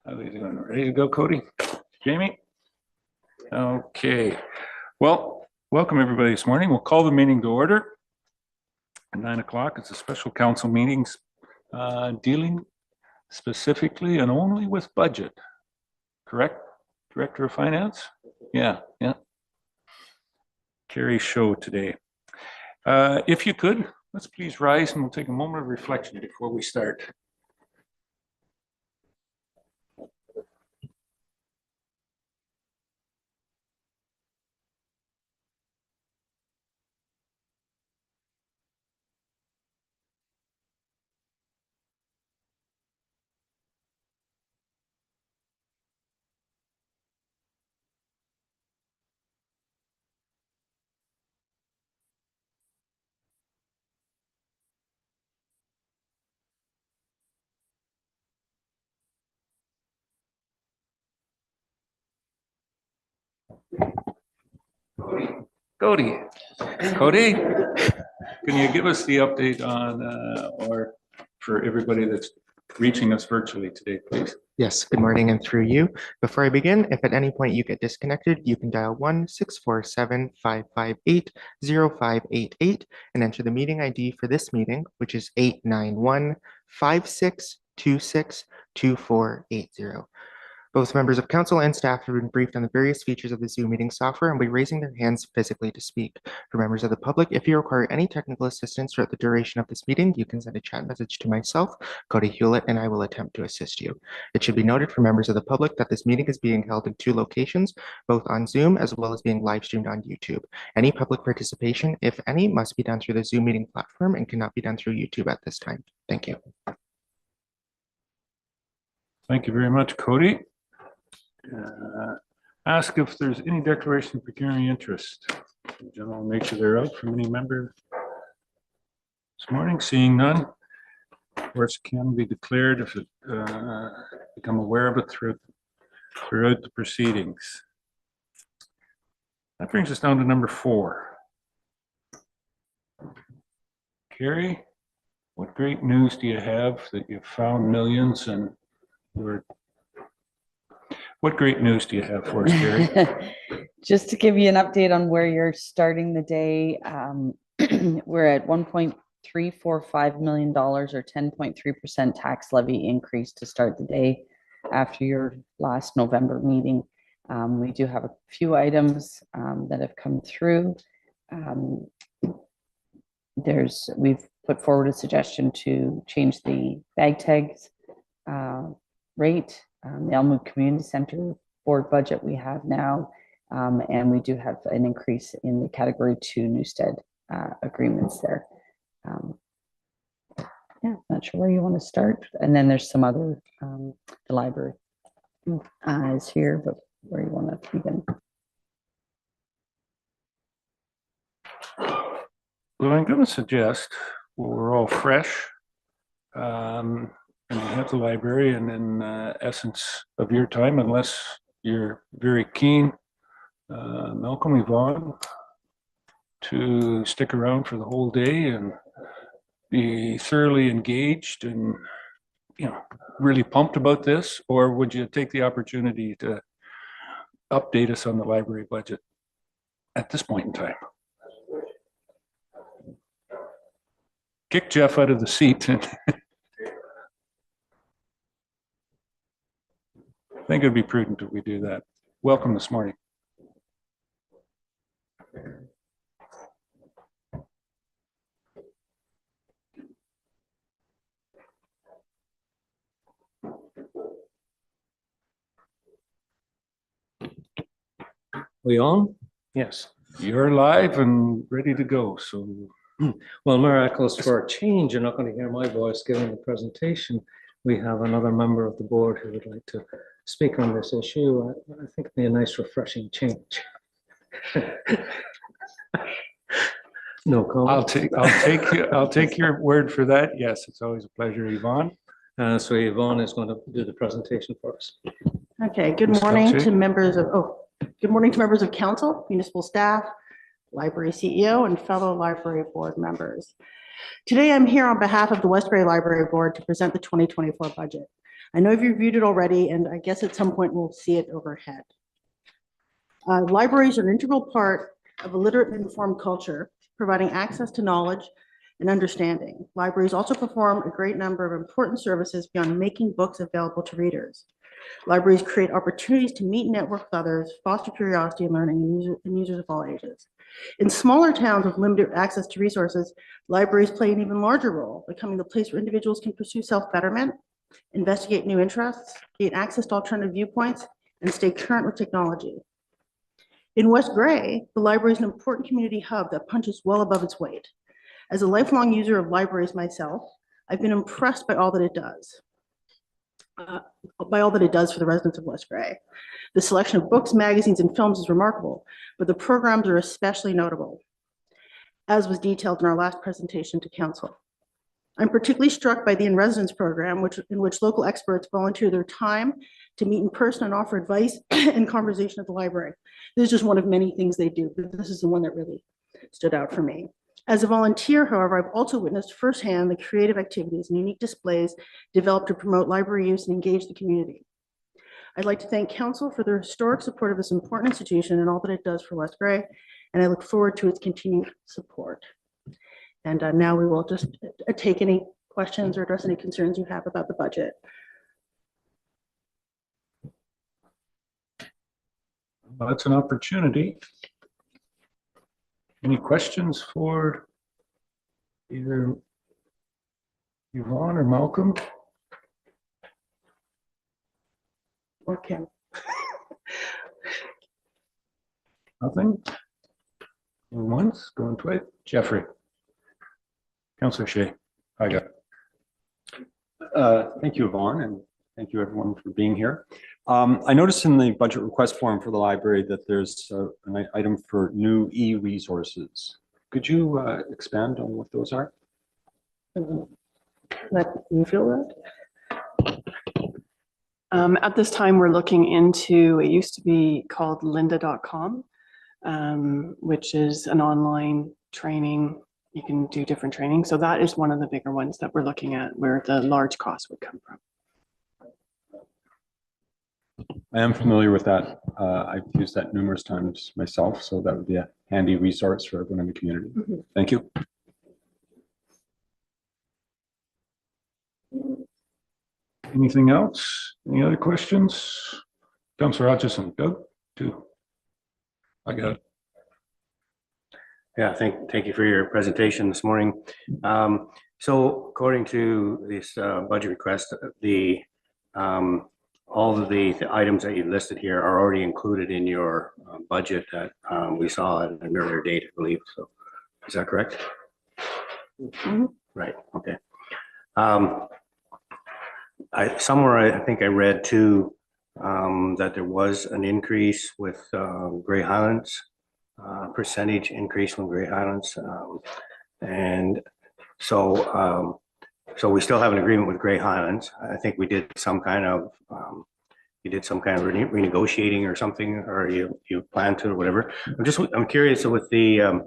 How are you doing? Ready to go, Cody? Jamie? Okay. Well, welcome everybody this morning. We'll call the meeting to order. At 9 o'clock, it's a special council meetings dealing specifically and only with budget. Correct? Director of Finance? Yeah. Carrie show today. If you could, let's please rise and we'll take a moment of reflection before we start. Cody, can you give us the update on, or for everybody that's reaching us virtually today, please? Yes, good morning and through you. Before I begin, if at any point you get disconnected, you can dial 1-647-558-0588 and enter the meeting ID for this meeting, which is 891-5626-2480. Both members of council and staff have been briefed on the various features of the Zoom meeting software and will be raising their hands physically to speak. For members of the public, if you require any technical assistance throughout the duration of this meeting, you can send a chat message to myself, Cody Hewlett, and I will attempt to assist you. It should be noted for members of the public that this meeting is being held in 2 locations, both on Zoom as well as being live streamed on YouTube. Any public participation, if any, must be done through the Zoom meeting platform and cannot be done through YouTube at this time. Thank you. Thank you very much, Cody. Ask if there's any declaration of pecuniary interest. General nature thereof from any member this morning. Seeing none, of course, can be declared if it become aware of it throughout the proceedings. That brings us down to number 4. Carrie, what great news do you have that you found millions and we're What great news do you have for us, Carrie? Just to give you an update on where you're starting the day, we're at $1.345 million or 10.3% tax levy increase to start the day after your last November meeting. We do have a few items that have come through. We've put forward a suggestion to change the bag tags rate. The Elmwood Community Center board budget we have now, and we do have an increase in the Category 2 Newstead agreements there. Yeah, not sure where you want to start. And then there's some other, the library is here, but where you want to begin. Well, I'm going to suggest, well, we're all fresh. And you have the library, and in essence of your time, unless you're very keen, Malcolm, Yvonne, to stick around for the whole day and be thoroughly engaged and, really pumped about this, or would you take the opportunity to update us on the library budget at this point in time? Kick Jeff out of the seat and I think it'd be prudent if we do that. Welcome this morning. We on? Yes, you're live and ready to go. So, well, miraculous for a change. You're not going to hear my voice giving the presentation. We have another member of the board who would like to speak on this issue. I think it'd be a nice, refreshing change. No comment. I'll take your word for that. Yes, it's always a pleasure, Yvonne. So Yvonne is going to do the presentation for us. Okay. Good morning to members of council, municipal staff, library CEO, and fellow library board members. Today, I'm here on behalf of the Westbury Library Board to present the 2024 budget. I know you've reviewed it already, and I guess at some point we'll see it overhead. Libraries are an integral part of a literate and informed culture, providing access to knowledge and understanding. Libraries also perform a great number of important services beyond making books available to readers. Libraries create opportunities to meet and network with others, foster curiosity and learning in users of all ages. In smaller towns with limited access to resources, libraries play an even larger role, becoming the place where individuals can pursue self-betterment, investigate new interests, gain access to alternative viewpoints, and stay current with technology. In West Grey, the library is an important community hub that punches well above its weight. As a lifelong user of libraries myself, I've been impressed by all that it does. For the residents of West Grey. The selection of books, magazines, and films is remarkable, but the programs are especially notable, as was detailed in our last presentation to council. I'm particularly struck by the In-Residence program, in which local experts volunteer their time to meet in person and offer advice and conversation at the library. This is just one of many things they do, but this is the one that really stood out for me. As a volunteer, however, I've also witnessed firsthand the creative activities and unique displays developed to promote library use and engage the community. I'd like to thank council for their historic support of this important institution and all that it does for West Grey, and I look forward to its continued support. And now we will just take any questions or address any concerns you have about the budget. Well, that's an opportunity. Any questions for either Yvonne or Malcolm? Or Kim. Nothing? Going once, going twice. Jeffrey. Councillor Shea. Hi, guys. Thank you, Yvonne, and thank you everyone for being here. I noticed in the budget request form for the library that there's an item for new e-resources. Could you expand on what those are? Let you feel that? At this time, we're looking into, it used to be called lynda.com, which is an online training. You can do different training. So that is one of the bigger ones that we're looking at where the large cost would come from. I am familiar with that. I've used that numerous times myself, so that would be a handy resource for everyone in the community. Thank you. Anything else? Any other questions? Councillor Hutchison. Doug, too. I got it. Yeah, thank you for your presentation this morning. So according to this budget request, all of the items that you listed here are already included in your budget that we saw at an earlier date, I believe. So is that correct? Right. Okay. I think I read too that there was an increase with Grey Highlands. Percentage increase from Grey Highlands, and so we still have an agreement with Grey Highlands. I think we did some kind of renegotiating or something, or you plan to, or whatever. I'm curious with the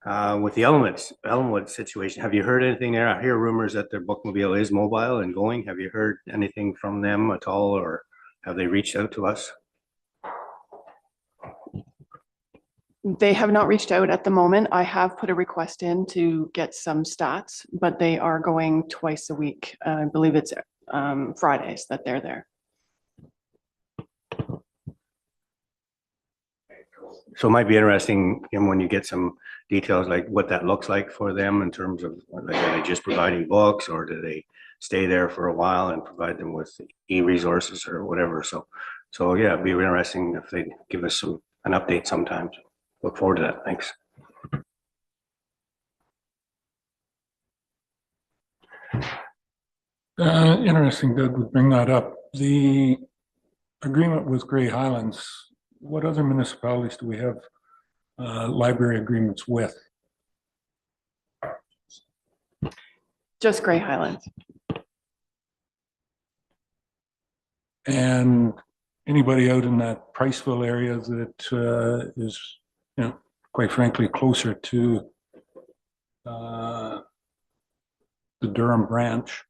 Elmwood situation. Have you heard anything there? I hear rumors that their bookmobile is mobile and going. Have you heard anything from them at all, or have they reached out to us? They have not reached out at the moment. I have put a request in to get some stats, but they are going twice a week. I believe it's Fridays that they're there. So it might be interesting, Kim, when you get some details like what that looks like for them in terms of, like, are they just providing books, or do they stay there for a while and provide them with e-resources or whatever? So yeah, it'd be interesting if they give us an update sometime. Look forward to that. Thanks. Interesting, Doug would bring that up. The agreement with Grey Highlands, what other municipalities do we have library agreements with? Just Grey Highlands. And anybody out in that Priceville area that is, quite frankly, closer to the Durham branch,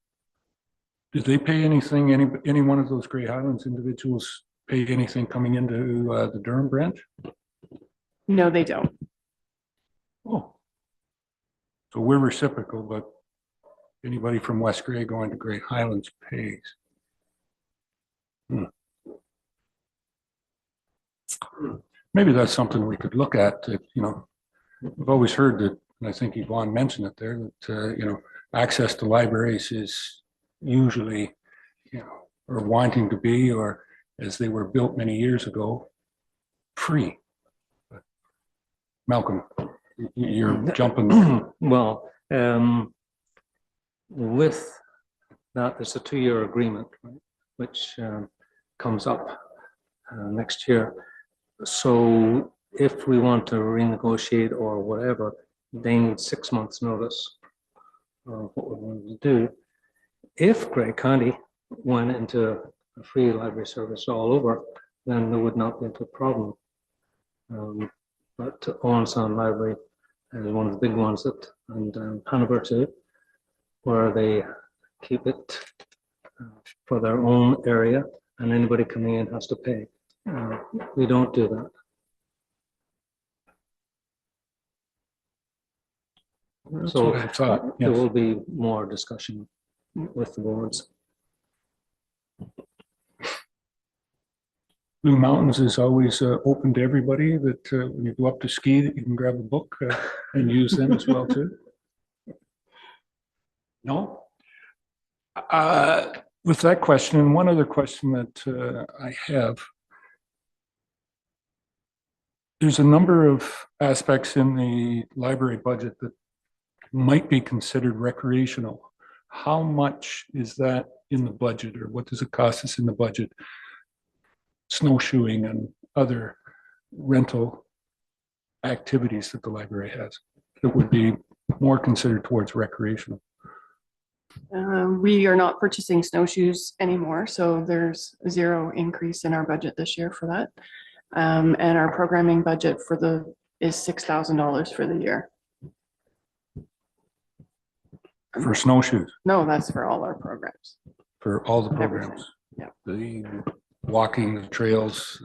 Do they pay anything, any one of those Grey Highlands individuals pay anything coming into the Durham branch? No, they don't. Oh. So we're reciprocal, but anybody from West Grey going to Grey Highlands pays. Maybe that's something we could look at, that, you know, we've always heard that, and I think Yvonne mentioned it there, that, you know, access to libraries is usually, you know, or wanting to be, or as they were built many years ago, free. But Malcolm, you're jumping. Well, with that, there's a 2-year agreement, right, which comes up next year. So if we want to renegotiate or whatever, they need 6 months notice of what we're going to do. If Grey County went into a free library service all over, then there would not be a problem. But Owen Sound Library is one of the big ones that, and Hanover too, where they keep it for their own area, and anybody coming in has to pay. We don't do that. That's So what I thought, there yes. will be more discussion with the boards. Blue Mountains is always open to everybody, that when you go up to ski, that you can grab a book and use them as well too. No? With that question, and one other question that I have. There's a number of aspects in the library budget that might be considered recreational. How much is that in the budget, or what does it cost us in the budget? Snowshoeing and other rental activities that the library has that would be more considered towards recreational. We are not purchasing snowshoes anymore, so there's 0 increase in our budget this year for that. And our programming budget is $6,000 for the year. For snowshoes, No, that's for all our programs. for all the Everything, programs. yeah. The walking, the trails,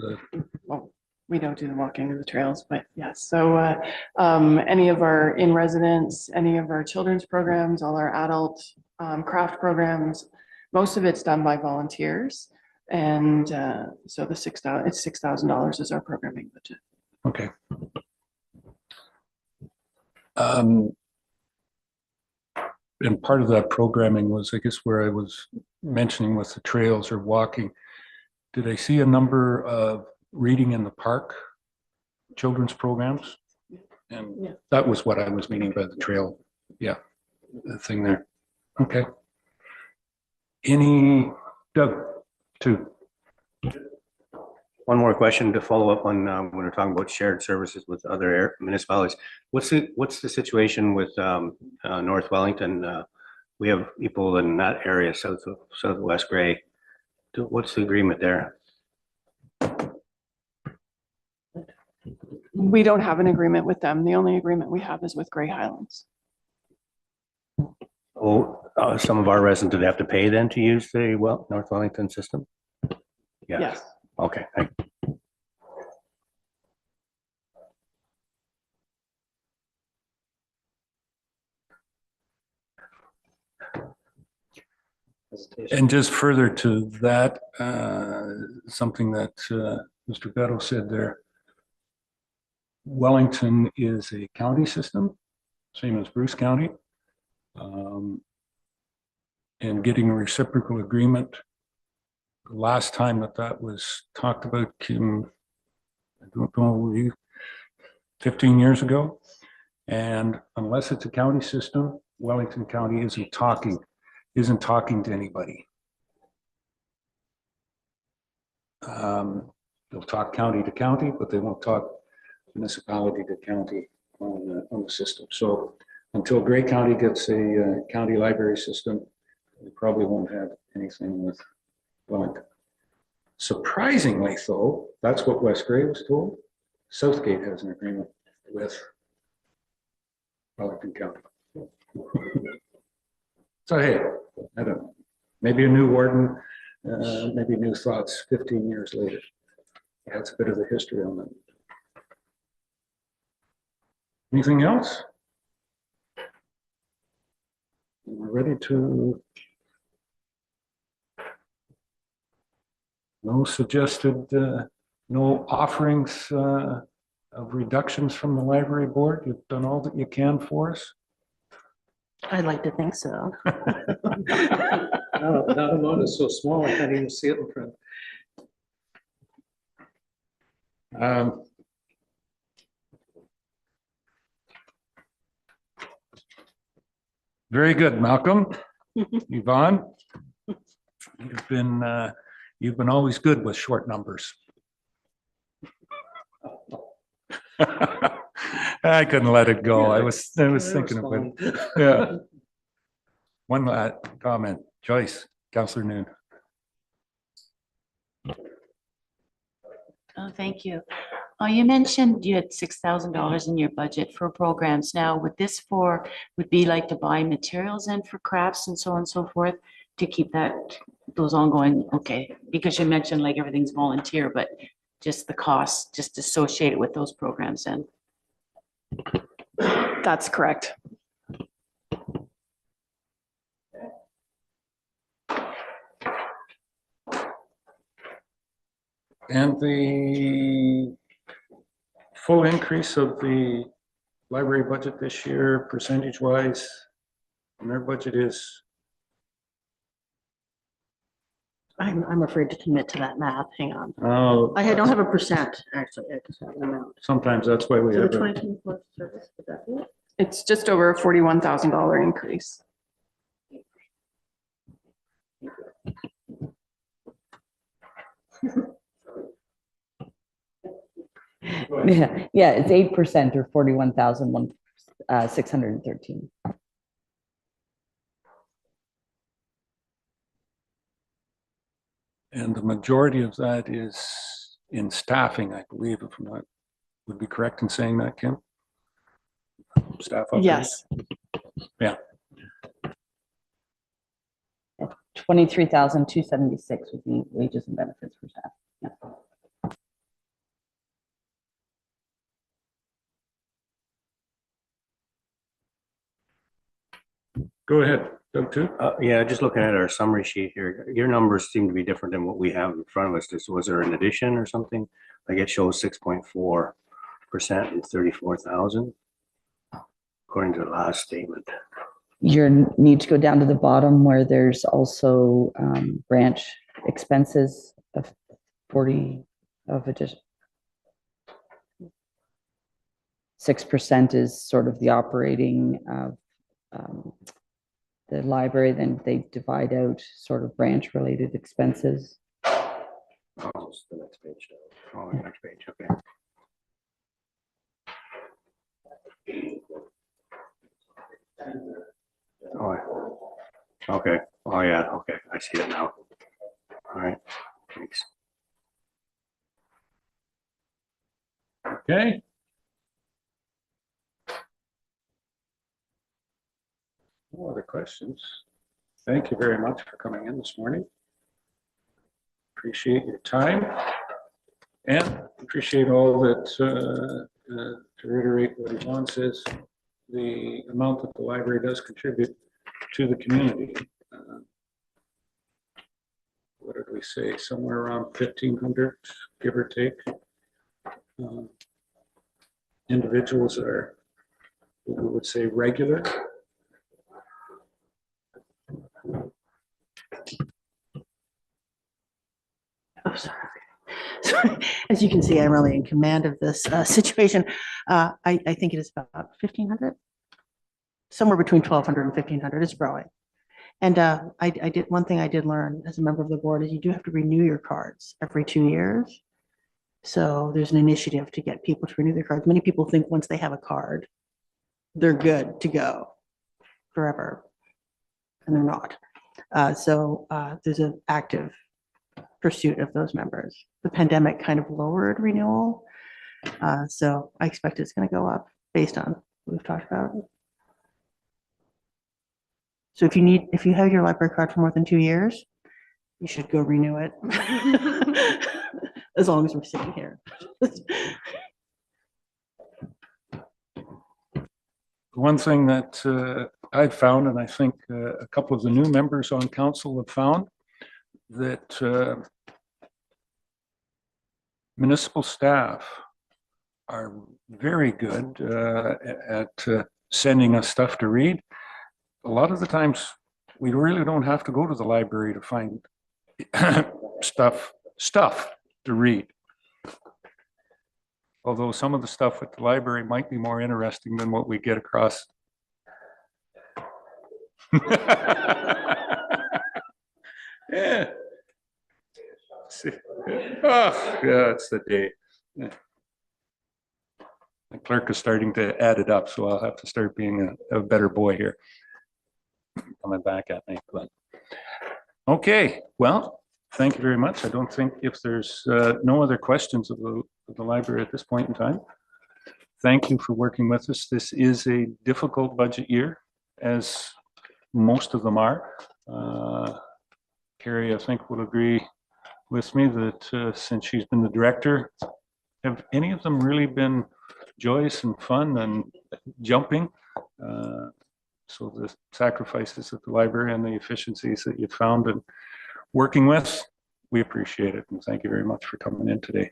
Well, we don't do the walking of the trails, but yes. So any of our in-residence, any of our children's programs, all our adult craft programs, most of it's done by volunteers. And so it's $6,000 is our programming budget. okay. And part of that programming was, I guess, where I was mentioning with the trails or walking. Did I see a number of reading in the park children's programs? And Yeah. that was what I was meaning by the trail. Yeah, the thing there. Okay. Doug, two. One more question to follow up on when we're talking about shared services with other municipalities. What's the situation with North Wellington? We have people in that area, southwest Grey. What's the agreement there? We don't have an agreement with them. The only agreement we have is with Grey Highlands. Oh, some of our residents, do they have to pay then to use the North Wellington system? Yeah. Yes. Okay, thank you. And just further to that, something that Mr. Betto said there. Wellington is a county system, same as Bruce County. And getting a reciprocal agreement. The last time that was talked about, Kim, I don't know, 15 years ago. And unless it's a county system, Wellington County isn't talking to anybody. They'll talk county to county, but they won't talk municipality to county on the system. So until Grey County gets a county library system, we probably won't have anything with Wellington. Surprisingly, though, that's what West Grey was told. Southgate has an agreement with Wellington County. So hey, I don't know. maybe a new warden, maybe new thoughts 15 years later. That's a bit of the history on that. Anything else? We're ready to. No suggested, no offerings of reductions from the library board. You've done all that you can for us. I'd like to think so. No, that amount is so small, I can't even see it in print. Very good, Malcolm. Yvonne, you've been always good with short numbers. I couldn't let it go. I was thinking of it. Yeah. One comment, Joyce, Councillor Noon. Oh, thank you. Oh, you mentioned you had $6,000 in your budget for programs. Now, would be like to buy materials in for crafts and so on and so forth to keep those ongoing? Okay, because you mentioned like everything's volunteer, but just the costs just associated with those programs then. That's correct. And the full increase of the library budget this year, percentage-wise, and their budget is? I'm afraid to commit to that math. Hang on. Oh, I don't have a percent, actually. I just have an amount. sometimes that's why we So the have it. 2024 service, would that be it? It's just over a $41,000 increase. Yeah, it's 8% or 41,613. And the majority of that is in staffing, I believe, if I'm not, would be correct in saying that, Kim? Staff upgrades? Yes. Yeah. 23,276 would be wages and benefits for staff. Yeah. Go ahead, Doug, too. Yeah, just looking at our summary sheet here, your numbers seem to be different than what we have in front of us. Was there an addition or something? Like it shows 6.4% and 34,000 according to the last statement. You need to go down to the bottom where there's also branch expenses of 40 of addition. 6% is sort of the operating of the library, then they divide out sort of branch related expenses. Oh, it's the next page. Oh, the next page, okay. Oh, okay. Oh, yeah, okay. I see it now. All right, thanks. Okay. No other questions. Thank you very much for coming in this morning. Appreciate your time and appreciate all that, to reiterate what Yvonne says, the amount that the library does contribute to the community. What did we say? Somewhere around 1,500, give or take. Individuals are, we would say, regular. Oh, sorry. Sorry. As you can see, I'm really in command of this situation. I think it is about 1,500, somewhere between 1,200 and 1,500. It's growing. And I did one thing I did learn as a member of the board is you do have to renew your cards every 2 years. So there's an initiative to get people to renew their cards. Many people think once they have a card, they're good to go forever, and they're not. So there's an active pursuit of those members. The pandemic kind of lowered renewal. So I expect it's going to go up based on what we've talked about. So if you have your library card for more than 2 years, you should go renew it. As long as we're sitting here. One thing that I've found, and I think a couple of the new members on council have found, that municipal staff are very good at sending us stuff to read. A lot of the times, we really don't have to go to the library to find stuff to read. Although some of the stuff at the library might be more interesting than what we get across. Yeah. Oh, yeah, it's the day. Yeah. The clerk is starting to add it up, so I'll have to start being a better boy here. Coming back at me, but okay. Well, thank you very much. I don't think if there's no other questions of the library at this point in time. Thank you for working with us. This is a difficult budget year, as most of them are. Carrie, I think, will agree with me that since she's been the director, have any of them really been joyous and fun and jumping? So the sacrifices at the library and the efficiencies that you found and working with, we appreciate it. And thank you very much for coming in today.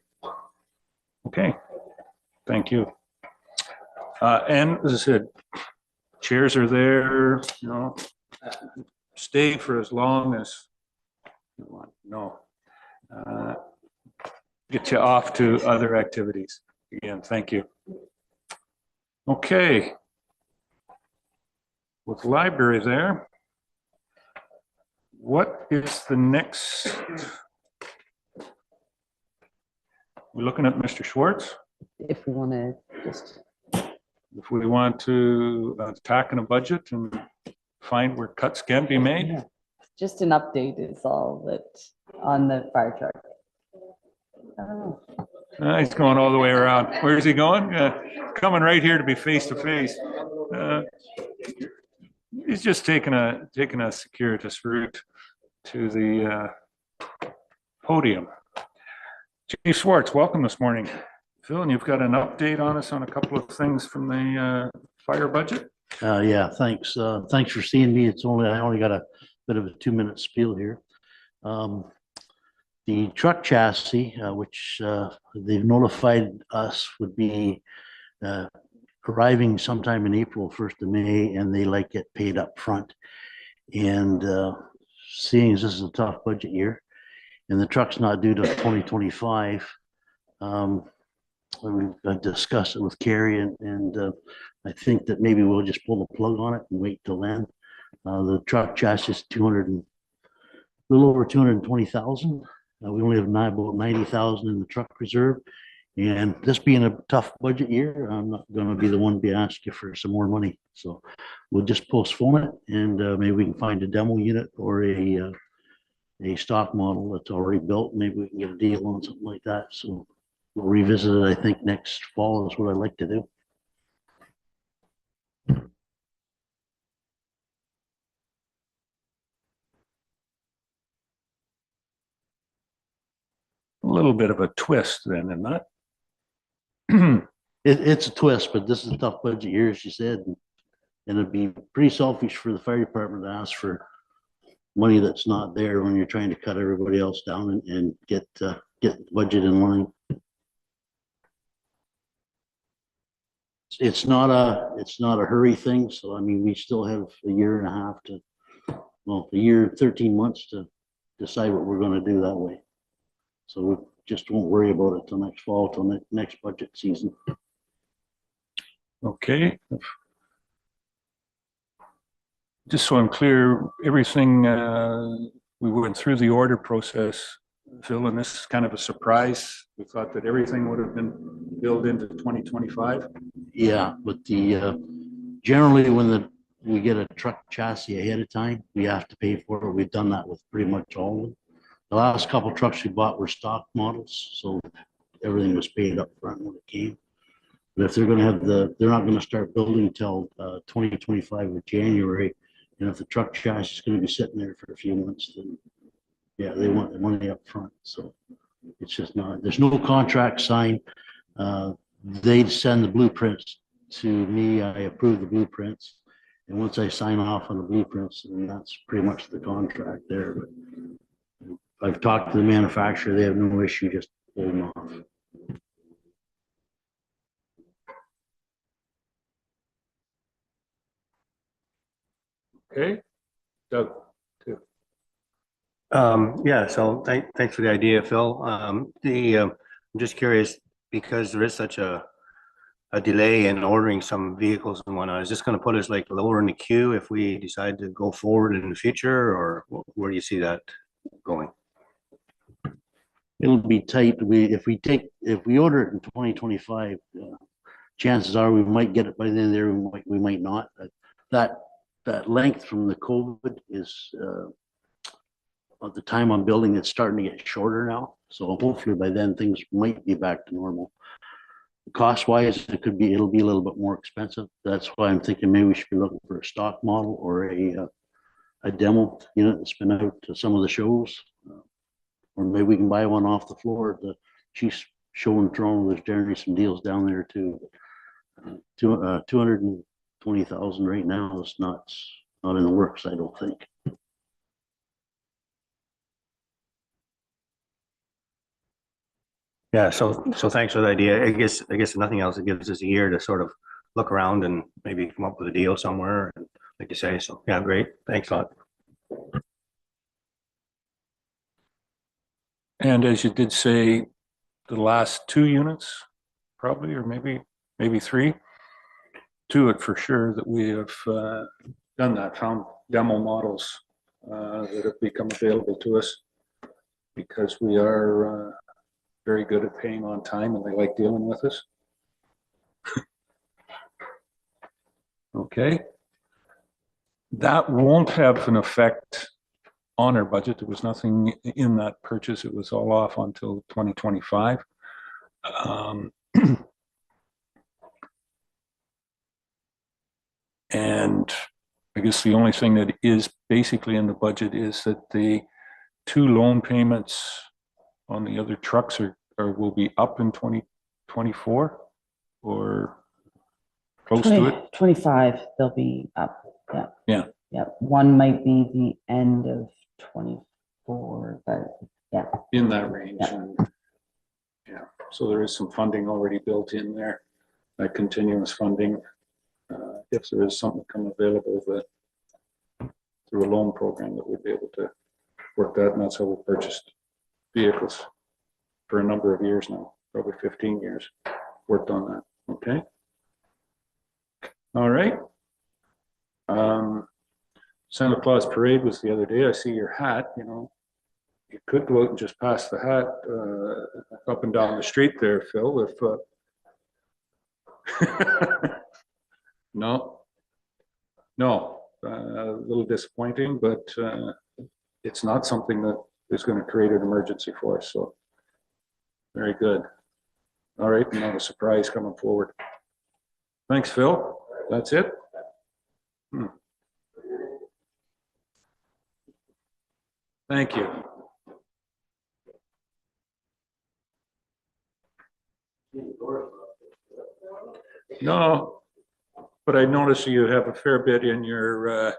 Okay, thank you. And as I said, chairs are there, you know, stay for as long as you want. No. Get you off to other activities. Again, thank you. Okay. With the library there, what is the next? We're looking at Mr. Schwartz. If we want to just, If we want to tack in a budget and find where cuts can be made. just an update is all that on the fire truck. I don't know. He's going all the way around. Where is he going? Coming right here to be face to face. He's just taking a circuitous route to the podium. Chief Schwartz, welcome this morning. Phil, and you've got an update on us on a couple of things from the fire budget? Yeah, thanks. Thanks for seeing me. I only got a bit of a 2-minute spiel here. The truck chassis, which they've notified us would be arriving sometime in April, 1st of May, and they like it paid up front. And seeing as this is a tough budget year and the truck's not due to 2025, we've discussed it with Carrie, and I think that maybe we'll just pull the plug on it and wait till then. The truck chassis is a little over 220,000. We only have about 90,000 in the truck reserve. And this being a tough budget year, I'm not going to be the one to be asking for some more money. So we'll just postpone it, and maybe we can find a demo unit or a stock model that's already built. Maybe we can get a deal on something like that. So we'll revisit it, I think, next fall is what I'd like to do. A little bit of a twist then, isn't that? It's a twist, but this is a tough budget year, as you said, and it'd be pretty selfish for the fire department to ask for money that's not there when you're trying to cut everybody else down and get the budget in line. It's not a hurry thing. So I mean, we still have a year and a half a year, 13 months to decide what we're going to do that way. So we just won't worry about it till next fall, till next budget season. Okay. Just so I'm clear, everything, we went through the order process, Phil, and this is kind of a surprise. We thought that everything would have been billed into 2025. Yeah, but generally when we get a truck chassis ahead of time, we have to pay for it. We've done that with pretty much all of them. The last couple of trucks we bought were stock models, so everything was paid up front when it came. But if they're going to have they're not going to start building until 2025 of January. And if the truck chassis is gonna be sitting there for a few months, then yeah, they want the money up front. So it's just not, there's no contract signed. They send the blueprints to me. I approve the blueprints. And once I sign off on the blueprints, then that's pretty much the contract there. But I've talked to the manufacturer. They have no issue just holding off. Okay, Doug, too. Yeah, so thanks for the idea, Phil. I'm just curious, because there is such a delay in ordering some vehicles and whatnot, is this gonna put us like lower in the queue if we decide to go forward in the future, or where do you see that going? It'll be tight. If we order it in 2025, chances are we might get it by the end of the year. We might not. That length from the COVID is, at the time I'm building, it's starting to get shorter now. So hopefully by then things might be back to normal. Cost wise, it'll be a little bit more expensive. That's why I'm thinking maybe we should be looking for a stock model or a demo unit that's been out to some of the shows. Or maybe we can buy one off the floor at the Chiefs show in Toronto. There's generally some deals down there too. 220,000 right now is not in the works, I don't think. Yeah, so thanks for the idea. I guess if nothing else, it gives us a year to sort of look around and maybe come up with a deal somewhere, and like you say, so yeah, great. Thanks a lot. And as you did say, the last 2 units, probably, or maybe 3, 2 it for sure that we have done that, found demo models that have become available to us because we are very good at paying on time and they like dealing with us. Okay. That won't have an effect on our budget. There was nothing in that purchase. It was all off until 2025. And I guess the only thing that is basically in the budget is that the 2 loan payments on the other trucks will be up in 2024 or close to it. 25, they'll be up. Yeah. Yeah. Yeah. One might be the end of 24, but yeah. In that range. Yeah. And yeah, so there is some funding already built in there, that continuous funding. If there is something come available that through a loan program that we'd be able to work that, and that's how we purchased vehicles for a number of years now, probably 15 years, worked on that. Okay. All right. Santa Claus parade was the other day. I see your hat, you could go out and just pass the hat up and down the street there, Phil, if no, a little disappointing, but it's not something that is going to create an emergency for us. So very good. All right, not a surprise coming forward. Thanks, Phil. That's it. Thank you. No, but I notice you have a fair bit in your,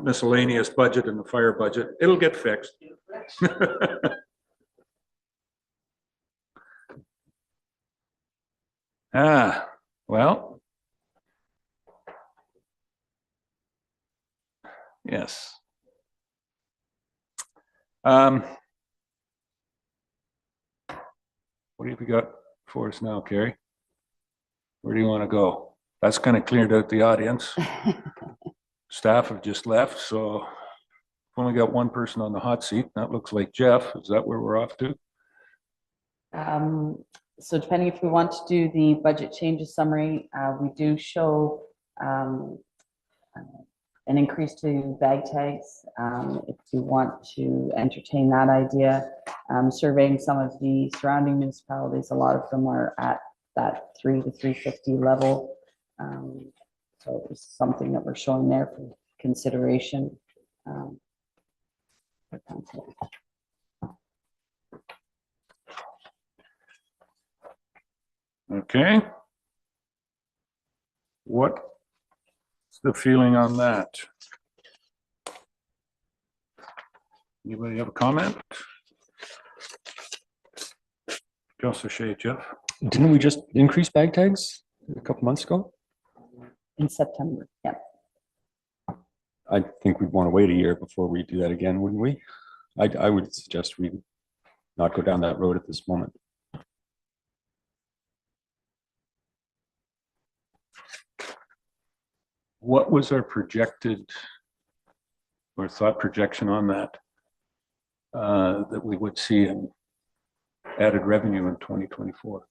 miscellaneous budget and the fire budget. It'll get fixed. Well. Yes. What have you got for us now, Carrie? Where do you want to go? That's kind of cleared out the audience. Staff have just left, so we've only got one person on the hot seat. That looks like Jeff. Is that where we're off to? So depending if we want to do the budget changes summary, we do show an increase to bag tags. If you want to entertain that idea, surveying some of the surrounding municipalities, a lot of them are at that 3 to 350 level. So it's something that we're showing there for consideration. For council. Okay. What's the feeling on that? Anybody have a comment? Councillor Shay, Jeff? Didn't we just increase bag tags a couple months ago? In September, yeah. I think we'd want to wait a year before we do that again, wouldn't we? I would suggest we not go down that road at this moment. What was our projected or thought projection on that? That we would see in added revenue in 2024?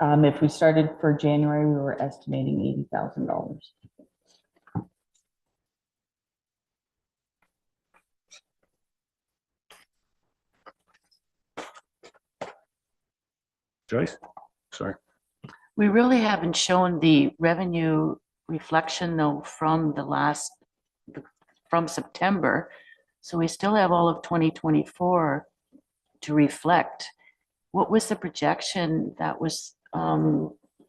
If we started for January, we were estimating $80,000. Joyce? Sorry. We really haven't shown the revenue reflection though from from September. So we still have all of 2024 to reflect. What was the projection that was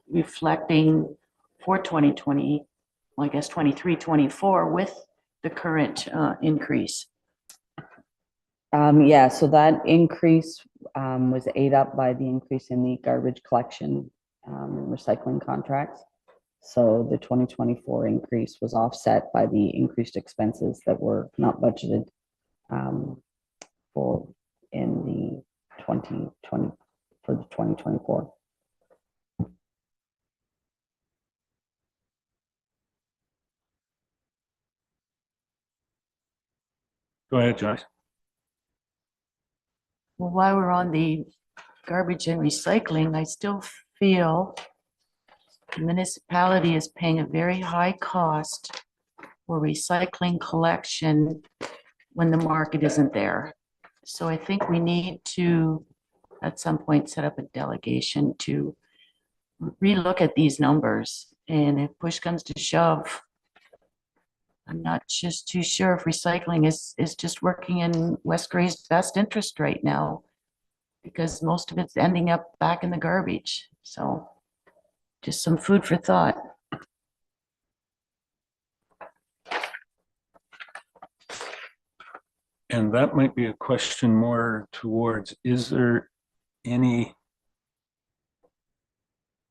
reflecting for 2020, well, I guess 23, 24 with the current increase? Yeah, so that increase was ate up by the increase in the garbage collection and recycling contracts. So the 2024 increase was offset by the increased expenses that were not budgeted for in the 2020 for the 2024. Go ahead, Joyce. Well, while we're on the garbage and recycling, I still feel the municipality is paying a very high cost for recycling collection when the market isn't there. So I think we need to, at some point, set up a delegation to relook at these numbers. And if push comes to shove, I'm not just too sure if recycling is just working in West Grey's best interest right now, because most of it's ending up back in the garbage. So just some food for thought. And that might be a question more towards, is there any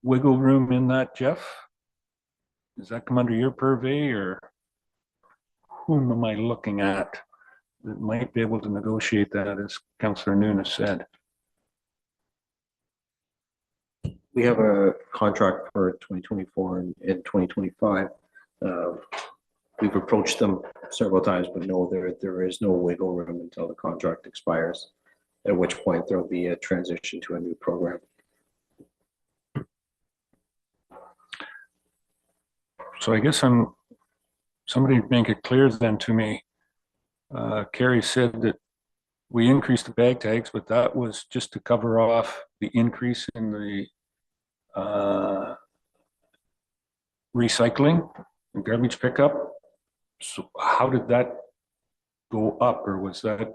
wiggle room in that, Jeff? Does that come under your purvey, or whom am I looking at that might be able to negotiate that, as Councillor Nunes said? We have a contract for 2024 and 2025. We've approached them several times, but no, there is no wiggle room until the contract expires, at which point there will be a transition to a new program. So I guess somebody make it clear then to me. Carrie said that we increased the bag tags, but that was just to cover off the increase in the recycling and garbage pickup. So how did that go up, or was that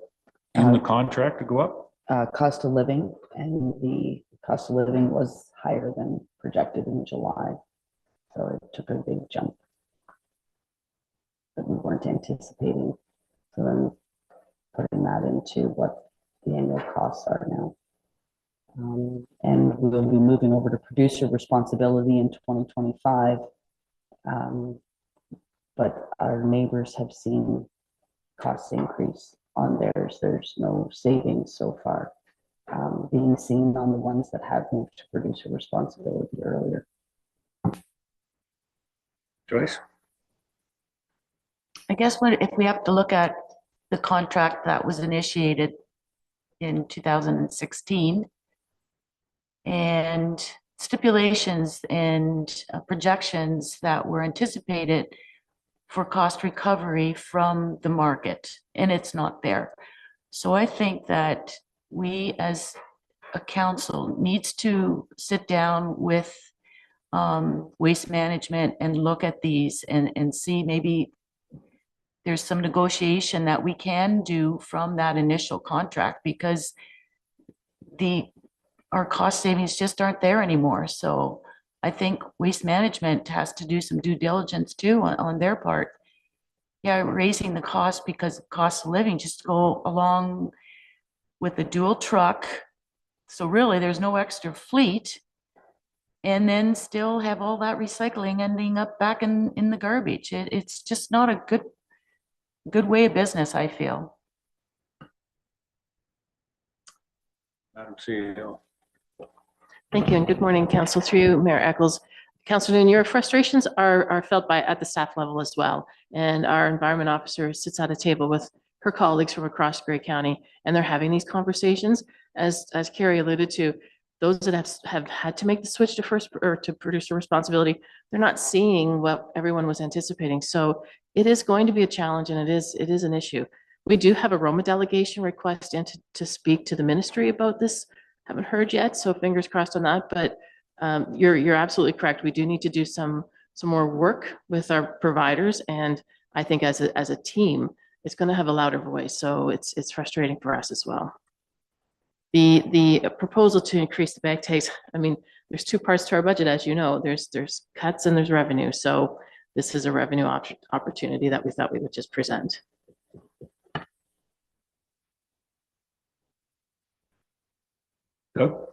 in the contract to go up? Cost of living, and the cost of living was higher than projected in July. So it took a big jump that we weren't anticipating. So then putting that into what the annual costs are now. And we'll be moving over to producer responsibility in 2025. But our neighbors have seen costs increase on theirs. There's no savings so far being seen on the ones that have moved to producer responsibility earlier. Joyce? I guess if we have to look at the contract that was initiated in 2016 and stipulations and projections that were anticipated for cost recovery from the market, and it's not there. So I think that we as a council needs to sit down with waste management and look at these and see maybe there's some negotiation that we can do from that initial contract because our cost savings just aren't there anymore. So I think Waste Management has to do some due diligence too on their part. Yeah, raising the cost because of cost of living, just go along with the dual truck. So really, there's no extra fleet. And then still have all that recycling ending up back in the garbage. It's just not a good way of business, I feel. Madam CEO. Thank you, and good morning, Council, through you, Mayor Eccles. Councilor, your frustrations are felt at the staff level as well. And our environment officer sits at a table with her colleagues from across Grey County, and they're having these conversations. As Carrie alluded to, those that have had to make the switch to producer responsibility, they're not seeing what everyone was anticipating. So it is going to be a challenge, and it is an issue. We do have a Roma delegation request in to speak to the ministry about this. Haven't heard yet, so fingers crossed on that. But you're absolutely correct. We do need to do some more work with our providers, and I think as a team, it's going to have a louder voice. So it's frustrating for us as well. The proposal to increase the bag tax, I mean, there's two parts to our budget, as you know. There's cuts and there's revenue. So this is a revenue opportunity that we thought we would just present. Doug?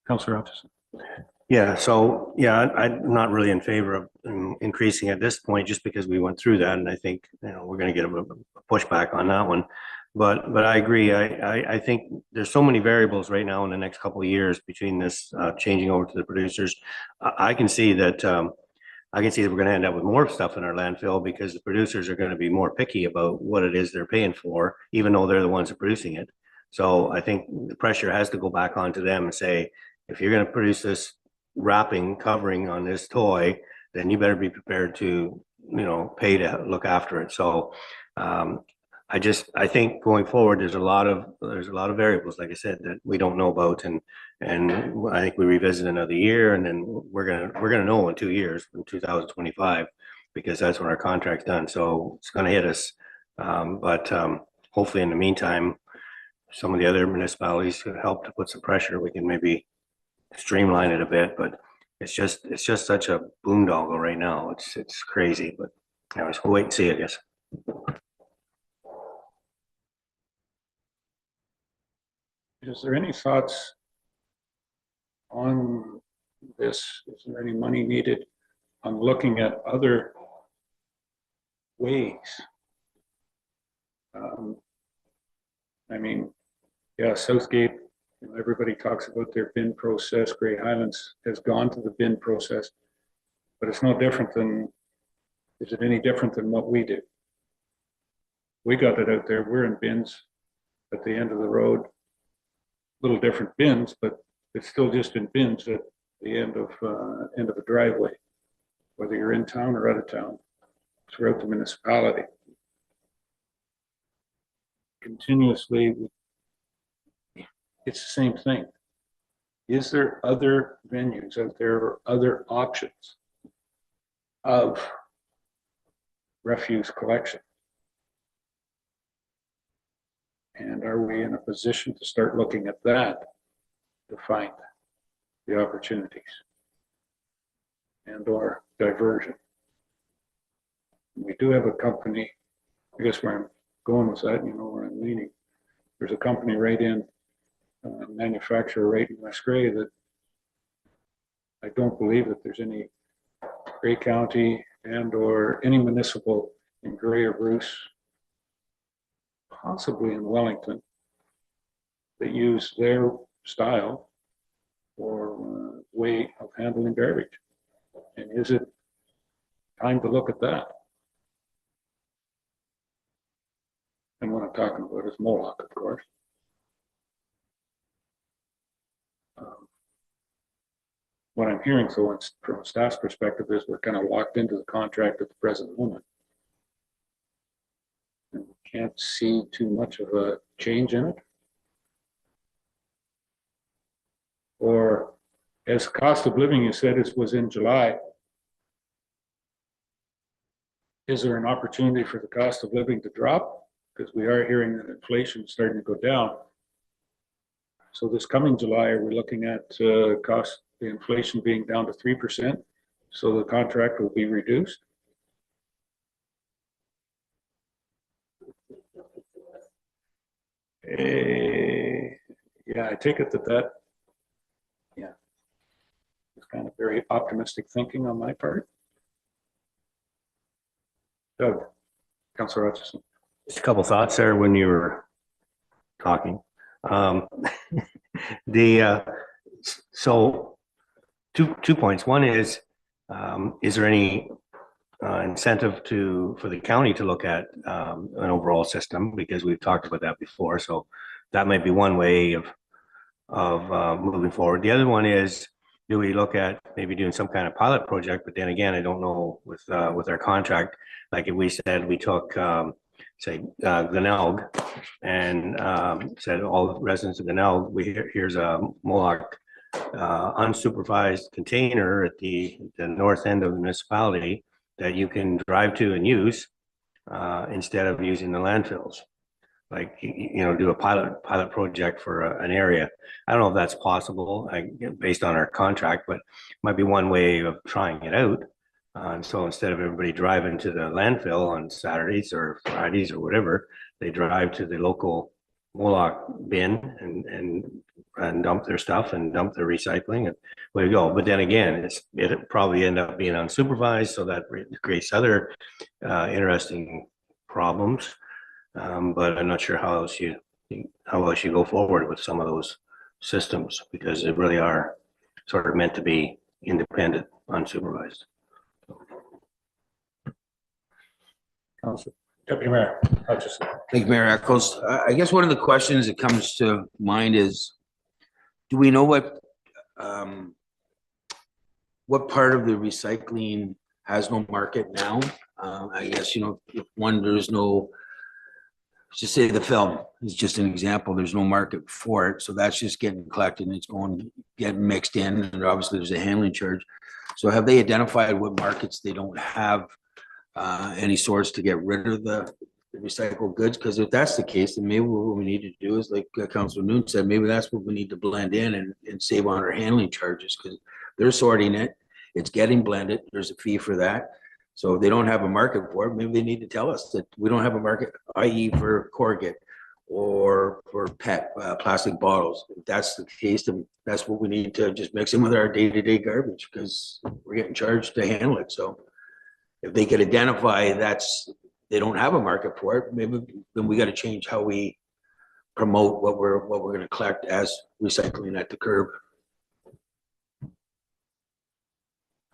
Councillor Hutchison. Yeah, so yeah, I'm not really in favor of increasing at this point just because we went through that, and I think we're going to get a pushback on that one. But I agree. I think there's so many variables right now in the next couple of years between this changing over to the producers. I can see that we're going to end up with more stuff in our landfill because the producers are going to be more picky about what it is they're paying for, even though they're the ones that are producing it. So I think the pressure has to go back onto them and say, if you're going to produce this covering on this toy, then you better be prepared to, pay to look after it. So I think going forward, there's a lot of variables, like I said, that we don't know about, and I think we revisit another year, and then we're gonna know in 2 years, in 2025, because that's when our contract's done. So it's gonna hit us, but hopefully in the meantime, some of the other municipalities could help to put some pressure. We can maybe streamline it a bit, but it's just such a boondoggle right now. It's crazy, but anyways, we'll wait and see, I guess. Is there any thoughts on this? Is there any money needed on looking at other ways? I mean, yeah, Southgate, everybody talks about their bin process. Grey Highlands has gone to the bin process, but it's no different than, is it any different than what we do? We got it out there. We're in bins at the end of the road. Little different bins, but it's still just in bins at the end of a driveway, whether you're in town or out of town, throughout the municipality. Continuously, it's the same thing. Is there other venues out there or other options of refuse collection? And are we in a position to start looking at that to find the opportunities and or diversion? We do have a company, I guess where I'm going with that, where I'm leaning. There's a company right in, manufacturer right in West Grey that I don't believe that there's any Grey County and or any municipal in Grey or Bruce, possibly in Wellington, that use their style or way of handling garbage. And is it time to look at that? And what I'm talking about is Moloch, of course. What I'm hearing, so from staff's perspective, is we're kind of locked into the contract at the present moment. And we can't see too much of a change in it. Or as cost of living, you said it was in July. is there an opportunity for the cost of living to drop? Because we are hearing that inflation is starting to go down. So this coming July, are we looking at the inflation being down to 3%? So the contract will be reduced? Yeah, I take it that, yeah, it's kind of very optimistic thinking on my part. Doug, Councillor Hutchison. Just a couple thoughts there when you were talking. So two points. One is there any incentive for the county to look at an overall system? Because we've talked about that before. So that might be one way of moving forward. The other one is, do we look at maybe doing some kind of pilot project? But then again, I don't know with our contract. Like if we said we took say Glenelg and said all residents of Glenelg, here's a Moloch unsupervised container at the north end of the municipality that you can drive to and use instead of using the landfills. Like, you know, do a pilot project for an area. I don't know if that's possible based on our contract, but it might be one way of trying it out. And so instead of everybody driving to the landfill on Saturdays or Fridays or whatever, they drive to the local Moloch bin and dump their stuff and dump their recycling and way to go. But then again, it'll probably end up being unsupervised, so that creates other interesting problems. But I'm not sure how else you go forward with some of those systems, because they really are sort of meant to be independent, unsupervised. Councillor Deputy Mayor Hutchison. Thank you, Mayor Eccles. I guess one of the questions that comes to mind is, do we know what part of the recycling has no market now? I guess, you know, if one, there's no, just say the film is just an example, there's no market for it. So that's just getting collected and it's getting mixed in, and obviously there's a handling charge. So have they identified what markets they don't have any source to get rid of the recycled goods? Because if that's the case, then maybe what we need to do is, like Councilor Noon said, maybe that's what we need to blend in and save on our handling charges, because they're sorting it, it's getting blended, there's a fee for that. So if they don't have a market for it, maybe they need to tell us that we don't have a market, i.e. for corrugate or for PET plastic bottles. If that's the case, then that's what we need to just mix in with our day-to-day garbage, because we're getting charged to handle it. So if they could identify they don't have a market for it, maybe then we got to change how we promote what we're going to collect as recycling at the curb.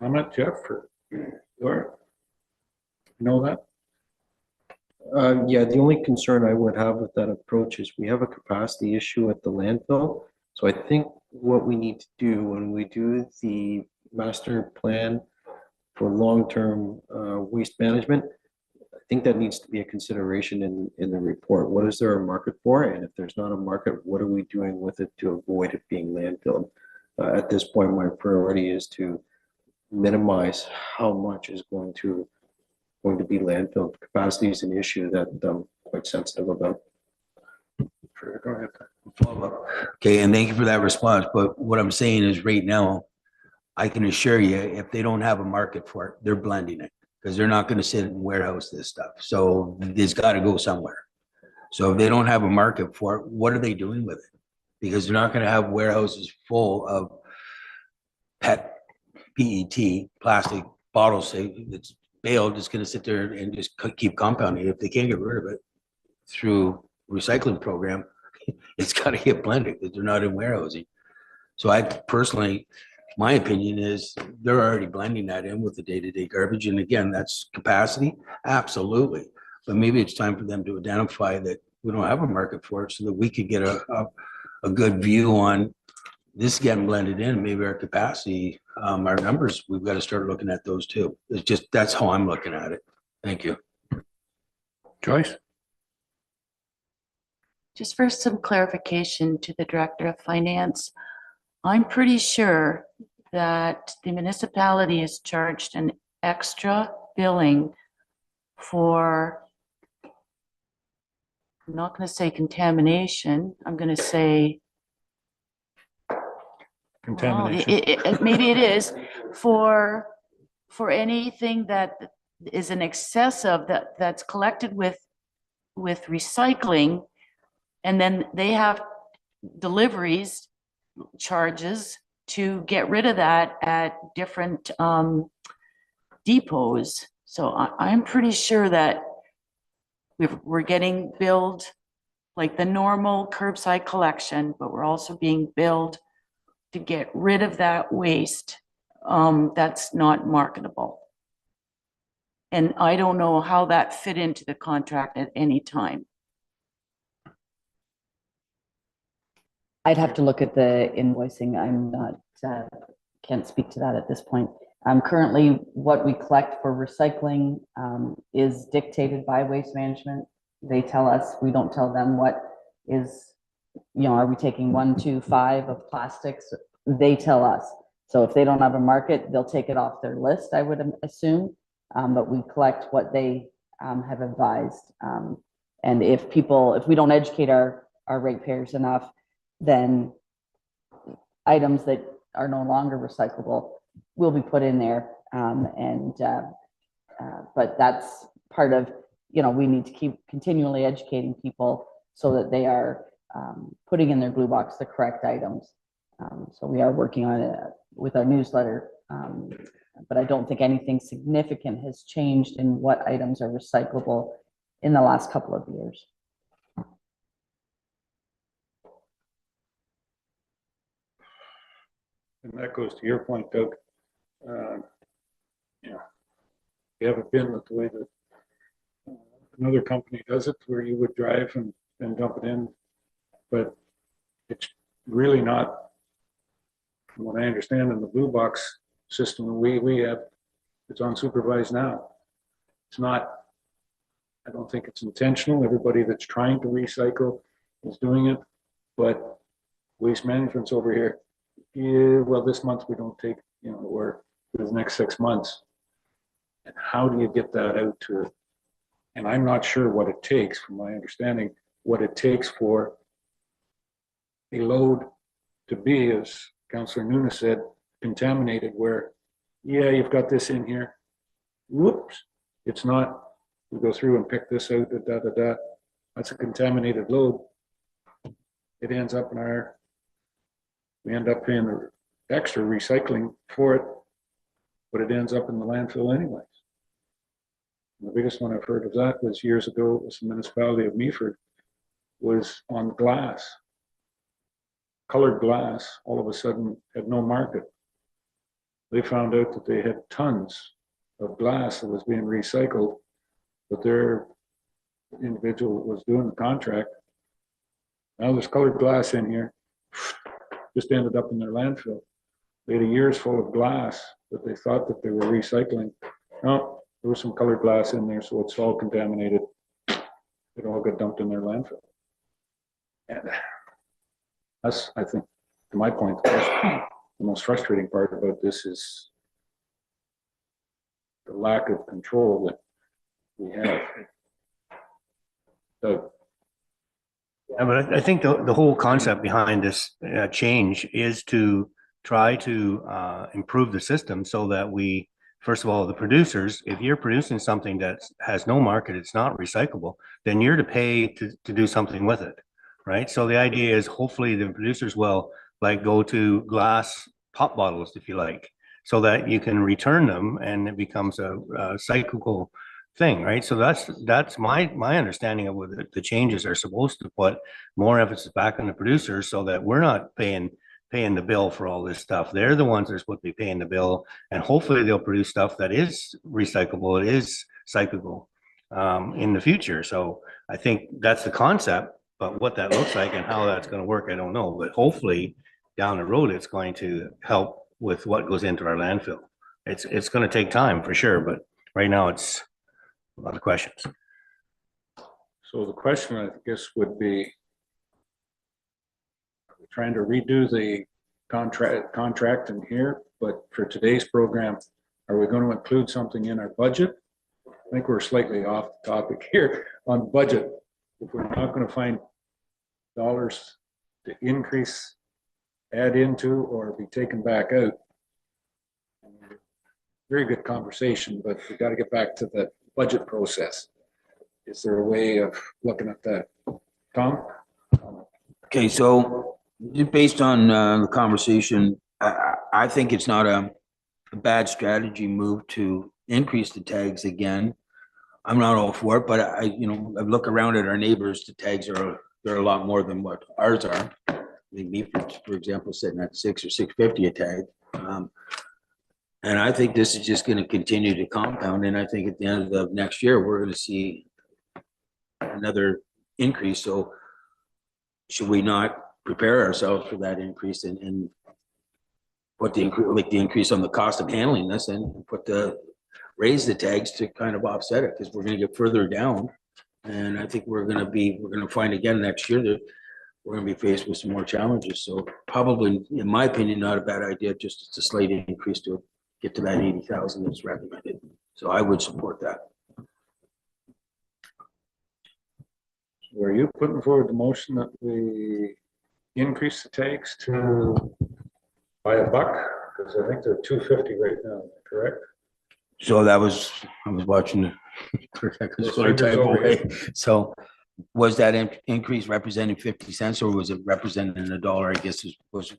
I'm not Jeff or Laura. You know that? Yeah, the only concern I would have with that approach is we have a capacity issue at the landfill. So I think what we need to do when we do the master plan for long-term waste management, I think that needs to be a consideration in the report. What is there a market for? And if there's not a market, what are we doing with it to avoid it being landfilled? At this point, my priority is to minimize how much is going to be landfill. Capacity is an issue that I'm quite sensitive about. Sure, go ahead. Okay, and thank you for that response. But what I'm saying is right now, I can assure you, if they don't have a market for it, they're blending it, because they're not going to sit and warehouse this stuff. So it's got to go somewhere. So if they don't have a market for it, what are they doing with it? Because they're not going to have warehouses full of PET plastic bottles. It's bailed, it's going to sit there and just keep compounding. If they can't get rid of it through recycling program, it's got to get blended, because they're not in warehousing. So I personally, my opinion is they're already blending that in with the day-to-day garbage. And again, that's capacity, absolutely. But maybe it's time for them to identify that we don't have a market for it, so that we could get a good view on this getting blended in. Maybe our capacity, our numbers, we've got to start looking at those too. It's just, that's how I'm looking at it. Thank you. Joyce? Just for some clarification to the Director of Finance, I'm pretty sure that the municipality is charged an extra billing for, I'm not going to say contamination, I'm going to say, well, Contamination. maybe it is for anything that is an excess of that's collected with recycling, and then they have deliveries charges to get rid of that at different depots. So I'm pretty sure that we're getting billed like the normal curbside collection, but we're also being billed to get rid of that waste that's not marketable. And I don't know how that fit into the contract at any time. I'd have to look at the invoicing. I'm not, can't speak to that at this point. Currently, what we collect for recycling is dictated by Waste Management. They tell us, we don't tell them what is, you know, are we taking 1, 2, 5 of plastics? They tell us. So if they don't have a market, they'll take it off their list, I would assume. But we collect what they have advised. And if we don't educate our ratepayers enough, then items that are no longer recyclable will be put in there. But that's part of, you know, we need to keep continually educating people so that they are putting in their blue box the correct items. So we are working on it with our newsletter, but I don't think anything significant has changed in what items are recyclable in the last couple of years. And that goes to your point, Doug. You know, you haven't been with the way that another company does it, where you would drive and dump it in, but it's really not, from what I understand, in the blue box system we have, it's unsupervised now. It's not, I don't think it's intentional. Everybody that's trying to recycle is doing it, but Waste Management's over here. Yeah, well, this month we don't take, you know, or for the next 6 months. And how do you get that out to, and I'm not sure what it takes, from my understanding, what it takes for a load to be, as Councillor Nunes said, contaminated, where, yeah, you've got this in here. Whoops, it's not. We go through and pick this out, That's a contaminated load. It ends up in we end up paying the extra recycling for it, but it ends up in the landfill anyways. And the biggest one I've heard of that was years ago. It was the municipality of Meaford, was on glass. Colored glass all of a sudden had no market. They found out that they had tons of glass that was being recycled, but their individual that was doing the contract, now there's colored glass in here, just ended up in their landfill. They had a year's full of glass that they thought that they were recycling. No, there was some colored glass in there, so it's all contaminated. It all got dumped in their landfill. And that's, I think, to my point, the most frustrating part about this is the lack of control that we have. So, Yeah, but I think the whole concept behind this change is to try to improve the system so that we, first of all, the producers, if you're producing something that has no market, it's not recyclable, then you're to pay to do something with it, right? So the idea is hopefully the producers will like go to glass pop bottles, if you like, so that you can return them and it becomes a cyclical thing, right? So that's my understanding of what the changes are supposed to put more emphasis back on the producers so that we're not paying the bill for all this stuff. They're the ones that are supposed to be paying the bill, and hopefully they'll produce stuff that is recyclable, it is cyclical in the future. So I think that's the concept, but what that looks like and how that's going to work, I don't know. But hopefully down the road, it's going to help with what goes into our landfill. It's going to take time for sure, but right now it's a lot of questions. so the question, I guess, would be, we're trying to redo the contract in here, but for today's program, are we going to include something in our budget I think we're slightly off the topic here on budget. If we're not going to find dollars to increase, add into, or be taken back out. Very good conversation, but we got to get back to the budget process. Is there a way of looking at that? Tom? Okay, so just based on the conversation, I think it's not a bad strategy move to increase the tags again. I'm not all for it, but I look around at our neighbors, the tags they're a lot more than what ours are. I think me, for example, sitting at $6 or $6.50 a tag. And I think this is just going to continue to compound. And I think at the end of next year, we're going to see another increase. So should we not prepare ourselves for that increase and put the increase on the cost of handling this and raise the tags to kind of offset it, because we're going to get further down. And I think we're going to find again next year that we're going to be faced with some more challenges. So probably, in my opinion, not a bad idea, just a slight increase to get to that 80,000 that's recommended. So I would support that. Were you putting forward the motion that we increase the tags to by $1? Because I think they're $2.50 right now, correct? So I was watching the So was that increase representing 50 cents or was it representing $1? I guess was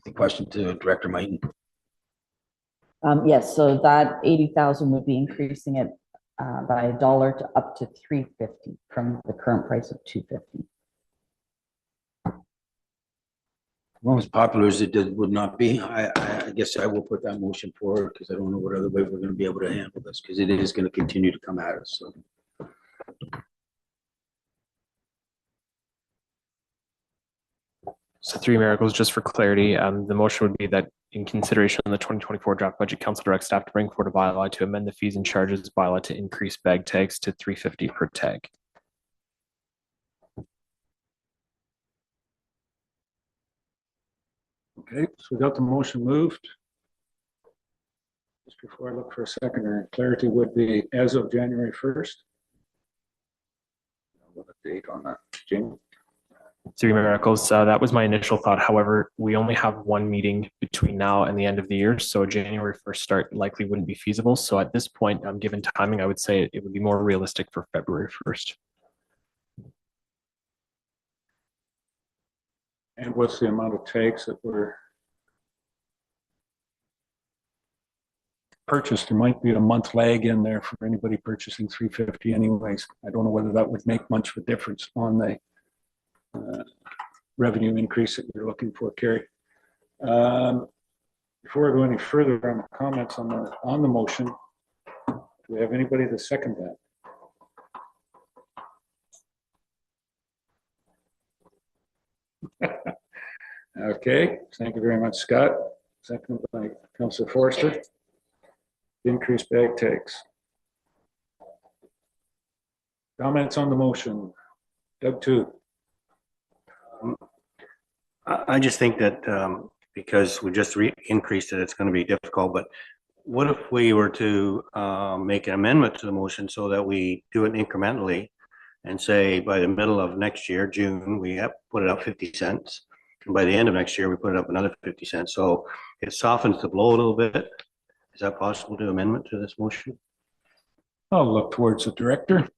the question to Director Mighton. Yes, so that 80,000 would be increasing it by $1 to up to $3.50 from the current price of $2.50. Well, as popular as it would not be, I guess I will put that motion forward because I don't know what other way we're going to be able to handle this, because it is going to continue to come at us. So. So Three Miracles, just for clarity, the motion would be that in consideration of the 2024 draft budget, council direct staff to bring forward a bylaw to amend the fees and charges bylaw to increase bag tags to $3.50 per tag. Okay, so we got the motion moved. Just before I look for a seconder, clarity would be as of January 1st. What a date on that, Jamie? Three Miracles, that was my initial thought. However, we only have one meeting between now and the end of the year, so January 1st start likely wouldn't be feasible. So at this point, given timing, I would say it would be more realistic for February 1st. And what's the amount of tags that were purchased? There might be a month lag in there for anybody purchasing $3.50 anyways. I don't know whether that would make much of a difference on the revenue increase that you're looking for, Carrie. Before I go any further on the comments on the motion, do we have anybody to second that? Okay, thank you very much, Scott. Second by Councilor Forster. Increased bag tags. Comments on the motion? Doug, too. I just think that because we just increased it, it's going to be difficult. But what if we were to make an amendment to the motion so that we do it incrementally and say by the middle of next year, June, we have put it up 50 cents. And by the end of next year, we put it up another 50 cents. So it softens the blow a little bit. Is that possible to amendment to this motion? I'll look towards the director.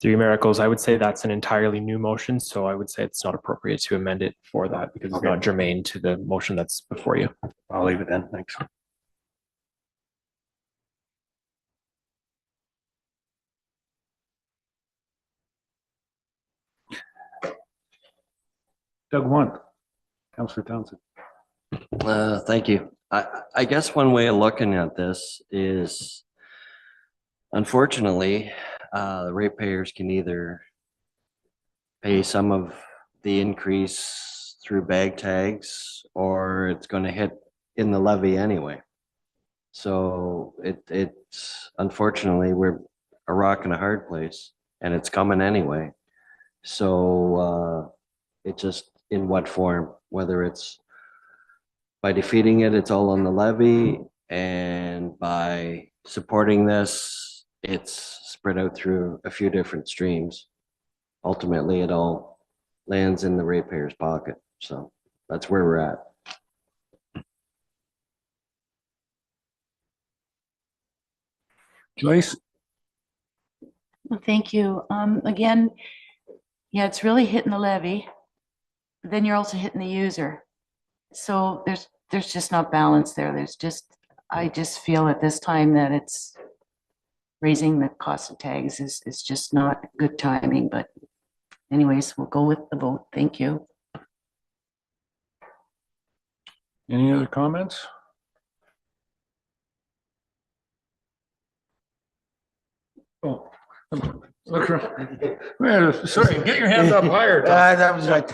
Three Miracles, I would say that's an entirely new motion, so I would say it's not appropriate to amend it for that because it's not germane to the motion that's before you. I'll leave it then. Thanks. Doug 1, Councilor Townsend. Thank you. I guess one way of looking at this is, unfortunately, the ratepayers can either pay some of the increase through bag tags, or it's going to hit in the levy anyway. So it's unfortunately, we're a rock and a hard place, and it's coming anyway. So it just in what form, whether it's by defeating it, it's all on the levy, and by supporting this, it's spread out through a few different streams. Ultimately, it all lands in the ratepayer's pocket. So that's where we're at. Joyce? Well, thank you. Again, yeah, it's really hitting the levy. But then you're also hitting the user. So there's just not balance there. I just feel at this time that it's raising the cost of tags is just not good timing, but anyways, we'll go with the vote. Thank you. Any other comments? Oh, look around. Man, sorry, get your hands up higher. Tom. That was like,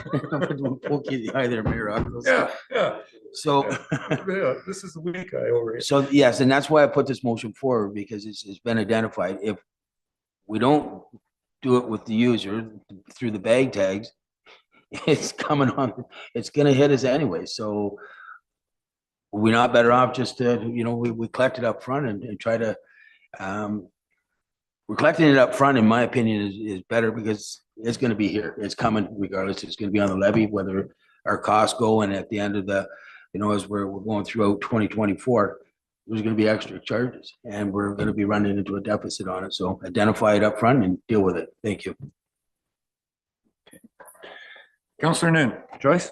poke you in the eye there, Mayor Eccles. Yeah. So, Yeah, this is the weak eye over here. so yes, and that's why I put this motion forward, because it's been identified. If we don't do it with the user through the bag tags, it's coming on, it's gonna hit us anyway. So we're not better off just to, we collect it up front and try to, we're collecting it up front, in my opinion, is better because it's gonna be here. It's coming regardless. It's gonna be on the levy, whether our costs go, and at the end of the, as we're going throughout 2024, there's gonna be extra charges and we're gonna be running into a deficit on it. So identify it up front and deal with it. Thank you. Councillor Nin. Joyce?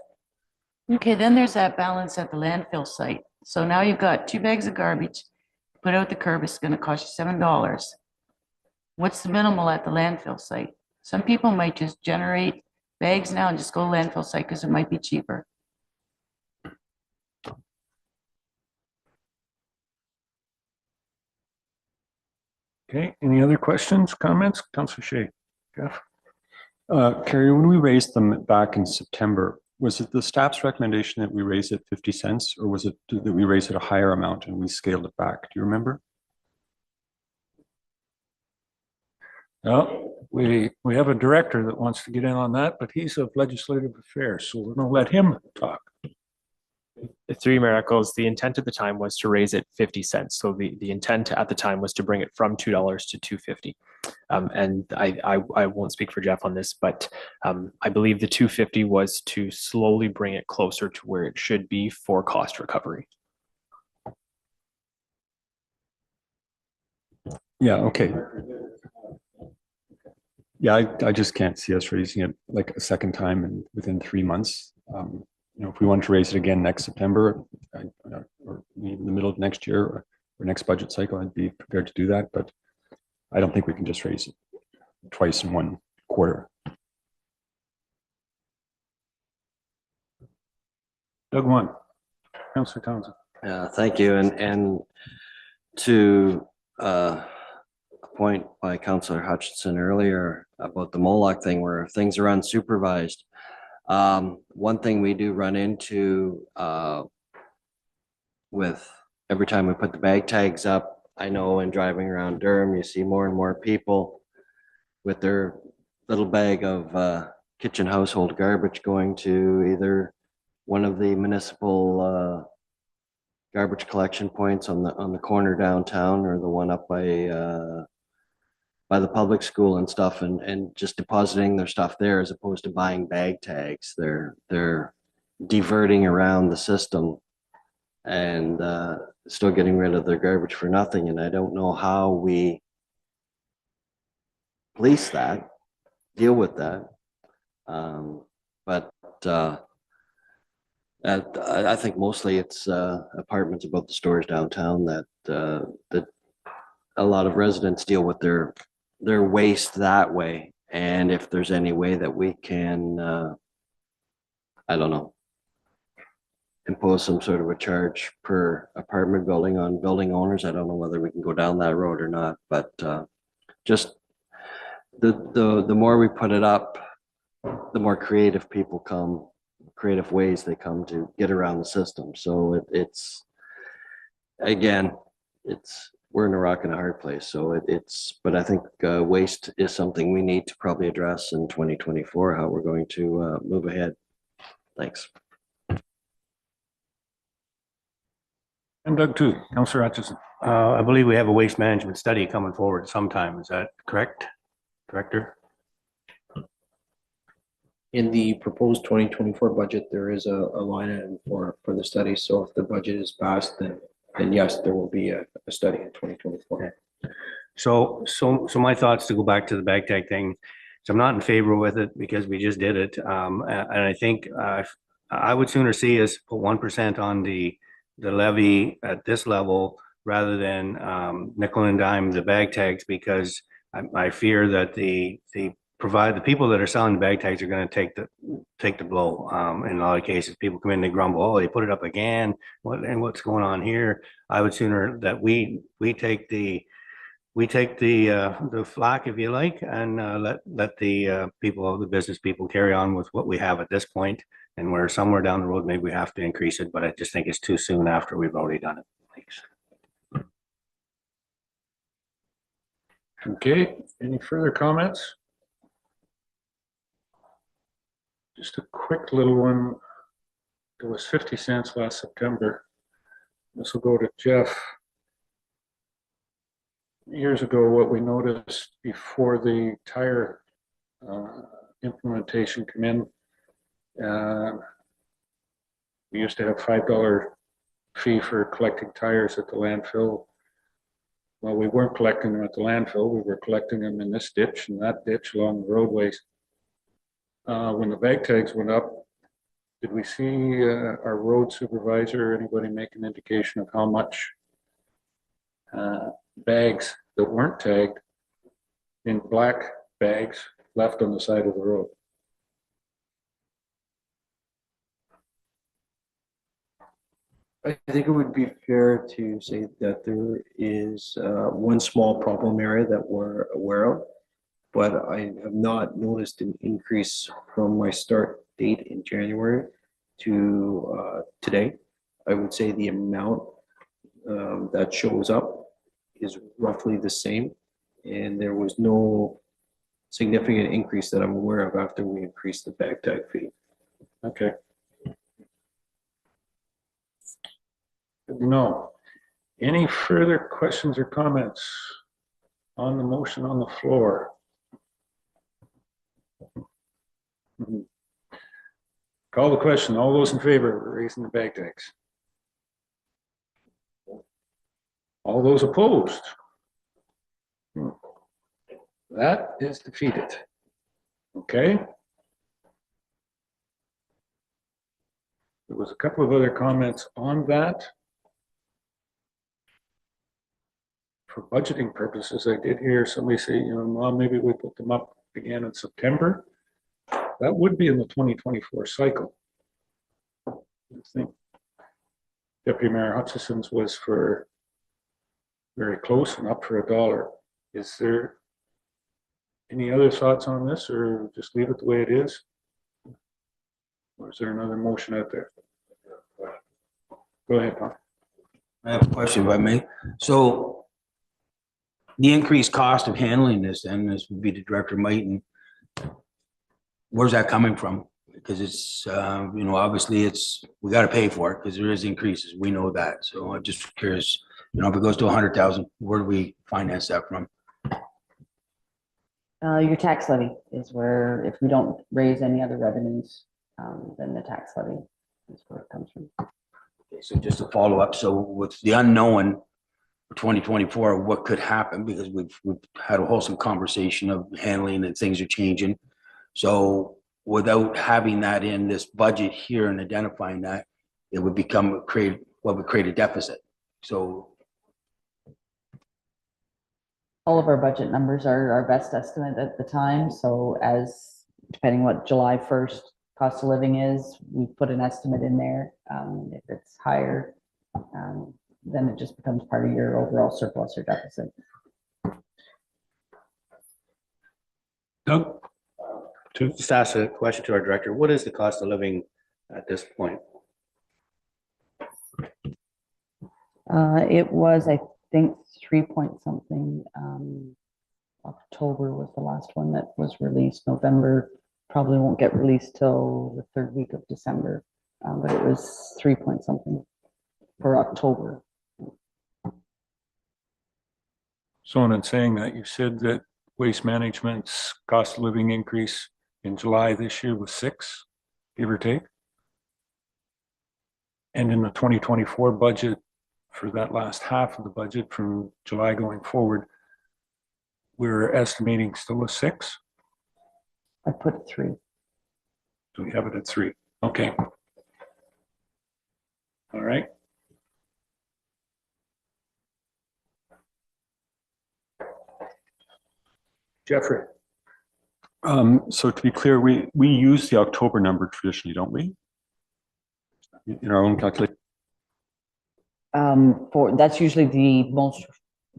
Okay, then there's that balance at the landfill site. So now you've got 2 bags of garbage, put out the curb, it's gonna cost you $7. What's the minimal at the landfill site? Some people might just generate bags now and just go to landfill site because it might be cheaper. Okay, any other questions, comments? Councillor Shay. Jeff? Carrie, when we raised them back in September, was it the staff's recommendation that we raise it 50 cents, or was it that we raise it a higher amount and we scaled it back? Do you remember? No, we have a director that wants to get in on that, but he's of legislative affairs, so we're gonna let him talk. Through Mayor Eccles, the intent at the time was to raise it 50 cents. So the intent at the time was to bring it from $2 to $2.50. And I won't speak for Jeff on this, but I believe the $2.50 was to slowly bring it closer to where it should be for cost recovery. Yeah, okay. Yeah, I just can't see us raising it like a second time and within 3 months. If we want to raise it again next September, or in the middle of next year or next budget cycle, I'd be prepared to do that. But I don't think we can just raise it twice in 1 quarter. Doug One. Councillor Townsend. Thank you. And to a point by Councillor Hutchinson earlier about the Moloch thing where things are unsupervised. One thing we do run into with every time we put the bag tags up, I know in driving around Durham, you see more and more people with their little bag of kitchen household garbage going to either one of the municipal garbage collection points on the corner downtown, or the one up by the public school and stuff, and just depositing their stuff there as opposed to buying bag tags. They're diverting around the system and still getting rid of their garbage for nothing. And I don't know how we police that, deal with that. But I think mostly it's apartments above the stores downtown that a lot of residents deal with their waste that way. And if there's any way that we can, I don't know, impose some sort of a charge per apartment building on building owners, I don't know whether we can go down that road or not, but just the more we put it up, the more creative people come, creative ways they come to get around the system. So it's again, we're in a rock and a hard place. So but I think waste is something we need to probably address in 2024, how we're going to move ahead. Thanks. And Doug too, Councillor Atchison. I believe we have a waste management study coming forward sometime. Is that correct, Director? In the proposed 2024 budget, there is a line item for the study. So if the budget is passed, then yes, there will be a study in 2024. So my thoughts, to go back to the bag tag thing, so I'm not in favor with it because we just did it. And I think I would sooner see us put 1% on the levy at this level rather than nickel and dime the bag tags, because I fear that the people that are selling the bag tags are going to take the blow. In a lot of cases, people come in, they grumble, oh, they put it up again. What's going on here? I would sooner that we take the flack, if you like, and let the business people carry on with what we have at this point. And where somewhere down the road, maybe we have to increase it, but I just think it's too soon after we've already done it. Thanks. Okay, any further comments? Just a quick little one. It was 50 cents last September. This will go to Jeff. Years ago, what we noticed before the tire implementation came in, we used to have $5 fee for collecting tires at the landfill. Well, we weren't collecting them at the landfill. We were collecting them in this ditch and that ditch along the roadways. When the bag tags went up, did we see our road supervisor or anybody make an indication of how much bags that weren't tagged in black bags left on the side of the road? I think it would be fair to say that there is one small problem area that we're aware of, but I have not noticed an increase from my start date in January to today. I would say the amount that shows up is roughly the same, and there was no significant increase that I'm aware of after we increased the bag tag fee. Okay. No. Any further questions or comments on the motion on the floor? Call the question. All those in favor of raising the bag tags? All those opposed? That is defeated. Okay. There was a couple of other comments on that. For budgeting purposes, I did hear somebody say, well, maybe we put them up again in September. That would be in the 2024 cycle. I think Deputy Mayor Hutchison's was for very close and up for $1. Is there any other thoughts on this, or just leave it the way it is? Or is there another motion out there? Go ahead, Tom. I have a question if I may. So the increased cost of handling this, and this would be to Director Mighton, where's that coming from? Because it's, obviously we got to pay for it because there is increases. We know that. So I'm just curious, if it goes to 100,000, where do we finance that from? Your tax levy is where, if we don't raise any other revenues, then the tax levy is where it comes from. Okay, so just a follow up. So with the unknown for 2024, what could happen? Because we've had a wholesome conversation of handling and things are changing. So without having that in this budget here and identifying that, it would create a deficit. So All of our budget numbers are our best estimate at the time. So depending what July 1st cost of living is, we put an estimate in there. If it's higher, then it just becomes part of your overall surplus or deficit. Doug? To just ask a question to our director, what is the cost of living at this point? It was, I think, 3 point something. October was the last one that was released. November probably won't get released till the third week of December, but it was 3 point something for October. So in saying that, you said that Waste Management's cost of living increase in July this year was 6, give or take. And in the 2024 budget, for that last half of the budget from July going forward, we're estimating still a 6. I put 3. So we have it at 3. Okay. All right. Jeffrey. So to be clear, we use the October number traditionally, don't we? In our own calculation. That's usually the most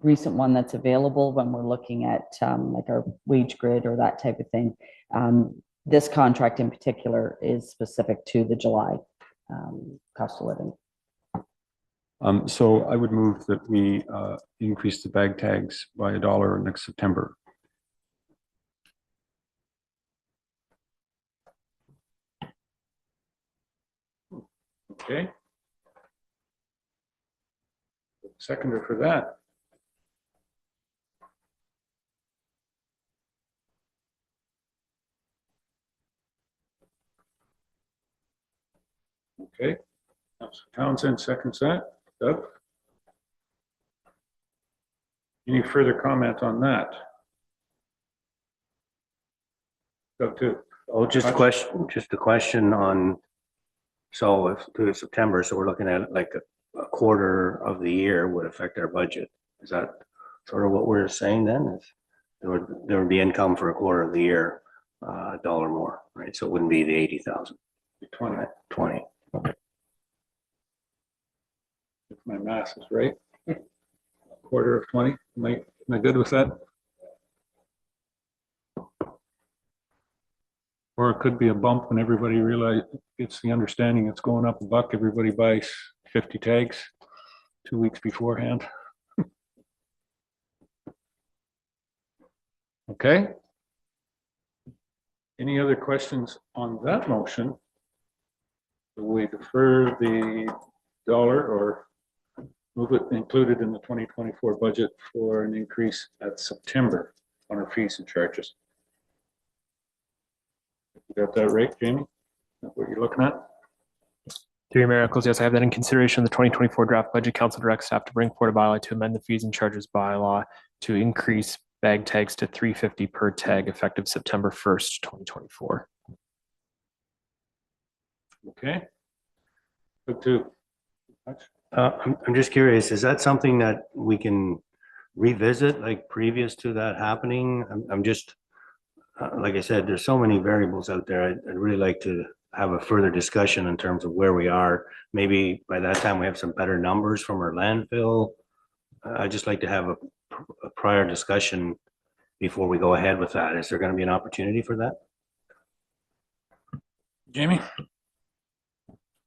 recent one that's available when we're looking at like our wage grid or that type of thing. This contract in particular is specific to the July cost of living. So I would move that we increase the bag tags by $1 next September. Okay. Seconder for that. Okay. Councilor Townsend seconds that. Doug? Any further comment on that? Doug, too. Oh, just a question on, so if to September, so we're looking at like a quarter of the year would affect our budget. Is that sort of what we're saying then? Is there would be income for a quarter of the year, $1 more, right? So it wouldn't be the 80,000. 20. 20. If my math is right. Quarter of 20. Am I good with that? Or it could be a bump when everybody gets the understanding it's going up $1. Everybody buys 50 tags 2 weeks beforehand. Okay. Any other questions on that motion? Do we defer the dollar or move it included in the 2024 budget for an increase at September on our fees and charges? You got that right, Jamie? That's what you're looking at? Through your miracles, yes, I have that in consideration. The 2024 draft budget, council directs staff to bring forward a bylaw to amend the fees and charges bylaw to increase bag tags to $3.50 per tag effective September 1st, 2024. Okay. Good too. I'm just curious, is that something that we can revisit like previous to that happening? I'm just, like I said, there's so many variables out there. I'd really like to have a further discussion in terms of where we are. Maybe by that time we have some better numbers from our landfill. I'd just like to have a prior discussion before we go ahead with that. Is there going to be an opportunity for that? Jamie?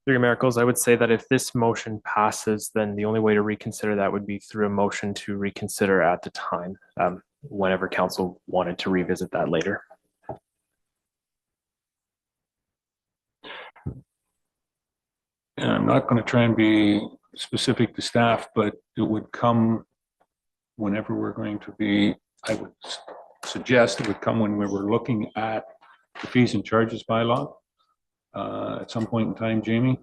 Through your miracles, I would say that if this motion passes, then the only way to reconsider that would be through a motion to reconsider at the time, whenever council wanted to revisit that later. And I'm not going to try and be specific to staff, but it would come whenever we're going to be, I would suggest it would come when we were looking at the fees and charges bylaw at some point in time, Jamie,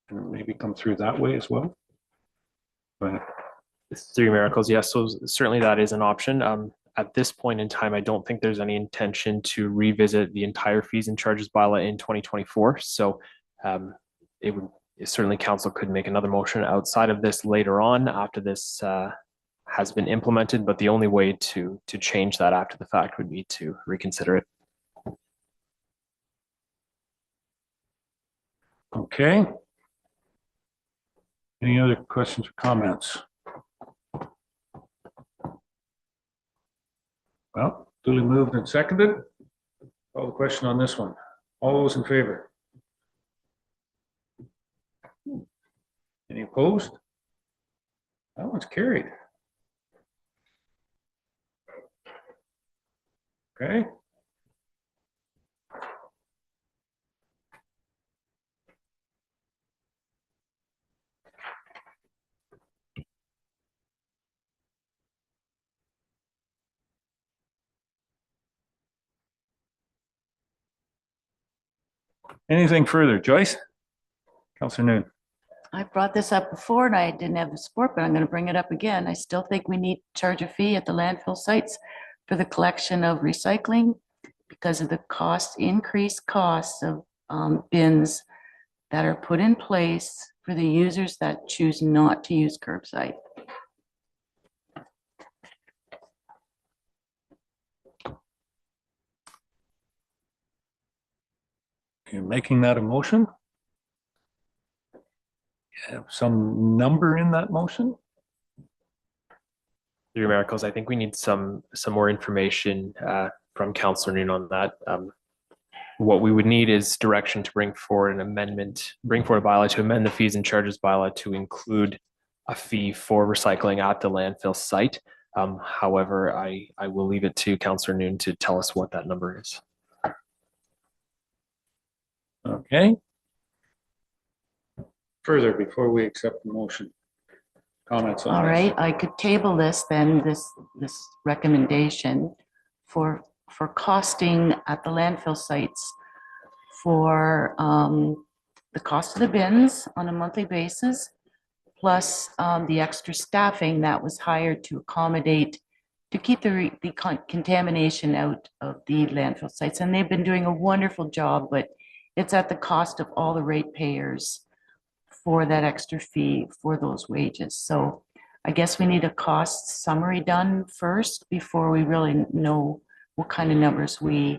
and maybe come through that way as well. But Through your miracles, yes, so certainly that is an option. At this point in time, I don't think there's any intention to revisit the entire fees and charges bylaw in 2024. So certainly council could make another motion outside of this later on after this has been implemented, but the only way to change that after the fact would be to reconsider it. okay. Any other questions or comments? Well, duly moved and seconded. Call the question on this one. All those in favor? Any opposed? That one's carried. Okay. Anything further? Joyce? Counselor Noon? I brought this up before and I didn't have the support, but I'm going to bring it up again. I still think we need to charge a fee at the landfill sites for the collection of recycling because of the increased costs of bins that are put in place for the users that choose not to use curbside. You're making that a motion? Have some number in that motion? Through Miracles, I think we need some more information from Councillor Noon on that. What we would need is direction to bring forward a bylaw to amend the fees and charges bylaw to include a fee for recycling at the landfill site. However, I will leave it to Councillor Noon to tell us what that number is. Okay. Further, before we accept the motion, comments on All this? right, I could table this then, this recommendation for costing at the landfill sites for the cost of the bins on a monthly basis, plus the extra staffing that was hired to accommodate, to keep the contamination out of the landfill sites. And they've been doing a wonderful job, but it's at the cost of all the ratepayers for that extra fee for those wages. So I guess we need a cost summary done first before we really know what kind of numbers we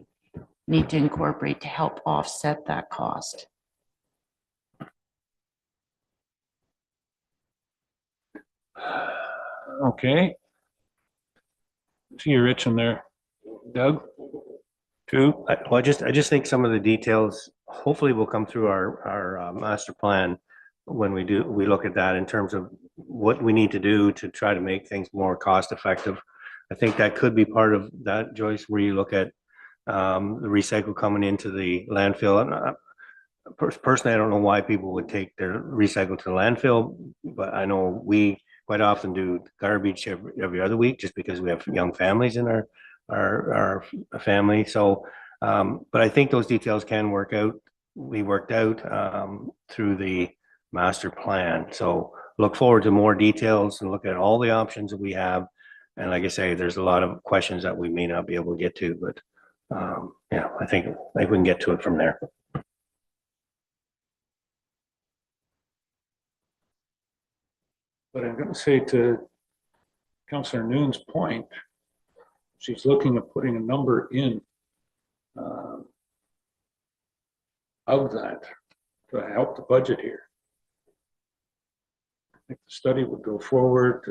need to incorporate to help offset that cost. Okay. See you're itching there. Doug? Two? Well, I just think some of the details hopefully will come through our master plan when we look at that in terms of what we need to do to try to make things more cost effective. I think that could be part of that, Joyce, where you look at the recycle coming into the landfill. And personally, I don't know why people would take their recycle to the landfill, but I know we quite often do garbage every other week just because we have young families in our family. So, but I think those details can be worked out through the master plan. So look forward to more details and look at all the options that we have. And like I say, there's a lot of questions that we may not be able to get to, but yeah, I think we can get to it from there. But I'm going to say to Councillor Noon's point, she's looking at putting a number in of that to help the budget here. I think the study would go forward.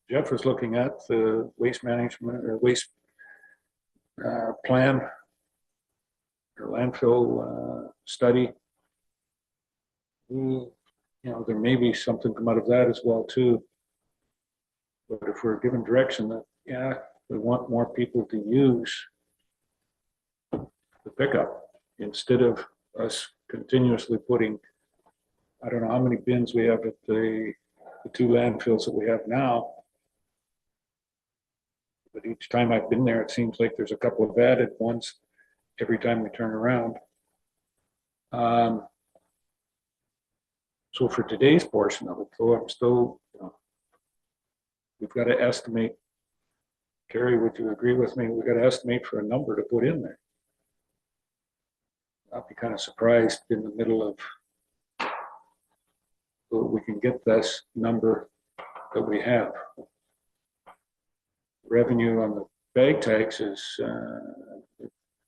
Jeff was looking at the waste management or waste plan or landfill study. You know, there may be something come out of that as well too. But if we're given direction that, yeah, we want more people to use the pickup instead of us continuously putting, I don't know how many bins we have at the two landfills that we have now. But each time I've been there, it seems like there's a couple of added ones every time we turn around. So for today's portion of it, though, I'm still, you know, we've got to estimate. Carrie, would you agree with me? We've got to estimate for a number to put in there. I'll be kind of surprised in the middle of, so we can get this number that we have. Revenue on the bag tags is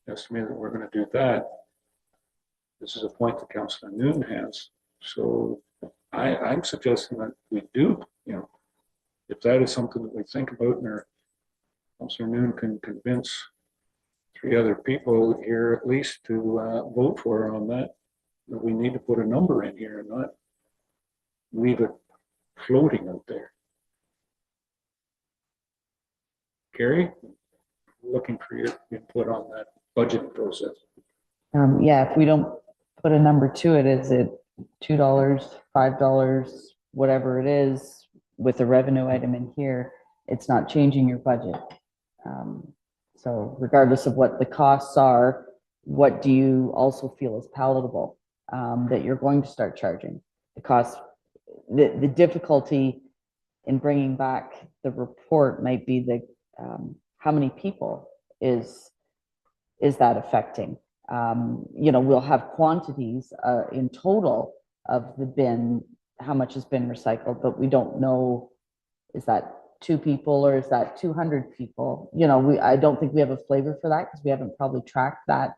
estimated that we're going to do that. This is a point that Councillor Noon has. So I'm suggesting that we do, you know, if that is something that we think about and Councillor Noon can convince 3 other people here at least to vote for her on that, that we need to put a number in here and not leave it floating out there. Carrie, looking for your input on that budget process. Yeah, if we don't put a number to it, is it $2, $5, whatever it is, with the revenue item in here, it's not changing your budget. So regardless of what the costs are, what do you also feel is palatable, that you're going to start charging? The cost, the difficulty in bringing back the report might be the, how many people is that affecting? You know, we'll have quantities in total of the bin, how much has been recycled, but we don't know, is that 2 people or is that 200 people? You know, I don't think we have a flavor for that because we haven't probably tracked that,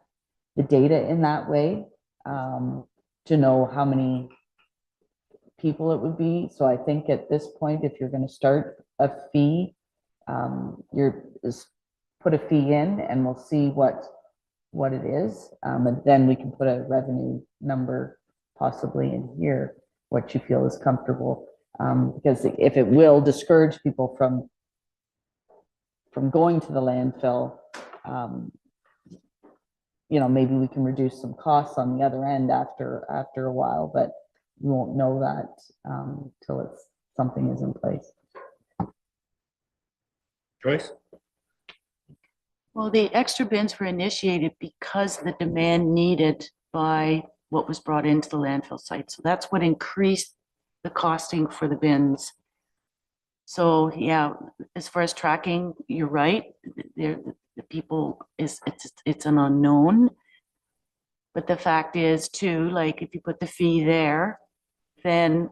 the data in that way, to know how many people it would be. So I think at this point, if you're going to start a fee, put a fee in and we'll see what it is. And then we can put a revenue number possibly in here, what you feel is comfortable. Because if it will discourage people from going to the landfill, you know, maybe we can reduce some costs on the other end after a while, but we won't know that till something is in place. Joyce? Well, the extra bins were initiated because the demand needed by what was brought into the landfill site. So that's what increased the costing for the bins. So yeah, as far as tracking, you're right. The people it's an unknown. But the fact is too, like if you put the fee there, then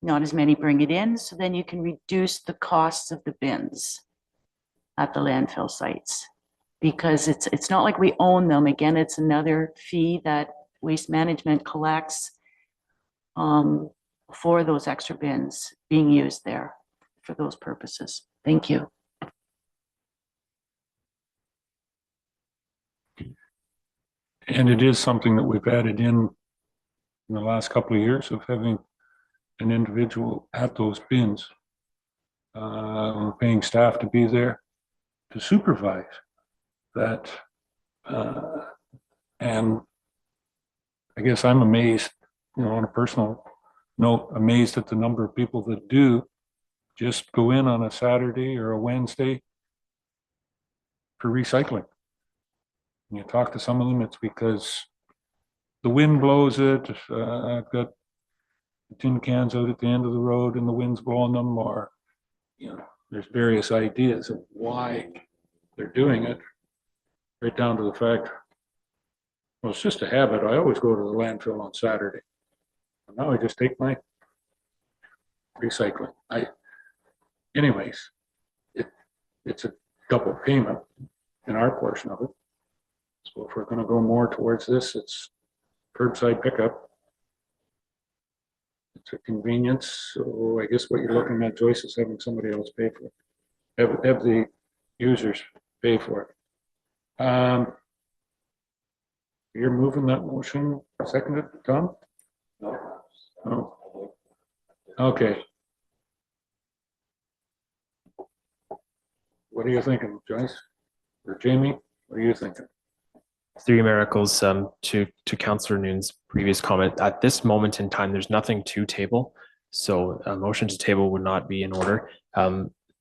not as many bring it in. So then you can reduce the costs of the bins at the landfill sites, because it's not like we own them. Again, it's another fee that Waste Management collects for those extra bins being used there for those purposes. Thank you. And it is something that we've added in the last couple of years of having an individual at those bins. We're paying staff to be there to supervise that. And I guess I'm amazed, you know, on a personal note, amazed at the number of people that do just go in on a Saturday or a Wednesday for recycling. And you talk to some of them, it's because the wind blows it. I've got tin cans out at the end of the road and the wind's blowing them, or, you know, there's various ideas of why they're doing it, right down to the fact, well, it's just a habit. I always go to the landfill on Saturday. And now I just take my recycling. Anyways, it's a double payment in our portion of it. So if we're going to go more towards this, it's curbside pickup. It's a convenience. So I guess what you're looking at, Joyce, is having somebody else pay for it. Have the users pay for it. You're moving that motion, seconded, Tom? No. Oh. Okay. What are you thinking, Joyce? Or Jamie? What are you thinking? Three miracles, to Councillor Noon's previous comment. At this moment in time, there's nothing to table. So a motion to table would not be in order.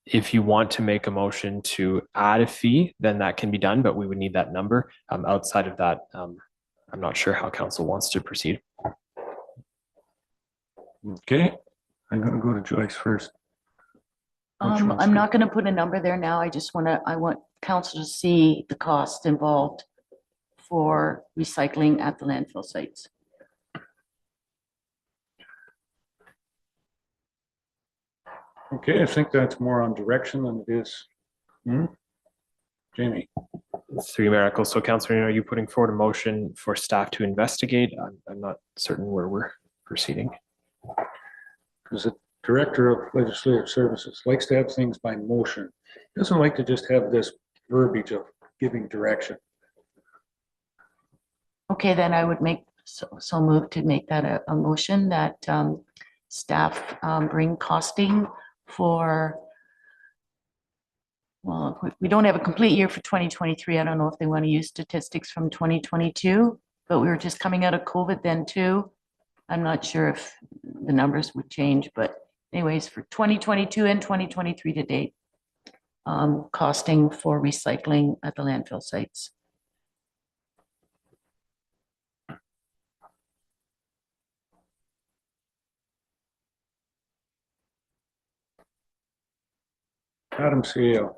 If you want to make a motion to add a fee, then that can be done, but we would need that number. Outside of that, I'm not sure how council wants to proceed. Okay, I'm gonna go to Joyce first. I'm not going to put a number there now. I want council to see the cost involved for recycling at the landfill sites. Okay, I think that's more on direction than it is. Jamie. Three miracles. So Councillor, are you putting forward a motion for staff to investigate? I'm not certain where we're proceeding. Because the Director of Legislative Services likes to have things by motion. Doesn't like to just have this verbiage of giving direction. Okay, then I would make so move to make that a motion that staff bring costing for, well, we don't have a complete year for 2023. I don't know if they want to use statistics from 2022, but we were just coming out of COVID then too. I'm not sure if the numbers would change, but anyways, for 2022 and 2023 to date, costing for recycling at the landfill sites. Madam CEO.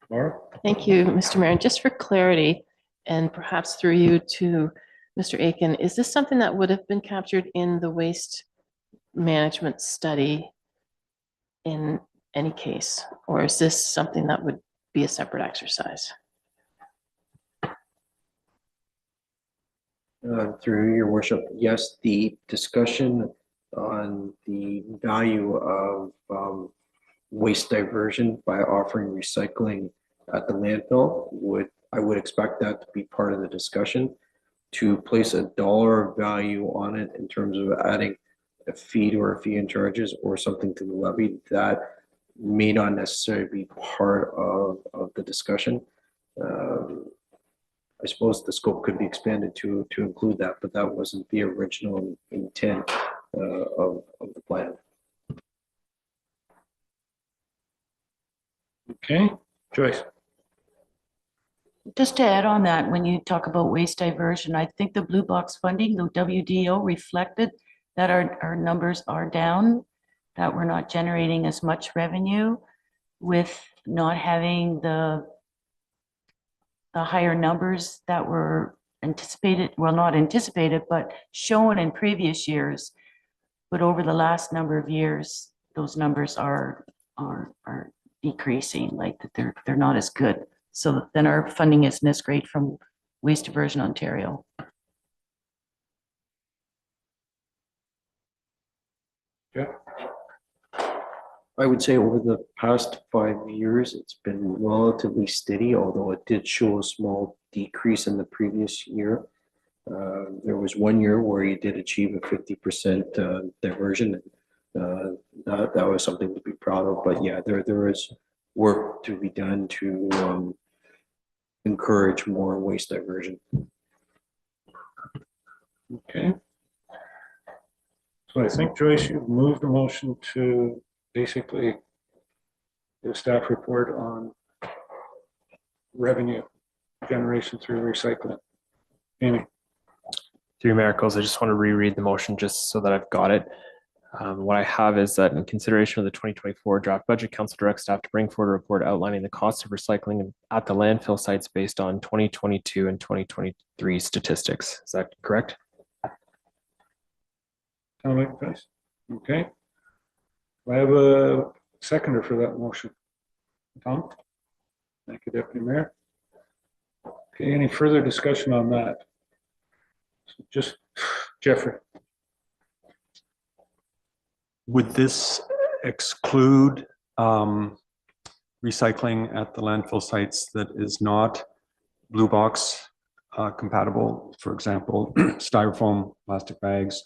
Laura? Thank you, Mr. Mayor. And just for clarity, and perhaps through you to Mr. Aiken, is this something that would have been captured in the waste management study in any case? Or is this something that would be a separate exercise? Through your worship, yes, the discussion on the value of waste diversion by offering recycling at the landfill I would expect that to be part of the discussion. To place a dollar value on it in terms of adding a fee or a fee and charges or something to the levy, that may not necessarily be part of the discussion. I suppose the scope could be expanded to include that, but that wasn't the original intent of the plan. Okay, Joyce. Just to add on that, when you talk about waste diversion, I think the blue box funding, the WDO reflected that our numbers are down, that we're not generating as much revenue with not having the higher numbers that were anticipated, well, not anticipated, but shown in previous years. But over the last number of years, those numbers are decreasing, like that they're not as good. So then our funding isn't as great from Waste Diversion Ontario. Yeah. I would say over the past 5 years, it's been relatively steady, although it did show a small decrease in the previous year. There was 1 year where you did achieve a 50% diversion. That was something to be proud of. But yeah, there is work to be done to encourage more waste diversion. Okay. So I think, Joyce, you've moved the motion to basically the staff report on revenue generation through recycling. Amy? Through miracles, I just want to reread the motion just so that I've got it. What I have is that in consideration of the 2024 draft budget, council directs staff to bring forward a report outlining the cost of recycling at the landfill sites based on 2022 and 2023 statistics. Is that correct? Sound like this? Okay. I have a seconder for that motion. Tom? Thank you, Deputy Mayor. Okay, any further discussion on that? So just Jeffrey. Would this exclude recycling at the landfill sites that is not blue box compatible? For example, styrofoam, plastic bags,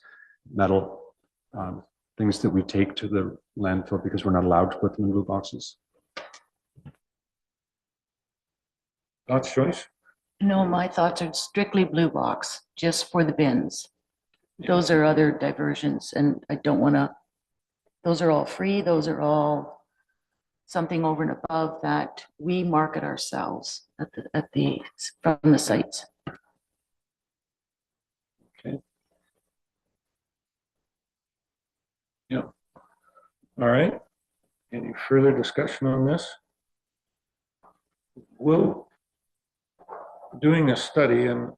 metal, things that we take to the landfill because we're not allowed to put them in blue boxes. Thoughts, Joyce? No, my thoughts are strictly blue box, just for the bins. Those are other diversions, and I don't want to, those are all free. Those are all something over and above that we market ourselves from the sites. Okay. Yeah. All right. Any further discussion on this? We'll doing a study, and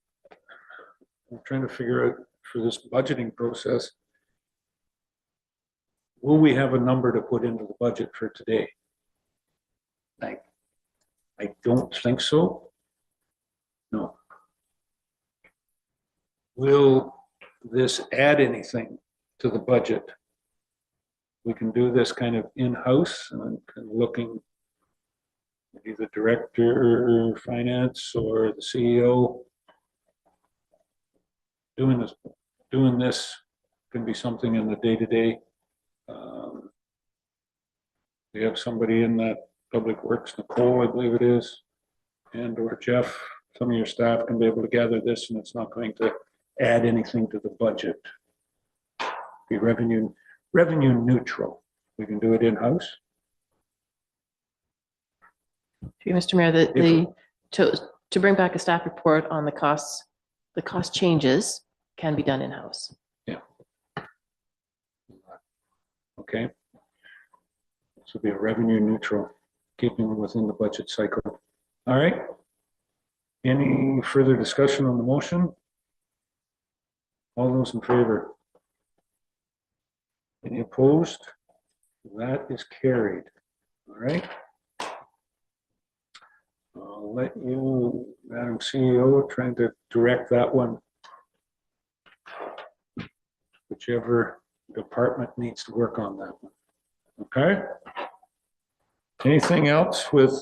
I'm trying to figure out for this budgeting process, will we have a number to put into the budget for today? I don't think so. No. Will this add anything to the budget? We can do this kind of in-house and looking, maybe the director of finance or the CEO. Doing this can be something in the day-to-day. We have somebody in that Public Works, Nicole, I believe it is, and or Jeff, some of your staff can be able to gather this, and it's not going to add anything to the budget. Be revenue neutral. We can do it in-house. Mr. Mayor, to bring back a staff report on the costs, the cost changes can be done in-house. Yeah. Okay. This will be a revenue neutral. keeping within the budget cycle. All right. Any further discussion on the motion? All those in favor? Any opposed? That is carried. All right. I'll let you, Madam CEO, trying to direct that one. Whichever department needs to work on that one. Okay? Anything else with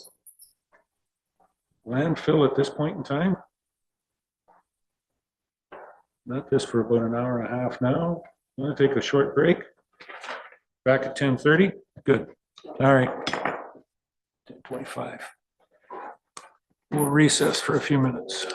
landfill at this point in time? Not this for about an hour and a half now. I'm gonna take a short break. Back at 10:30. Good. All right. 10:25. We'll recess for a few minutes.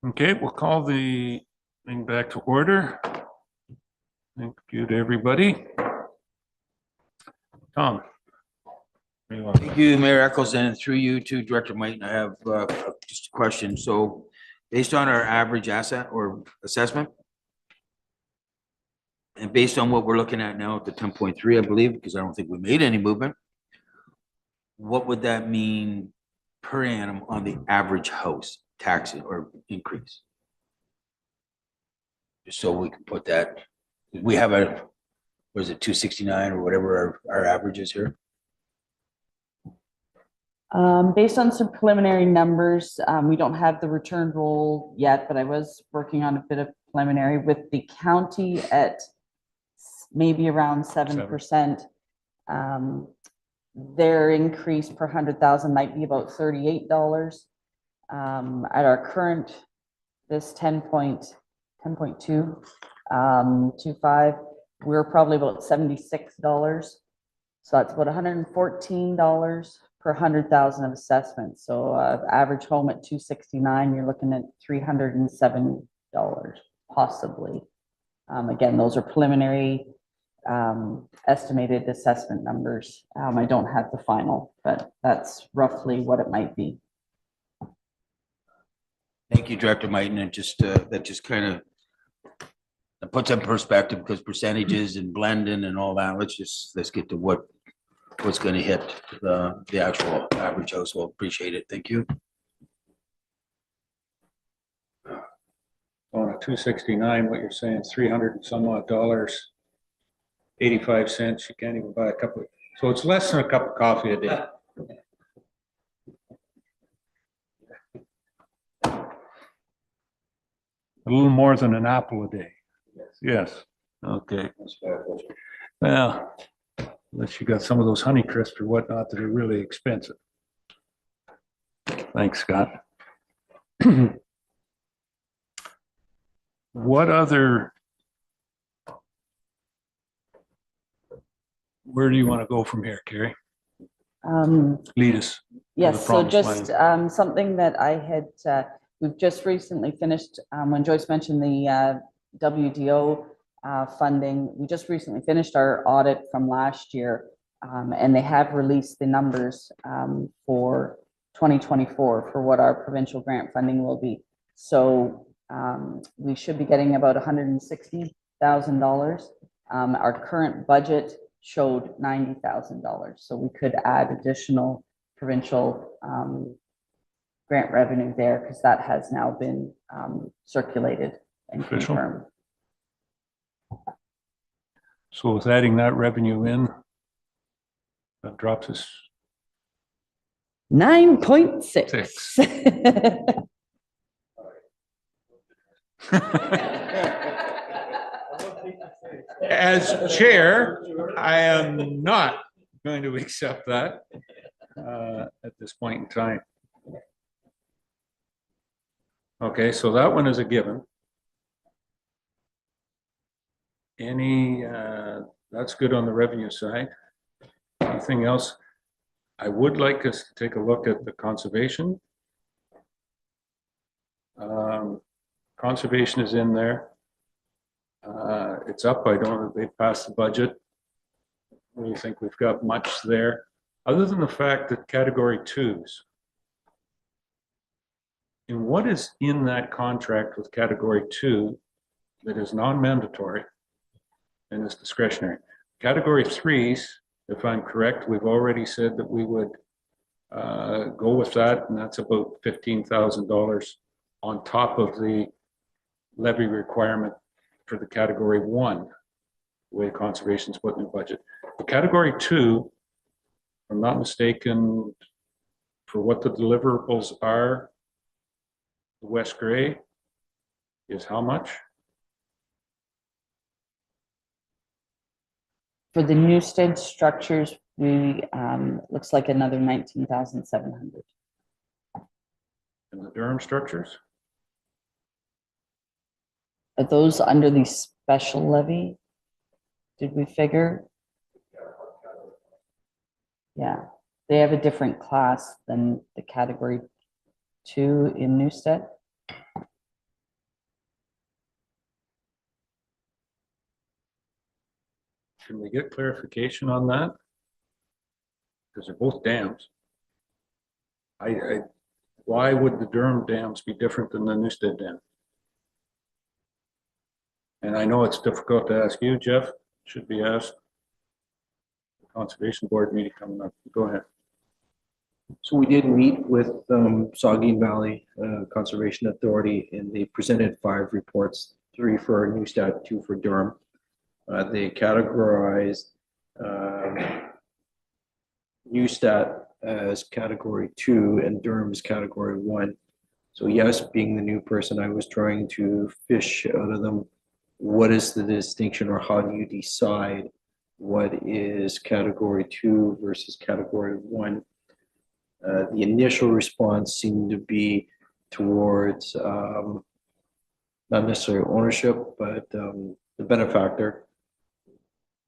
Okay, we'll call the thing back to order. Thank you to everybody. Tom. Thank you, Mayor Eccles, and through you to Director Might, I have just a question. So based on our average asset or assessment, and based on what we're looking at now at the 10.3, I believe, because I don't think we made any movement, what would that mean per annum on the average house tax or increase? Just so we can put that, we have a, what is it, 269 or whatever our average is here? Based on some preliminary numbers, we don't have the return roll yet, but I was working on a bit of preliminary with the county at maybe around 7%. Their increase per 100,000 might be about $38. At our current, this 10.25, we're probably about $76. So that's about $114 per 100,000 of assessment. So average home at 269, you're looking at $307 possibly. Again, those are preliminary estimated assessment numbers. I don't have the final, but that's roughly what it might be. Thank you, Director Mighton, and just that just kind of puts in perspective, because percentages and blending and all that. Let's get to what's going to hit the actual average household. Appreciate it. Thank you. On a 269, what you're saying, 300 and some odd dollars, 85 cents. You can't even buy a cup of, so it's less than a cup of coffee a day. A little more than an apple a day. Yes. Okay. Well, unless you got some of those Honey Crisps or whatnot that are really expensive. Thanks, Scott. What other, where do you want to go from here, Carrie? Lead us. Yes, so just something that I had, we've just recently finished, when Joyce mentioned the WDO funding, we just recently finished our audit from last year, and they have released the numbers for 2024 for what our provincial grant funding will be. So we should be getting about $160,000. Our current budget showed $90,000. So we could add additional provincial grant revenue there, because that has now been circulated and confirmed. So with adding that revenue in, that drops us 9.6. As chair, I am not going to accept that at this point in time. Okay, so that one is a given. Any, that's good on the revenue side. Anything else? I would like us to take a look at the conservation. Conservation is in there. It's up. I don't know if they've passed the budget. I really think we've got much there, other than the fact that category 2s. And what is in that contract with category 2 that is non-mandatory and is discretionary? Category 3s, if I'm correct, we've already said that we would go with that, and that's about $15,000 on top of the levy requirement for the category 1, the way conservation's put in the budget. The category 2, if I'm not mistaken, for what the deliverables are, West Gray is how much? For the Newstead structures, we looks like another 19,700. And the Durham structures? Are those under the special levy? Did we figure? Yeah, they have a different class than the category 2 in Newstead. Can we get clarification on that? Because they're both dams. Why would the Durham dams be different than the Newstead dam? And I know it's difficult to ask you, Jeff, should be asked. Conservation Board meeting coming up. Go ahead. So we did meet with Saugeen Valley Conservation Authority, and they presented 5 reports, 3 for Newstead, 2 for Durham. They categorized Newstead as category 2 and Durham as category 1. So yes, being the new person, I was trying to fish out of them, what is the distinction, or how do you decide what is category 2 versus category 1? The initial response seemed to be towards not necessarily ownership, but the benefactor.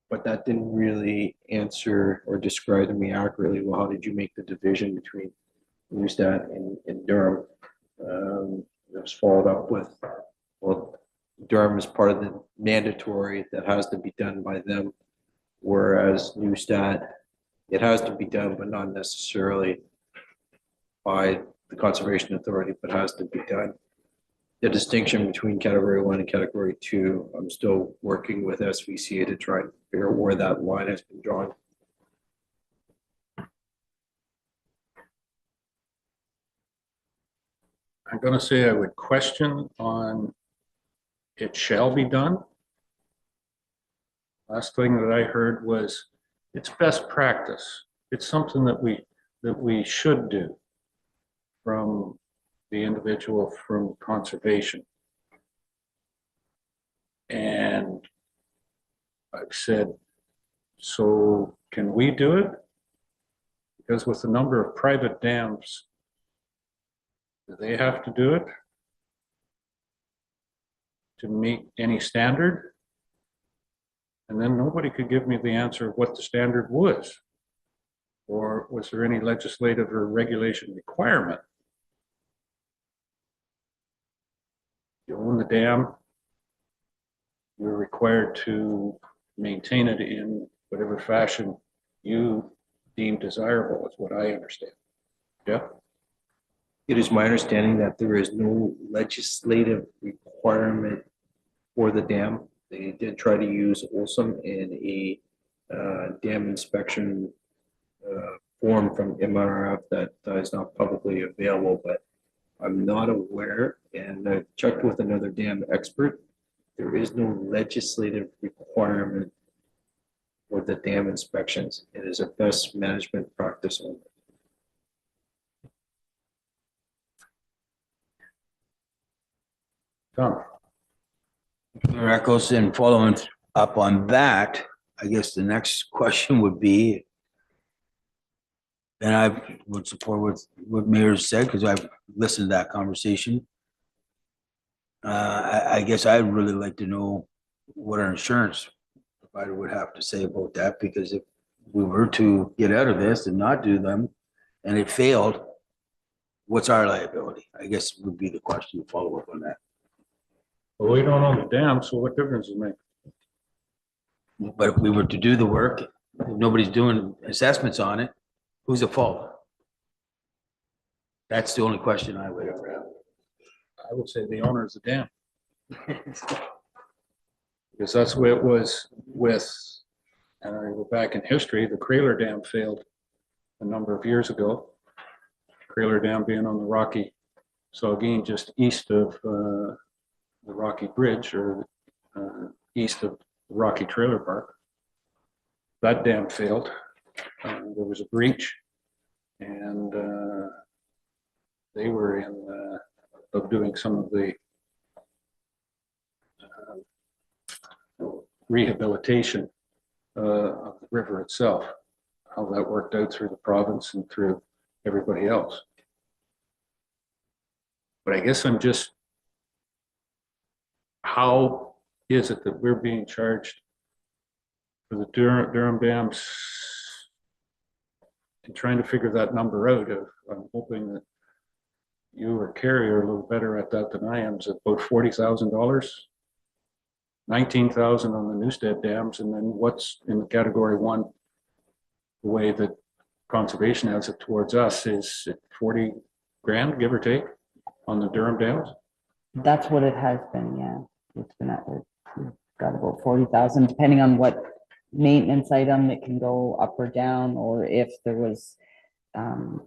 But that didn't really answer or describe to me accurately, well, how did you make the division between Newstead and Durham? It was followed up with, well, Durham is part of the mandatory that has to be done by them, whereas Newstead, it has to be done, but not necessarily by the Conservation Authority, but has to be done. The distinction between category 1 and category 2, I'm still working with SVCA to try and figure out where that line has been drawn. I'm going to say I would question on it shall be done. Last thing that I heard was it's best practice. It's something that we should do from the individual from conservation. And I've said, so can we do it? Because with the number of private dams, do they have to do it to meet any standard? And then nobody could give me the answer of what the standard was. Or was there any legislative or regulation requirement? You own the dam, you're required to maintain it in whatever fashion you deem desirable, is what I understand. Yeah. It is my understanding that there is no legislative requirement for the dam. They did try to use Olson in a dam inspection form from MRF that is not publicly available, but I'm not aware, and I checked with another dam expert. There is no legislative requirement for the dam inspections. It is a best management practice only. Tom. Mayor Eccles, and following up on that, I guess the next question would be, and I would support what Mayor said, because I've listened to that conversation. I guess I'd really like to know what our insurance provider would have to say about that, because if we were to get out of this and not do them, and it failed, what's our liability? I guess would be the question to follow up on that. Well, we don't own the dam, so what difference does it make? But if we were to do the work, if nobody's doing assessments on it, who's at fault? That's the only question I would ever have. I would say the owner is the dam. Because that's the way it was with, and I go back in history, the Kraler Dam failed a number of years ago. Kraler Dam being on the Rocky Saugeen, just east of the Rocky Bridge, or east of the Rocky Trailer Park. That dam failed. There was a breach, and they were in of doing some of the rehabilitation of the river itself, how that worked out through the province and through everybody else. But I guess I'm just, how is it that we're being charged for the Durham dams and trying to figure that number out? I'm hoping that you or Carrie are a little better at that than I am. Is it about $40,000? 19,000 on the Newstead dams, and then what's in the category 1? The way that conservation has it towards us is 40 grand, give or take, on the Durham dams. That's what it has been, yeah. It's been at, we've got about 40,000, depending on what maintenance item it can go up or down, or if there was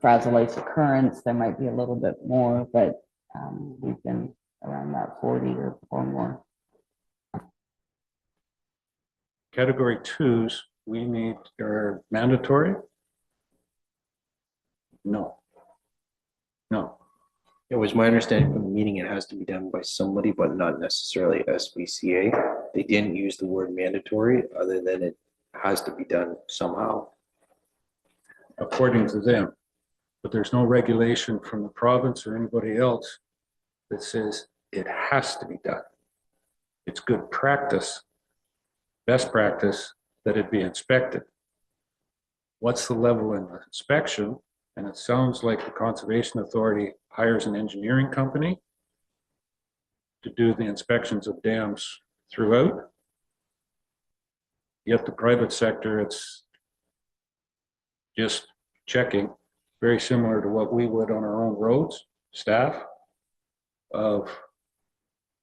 fragile ice occurrence, there might be a little bit more, but we've been around that 40 or more. Category 2s, we need are mandatory? No. No. It was my understanding from the meeting, it has to be done by somebody, but not necessarily SPCA. They didn't use the word mandatory, other than it has to be done somehow. According to them. But there's no regulation from the province or anybody else that says it has to be done. It's good practice, best practice, that it be inspected. What's the level in the inspection? And it sounds like the Conservation Authority hires an engineering company to do the inspections of dams throughout. Yet the private sector, it's just checking, very similar to what we would on our own roads, staff of,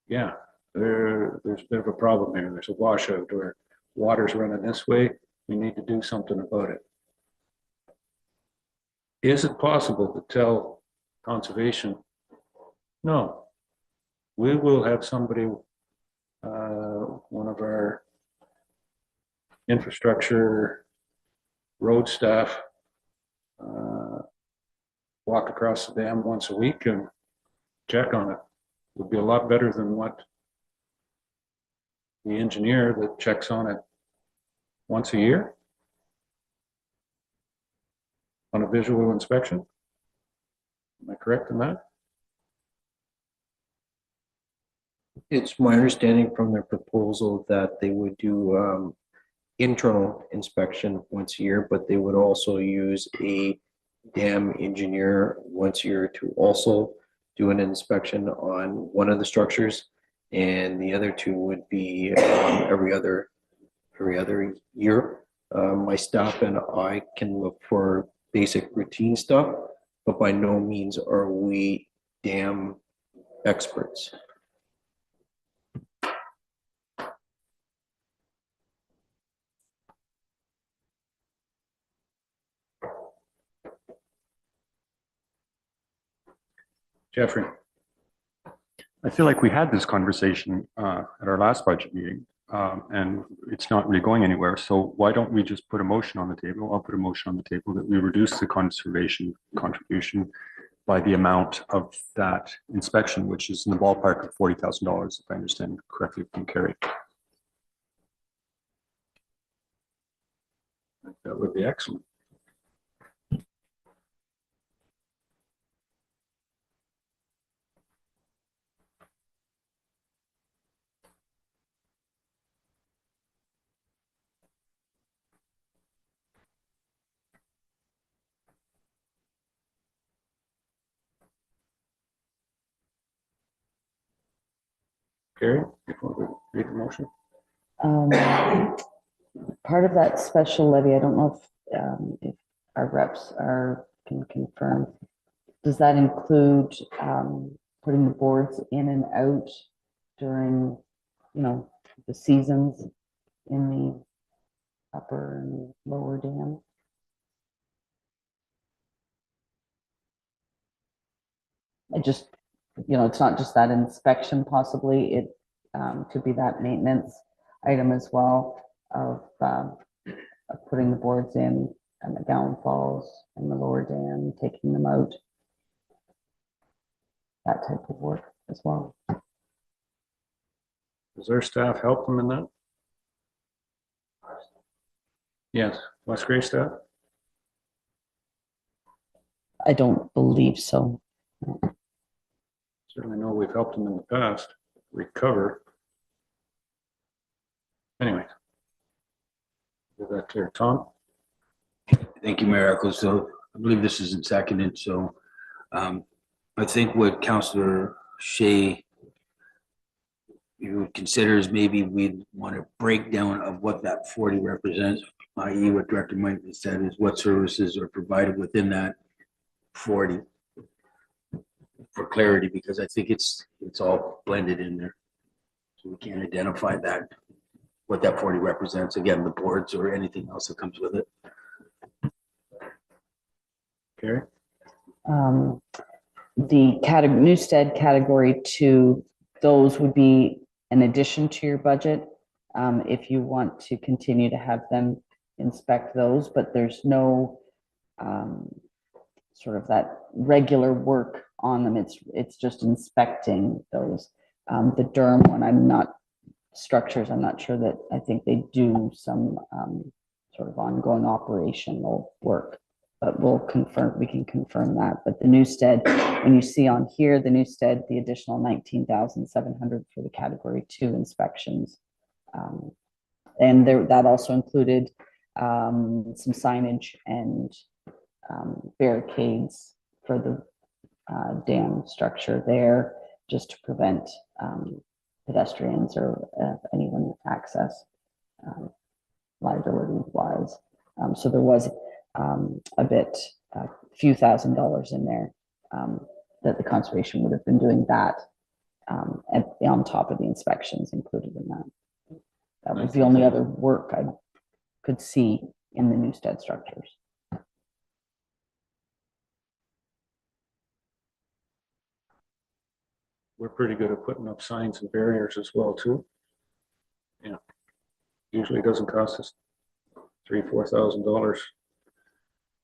yeah, there's a bit of a problem here. There's a washout where water's running this way. We need to do something about it. Is it possible to tell conservation, no, we will have somebody, one of our infrastructure road staff, walk across the dam once a week and check on it? Would be a lot better than what the engineer that checks on it once a year on a visual inspection. Am I correct in that? It's my understanding from their proposal that they would do internal inspection once a year, but they would also use a dam engineer once a year to also do an inspection on one of the structures, and the other two would be every other year. My staff and I can look for basic routine stuff, but by no means are we dam experts. Jeffrey. I feel like we had this conversation at our last budget meeting, and it's not really going anywhere. So why don't we just put a motion on the table? I'll put a motion on the table that we reduce the conservation contribution by the amount of that inspection, which is in the ballpark of $40,000, if I understand correctly from Carrie. That would be excellent. Carrie, before we read the motion. Part of that special levy, I don't know if our reps can confirm. Does that include putting the boards in and out during, the seasons in the upper and lower dam? It's not just that inspection, possibly it could be that maintenance item as well of putting the boards in and the Gowan Falls and the lower dam, taking them out, that type of work as well. Does their staff help them in that? Yes, West Grey staff? I don't believe so. Certainly know we've helped them in the past recover. Anyway, is that clear? Tom? Thank you, Mayor Eccles. So I believe this isn't seconded. So I think what Councillor Shea you would consider is maybe we'd want a breakdown of what that 40 represents, i.e. what Director Mike said is what services are provided within that 40 for clarity, because I think it's all blended in there. So we can't identify that, what that 40 represents, again, the boards or anything else that comes with it. Carrie? The Newstead category 2, those would be an addition to your budget. If you want to continue to have them inspect those, but there's no sort of that regular work on them. It's just inspecting those. The Durham one, I'm not sure that, I think they do some sort of ongoing operational work, but we can confirm that. But the Newstead, when you see on here, the Newstead, the additional 19,700 for the category 2 inspections. And that also included some signage and barricades for the dam structure there, just to prevent pedestrians or anyone access liability wise. So there was a few $1,000s in there that the conservation would have been doing that on top of the inspections included in that. That was the only other work I could see in the Newstead structures. We're pretty good at putting up signs and barriers as well too. Yeah. Usually doesn't cost us $3,000-4,000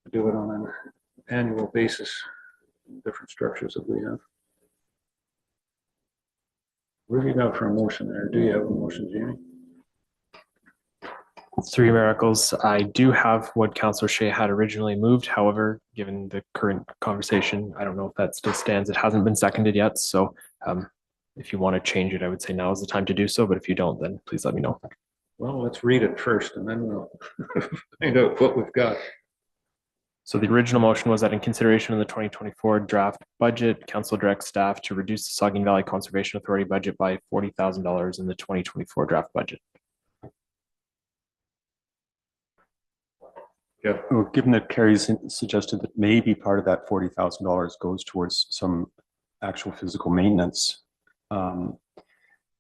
to do it on an annual basis in different structures that we have. What have you got for a motion there? Do you have a motion, Jamie? Three miracles. I do have what Councillor Shea had originally moved. However, given the current conversation, I don't know if that still stands. It hasn't been seconded yet. So if you want to change it, I would say now is the time to do so. But if you don't, then please let me know. Well, let's read it first and then we'll find out what we've got. So the original motion was that in consideration of the 2024 draft budget, council directs staff to reduce the Saugeen Valley Conservation Authority budget by $40,000 in the 2024 draft budget. Yeah. Well, given that Carrie's suggested that maybe part of that $40,000 goes towards some actual physical maintenance, and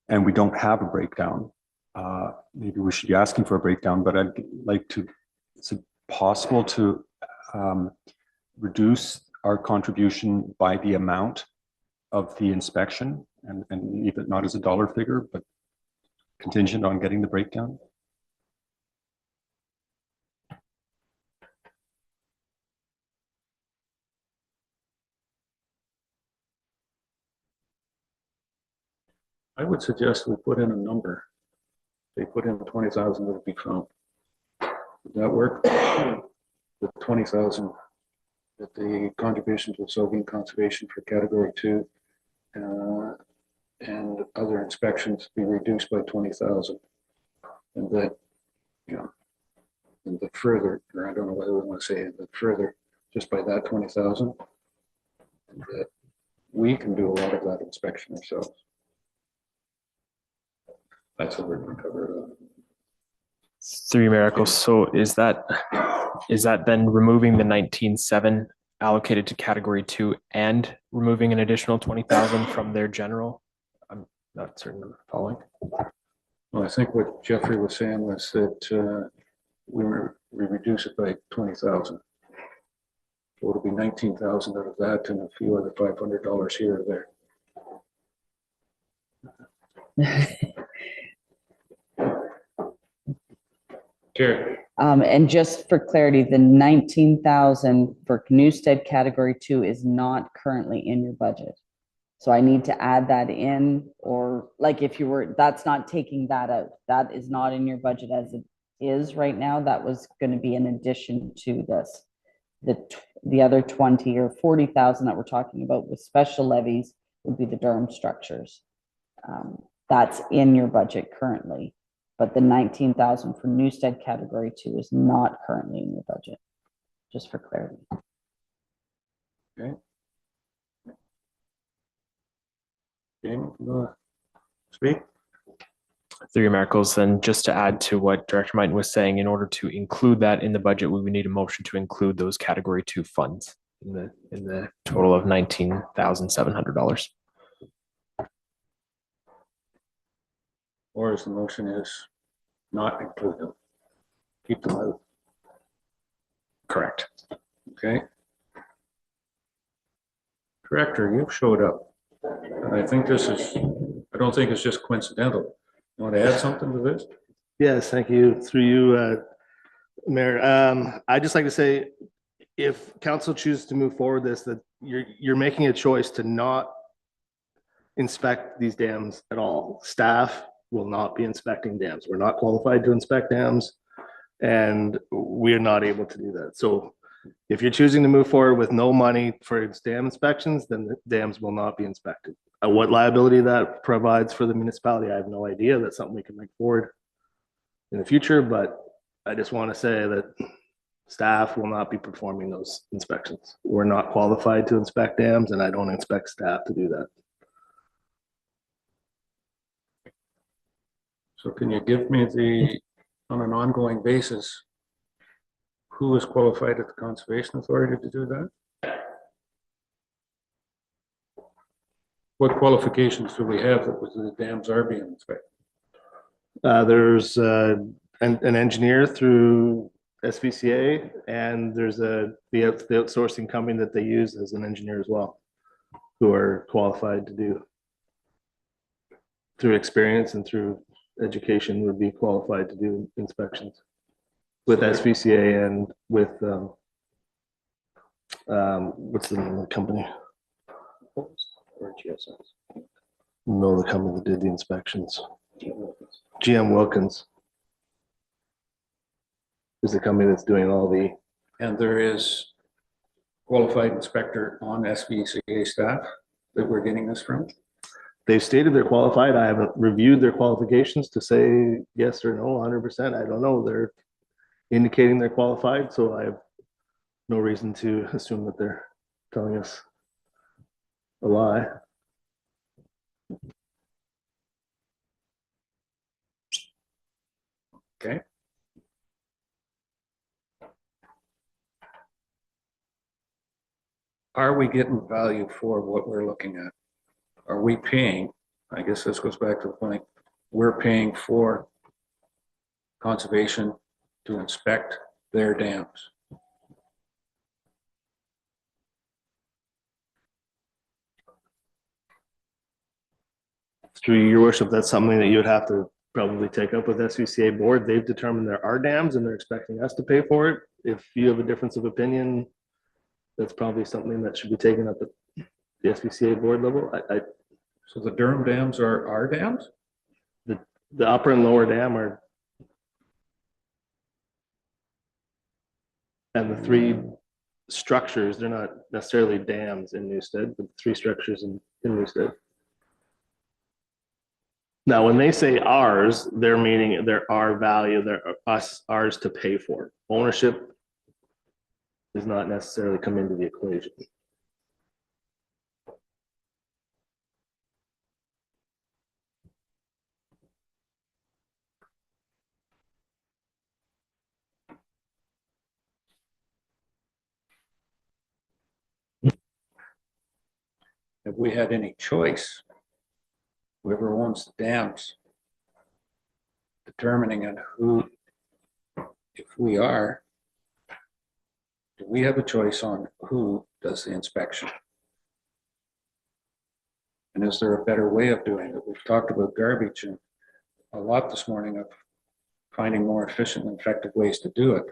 we don't have a breakdown, maybe we should be asking for a breakdown, but I'd like to, is it possible to reduce our contribution by the amount of the inspection and leave it not as a dollar figure, but contingent on getting the breakdown? I would suggest we put in a number. They put in 20,000, it would be found. Would that work? The 20,000 that the contribution to Saugeen Conservation for category 2 and other inspections be reduced by 20,000. And that, you know, and the further, or I don't know whether we want to say it, but further, just by that 20,000, that we can do a lot of that inspection ourselves. That's what we're going to cover. Three miracles. So is that then removing the 19.7 allocated to category 2 and removing an additional 20,000 from their general? I'm not certain I'm following. Well, I think what Jeffrey was saying was that we reduce it by 20,000. So it'll be 19,000 out of that and a few other $500 here or there. Sure. And just for clarity, the 19,000 for Newstead category 2 is not currently in your budget. So I need to add that in, or like if you were, that's not taking that out. That is not in your budget as it is right now. That was going to be in addition to this. The other 20 or 40,000 that we're talking about with special levies would be the Durham structures. That's in your budget currently. But the 19,000 for Newstead category 2 is not currently in your budget, just for clarity. Okay. Jamie, you want to speak? Through your miracles, and just to add to what Director Martin was saying, in order to include that in the budget, we would need a motion to include those category 2 funds in the total of $19,700. Or as the motion is, not include them. Keep them out. Correct. Okay. Director, you've showed up. And I think I don't think it's just coincidental. You want to add something to this? Yes, thank you. Through you, Mayor. I'd just like to say, if council chooses to move forward this, that you're making a choice to not inspect these dams at all. Staff will not be inspecting dams. We're not qualified to inspect dams, and we're not able to do that. So if you're choosing to move forward with no money for its dam inspections, then the dams will not be inspected. What liability that provides for the municipality, I have no idea. That's something we can make forward in the future, but I just want to say that staff will not be performing those inspections. We're not qualified to inspect dams, and I don't expect staff to do that. So can you give me on an ongoing basis, who is qualified at the Conservation Authority to do that? What qualifications do we have that the dams are being inspected? There's an engineer through SVCA, and there's the outsourcing company that they use as an engineer as well, who are qualified to do, through experience and through education, would be qualified to do inspections with SVCA and with what's the name of the company? Or GSS. No, the company that did the inspections. GM Wilkins is the company that's doing all the. And there is qualified inspector on SVCA staff that we're getting this from? They've stated they're qualified. I haven't reviewed their qualifications to say yes or no, 100%. I don't know. They're indicating they're qualified, so I have no reason to assume that they're telling us a lie. Okay. Are we getting value for what we're looking at? Are we paying? I guess this goes back to the point, we're paying for conservation to inspect their dams. Through your worship, that's something that you would have to probably take up with SVCA board. They've determined there are dams and they're expecting us to pay for it. If you have a difference of opinion, that's probably something that should be taken up at the SVCA board level. So the Durham dams are our dams? The upper and lower dam are, and the three structures, they're not necessarily dams in Newstead, but three structures in Newstead. Now, when they say ours, they're meaning there are value, there are ours to pay for. Ownership does not necessarily come into the equation. Have we had any choice? Whoever owns the dams, determining on who, if we are, do we have a choice on who does the inspection? And is there a better way of doing it? We've talked about garbage and a lot this morning of finding more efficient and effective ways to do it.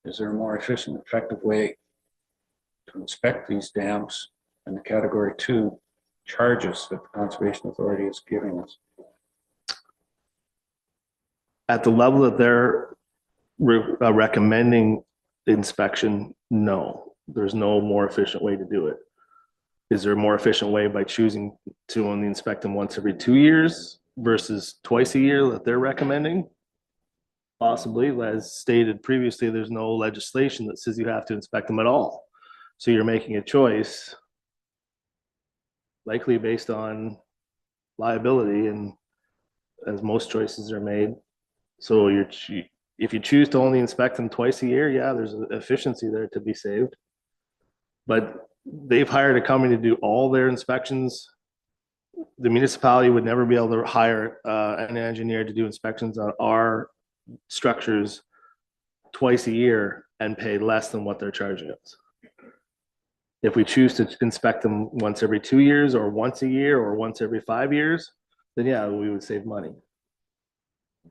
Is there a more efficient, effective way to inspect these dams and the category 2 charges that the Conservation Authority is giving us? At the level that they're recommending inspection, no, there's no more efficient way to do it. Is there a more efficient way by choosing to only inspect them once every 2 years versus twice a year that they're recommending? Possibly. As stated previously, there's no legislation that says you have to inspect them at all. So you're making a choice likely based on liability, and as most choices are made. So if you choose to only inspect them twice a year, yeah, there's an efficiency there to be saved. But they've hired a company to do all their inspections. The municipality would never be able to hire an engineer to do inspections on our structures twice a year and pay less than what they're charging us. If we choose to inspect them once every 2 years or once a year or once every 5 years, then yeah, we would save money.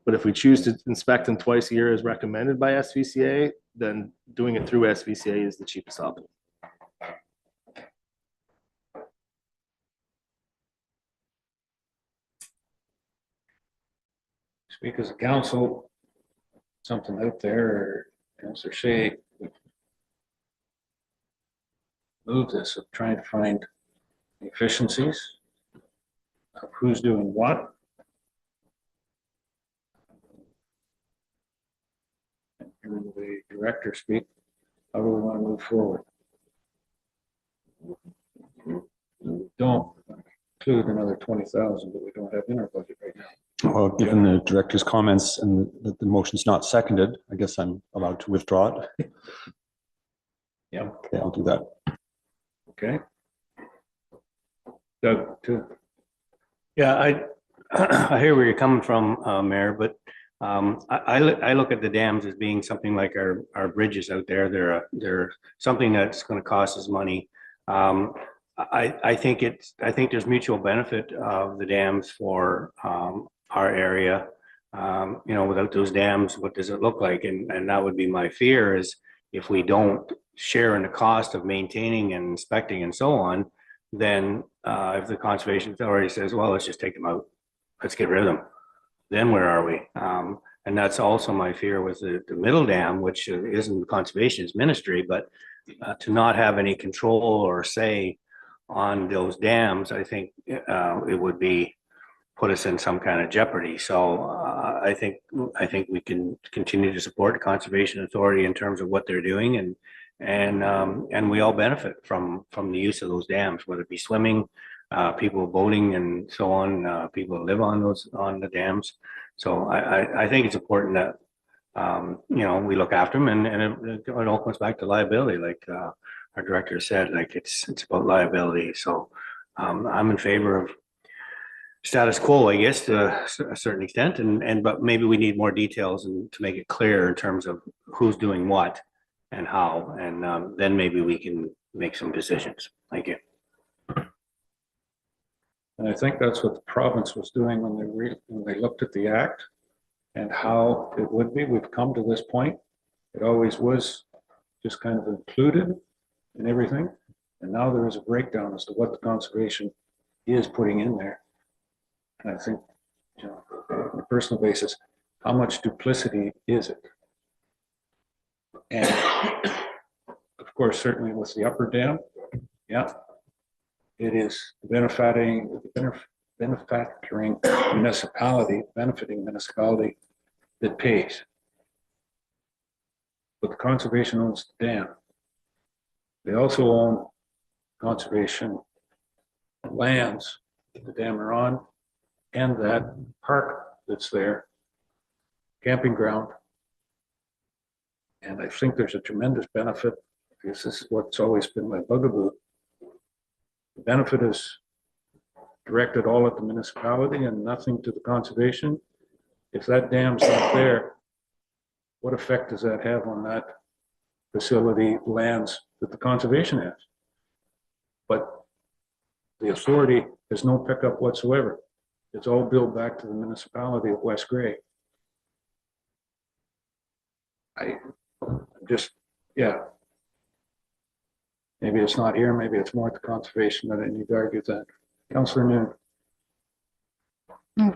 But if we choose to inspect them twice a year as recommended by SVCA, then doing it through SVCA is the cheapest option. Speak as a council, something out there, or Councillor Shea move this of trying to find efficiencies of who's doing what. And hearing the director speak, how do we want to move forward? Don't include another 20,000 that we don't have in our budget right now. Well, given the director's comments and that the motion's not seconded, I guess I'm allowed to withdraw it. Yeah. Okay, I'll do that. Okay. Doug, too. Yeah, I hear where you're coming from, Mayor, but I look at the dams as being something like our bridges out there. They're something that's going to cost us money. I think there's mutual benefit of the dams for our area. You know, without those dams, what does it look like? And that would be my fear, is if we don't share in the cost of maintaining and inspecting and so on, then if the Conservation Authority says, well, let's just take them out, let's get rid of them, then where are we? And that's also my fear with the middle dam, which isn't Conservation's ministry, but to not have any control or say on those dams, I think it would be put us in some kind of jeopardy. So I think we can continue to support the Conservation Authority in terms of what they're doing, and we all benefit from the use of those dams, whether it be swimming, people boating and so on, people who live on the dams. So I think it's important that you know, we look after them, and it all comes back to liability, like our director said, like it's about liability. So I'm in favor of status quo, I guess, to a certain extent, but maybe we need more details and to make it clear in terms of who's doing what and how, and then maybe we can make some decisions. Thank you. And I think that's what the province was doing when they looked at the act and how it would be. We've come to this point. It always was just kind of included in everything. And now there is a breakdown as to what the conservation is putting in there. And I think, you know, on a personal basis, how much duplicity is it? And of course, certainly with the upper dam, yeah, it is benefiting municipality, benefiting municipality that pays. But the conservation owns the dam. They also own conservation lands that the dam are on, and that park that's there, camping ground. And I think there's a tremendous benefit, because this is what's always been my bugaboo. The benefit is directed all at the municipality and nothing to the conservation. If that dam's not there, what effect does that have on that facility lands that the conservation has? But the authority has no pickup whatsoever. It's all billed back to the municipality of West Grey. Yeah. Maybe it's not here, maybe it's more at the conservation, but I need to argue that. Councillor Noon.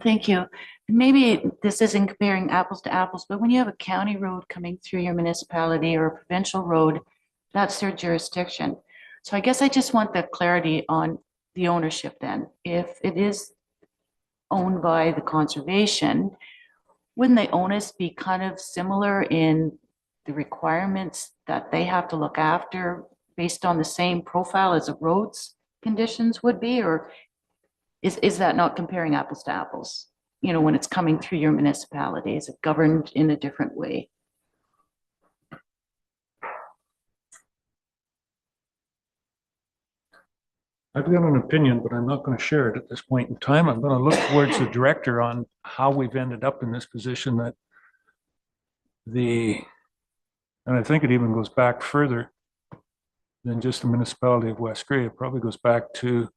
Thank you. Maybe this isn't comparing apples to apples, but when you have a county road coming through your municipality or a provincial road, that's their jurisdiction. So I guess I just want that clarity on the ownership then. If it is owned by the conservation, wouldn't the onus be kind of similar in the requirements that they have to look after based on the same profile as the roads conditions would be, or is that not comparing apples to apples? you know, when it's coming through your municipality? Is it governed in a different way? I've got an opinion, but I'm not going to share it at this point in time. I'm going to look towards the director on how we've ended up in this position that and I think it even goes back further than just the municipality of West Grey. It probably goes back to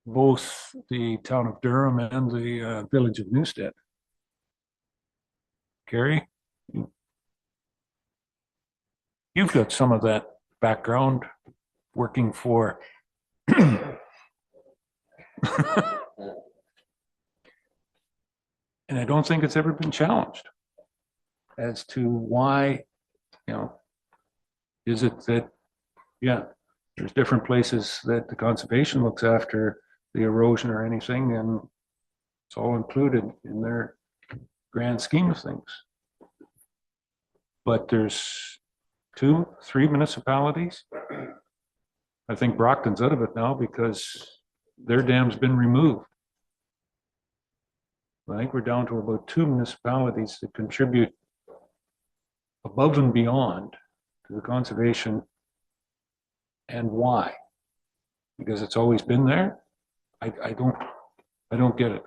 both the town of Durham and the village of Newstead. Carrie, you've got some of that background working for and I don't think it's ever been challenged as to why, is it that, there's different places that the conservation looks after the erosion or anything, and it's all included in their grand scheme of things. But there's 2, 3 municipalities. I think Brockton's out of it now because their dam's been removed. I think we're down to about 2 municipalities that contribute above and beyond to the conservation. And why? Because it's always been there? I don't get it.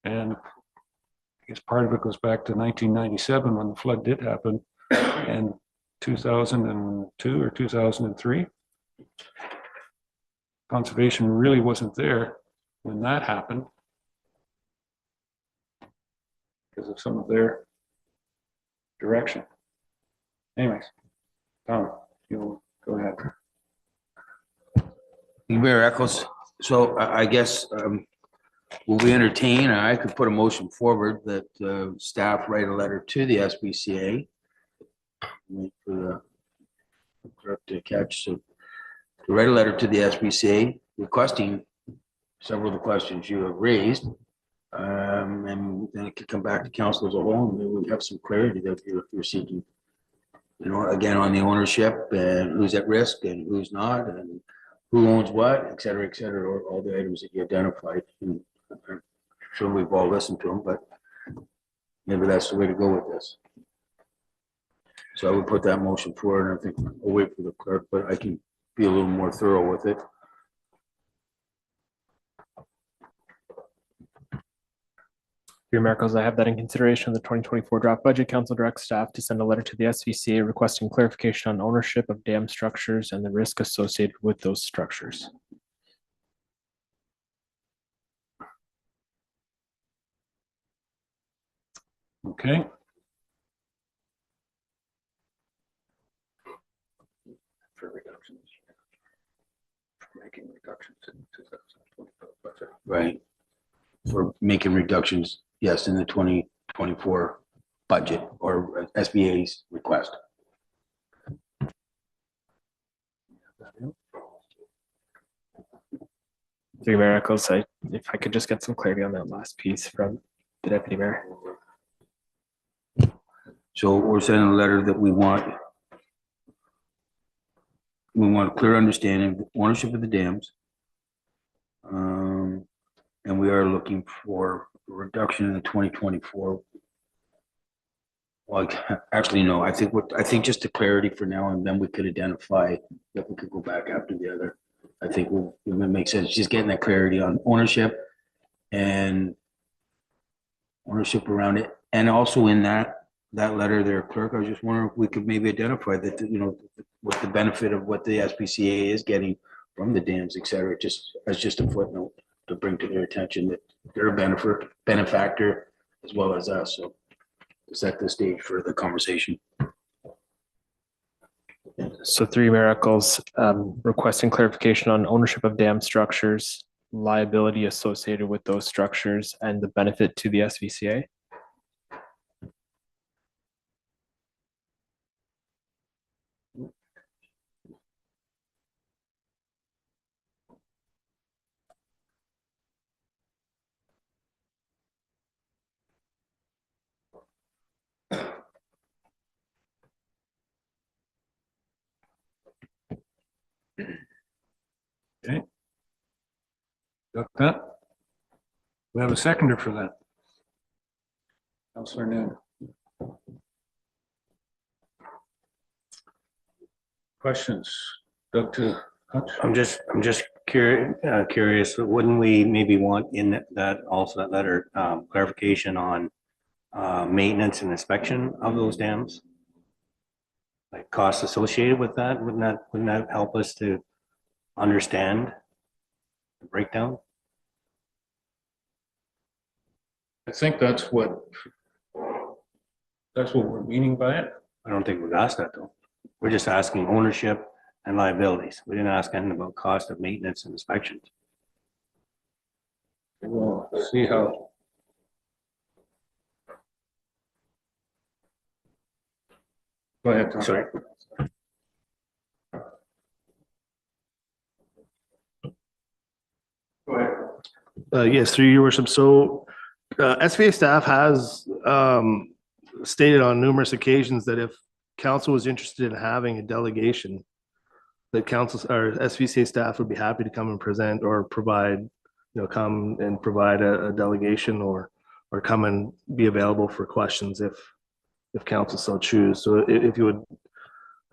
And I guess part of it goes back to 1997 when the flood did happen, and 2002 or 2003. Conservation really wasn't there when that happened because of some of their direction. Anyways, Tom, you'll go ahead. Mayor Eccles, so I guess will we entertain, or I could put a motion forward that staff write a letter to the SPCA. Wait for the clerk to catch, so to write a letter to the SPCA requesting several of the questions you have raised. And then it could come back to council as a whole, and we have some clarity that you're seeking. Again, on the ownership and who's at risk and who's not, and who owns what, et cetera, or all the items that you identified. And I'm sure we've all listened to them, but maybe that's the way to go with this. So I would put that motion forward, and I think we'll wait for the clerk, but I can be a little more thorough with it. Through Miracles, I have that in consideration of the 2024 draft budget. Council directs staff to send a letter to the SVCA requesting clarification on ownership of dam structures and the risk associated with those structures. Okay. For reductions. Making reductions in 2025 budget. Right. For making reductions, yes, in the 2024 budget or SBA's request. Through Miracles, if I could just get some clarity on that last piece from the deputy mayor. So we're sending a letter that we want a clear understanding of the ownership of the dams. And we are looking for a reduction in the 2024. Well, actually, no, I think just the clarity for now, and then we could identify that we could go back after the other. I think it makes sense, just getting that clarity on ownership and ownership around it. And also in that letter there, clerk, I was just wondering if we could maybe identify that, what the benefit of what the SPCA is getting from the dams, et cetera, just as just a footnote to bring to their attention that they're a benefactor as well as us. So to set the stage for the conversation. So 3 Miracles, requesting clarification on ownership of dam structures, liability associated with those structures, and the benefit to the SVCA. Okay. Got that? We have a seconder for that. Councillor Noon. Questions? Dr. Hutch? I'm just curious, wouldn't we maybe want in that also that letter clarification on maintenance and inspection of those dams? Like costs associated with that, wouldn't that help us to understand the breakdown? I think that's what we're meaning by it. I don't think we've asked that though. We're just asking ownership and liabilities. We didn't ask anything about cost of maintenance and inspections. We'll see how. Go ahead, Tom. Sorry. Yes, through your worship. So SVA staff has stated on numerous occasions that if council was interested in having a delegation, that council or SVCA staff would be happy to come and present or provide, come and provide a delegation or come and be available for questions if council so choose. So if you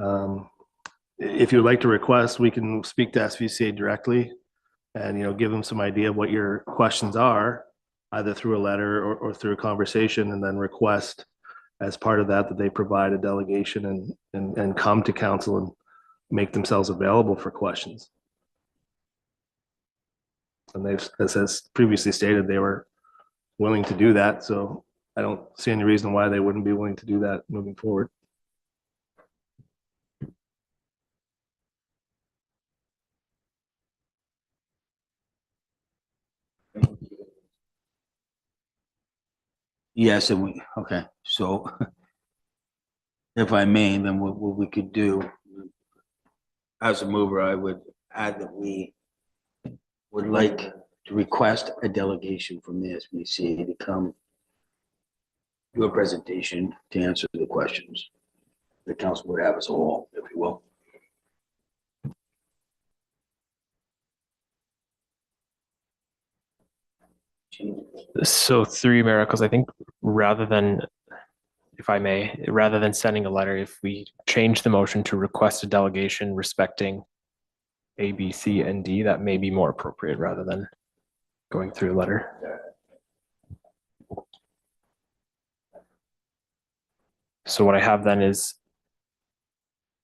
would like to request, we can speak to SVCA directly and, give them some idea of what your questions are, either through a letter or through a conversation, and then request as part of that they provide a delegation and come to council and make themselves available for questions. And they've, as previously stated, they were willing to do that. So I don't see any reason why they wouldn't be willing to do that moving forward. Yes, and okay, so if I may, then what we could do, as a mover, I would add that we would like to request a delegation from the SBC to come do a presentation to answer the questions the council would have as a whole, if you will. So through you, Mayor Eccles, I think rather than, if I may, rather than sending a letter, if we change the motion to request a delegation respecting A, B, C, and D, that may be more appropriate rather than going through a letter. So what I have then is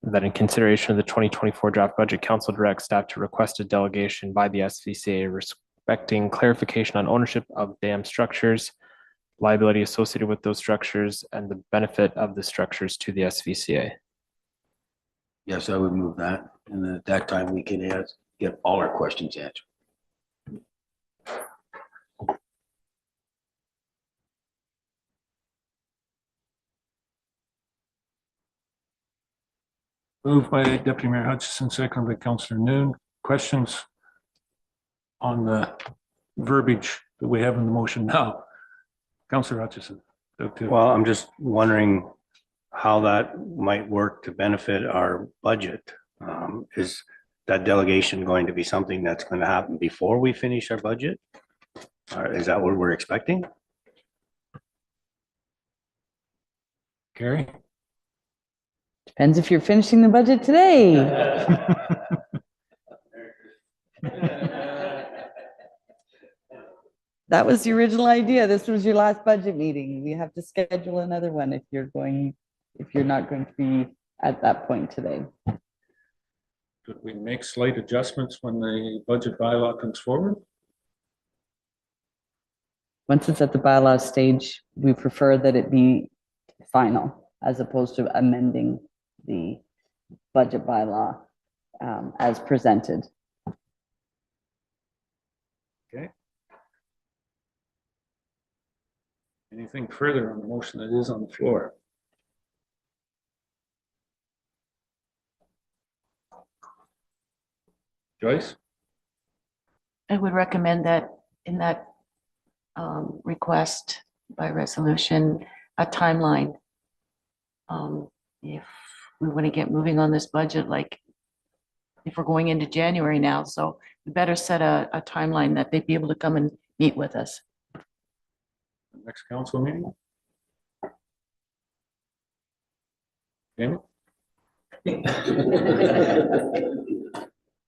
that in consideration of the 2024 draft budget, council directs staff to request a delegation by the SVCA respecting clarification on ownership of dam structures, liability associated with those structures, and the benefit of the structures to the SVCA. Yes, I would move that, and then at that time we can get all our questions answered. Moved by Deputy Mayor Hutchison, second by Councillor Noon. Questions on the verbiage that we have in the motion now? Councillor Hutchison. Well, I'm just wondering how that might work to benefit our budget. Is that delegation going to be something that's going to happen before we finish our budget? Or is that what we're expecting? Gary? Depends if you're finishing the budget today. That was the original idea. This was your last budget meeting. We have to schedule another one if you're not going to be at that point today. Could we make slight adjustments when the budget bylaw comes forward? Once it's at the bylaw stage, we prefer that it be final as opposed to amending the budget bylaw as presented. Okay. Anything further on the motion that is on the floor? Joyce? I would recommend that in that request by resolution, a timeline. If we want to get moving on this budget, like if we're going into January now, so we better set a timeline that they'd be able to come and meet with us. next council meeting? Jamie?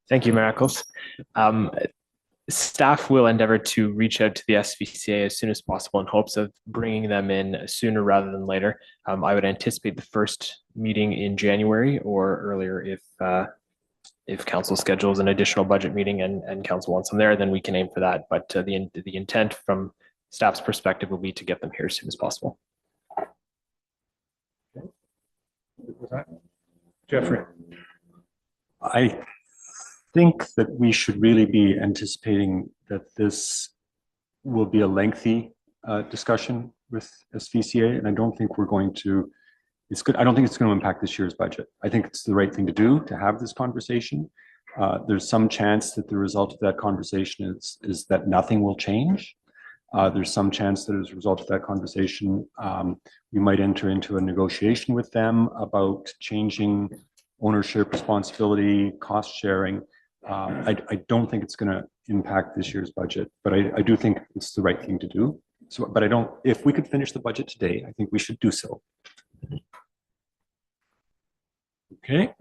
Thank you, Mayor Eccles. Staff will endeavor to reach out to the SVCA as soon as possible in hopes of bringing them in sooner rather than later. I would anticipate the first meeting in January or earlier if council schedules an additional budget meeting and council wants them there, then we can aim for that. But the intent from staff's perspective will be to get them here as soon as possible. Jeffrey? I think that we should really be anticipating that this will be a lengthy discussion with SVCA, and I don't think we're going to, it's good. I don't think it's going to impact this year's budget. I think it's the right thing to do to have this conversation. There's some chance that the result of that conversation is that nothing will change. There's some chance that as a result of that conversation, we might enter into a negotiation with them about changing ownership, responsibility, cost sharing. I don't think it's going to impact this year's budget, but I do think it's the right thing to do. So, but I don't, if we could finish the budget today, I think we should do so. Okay.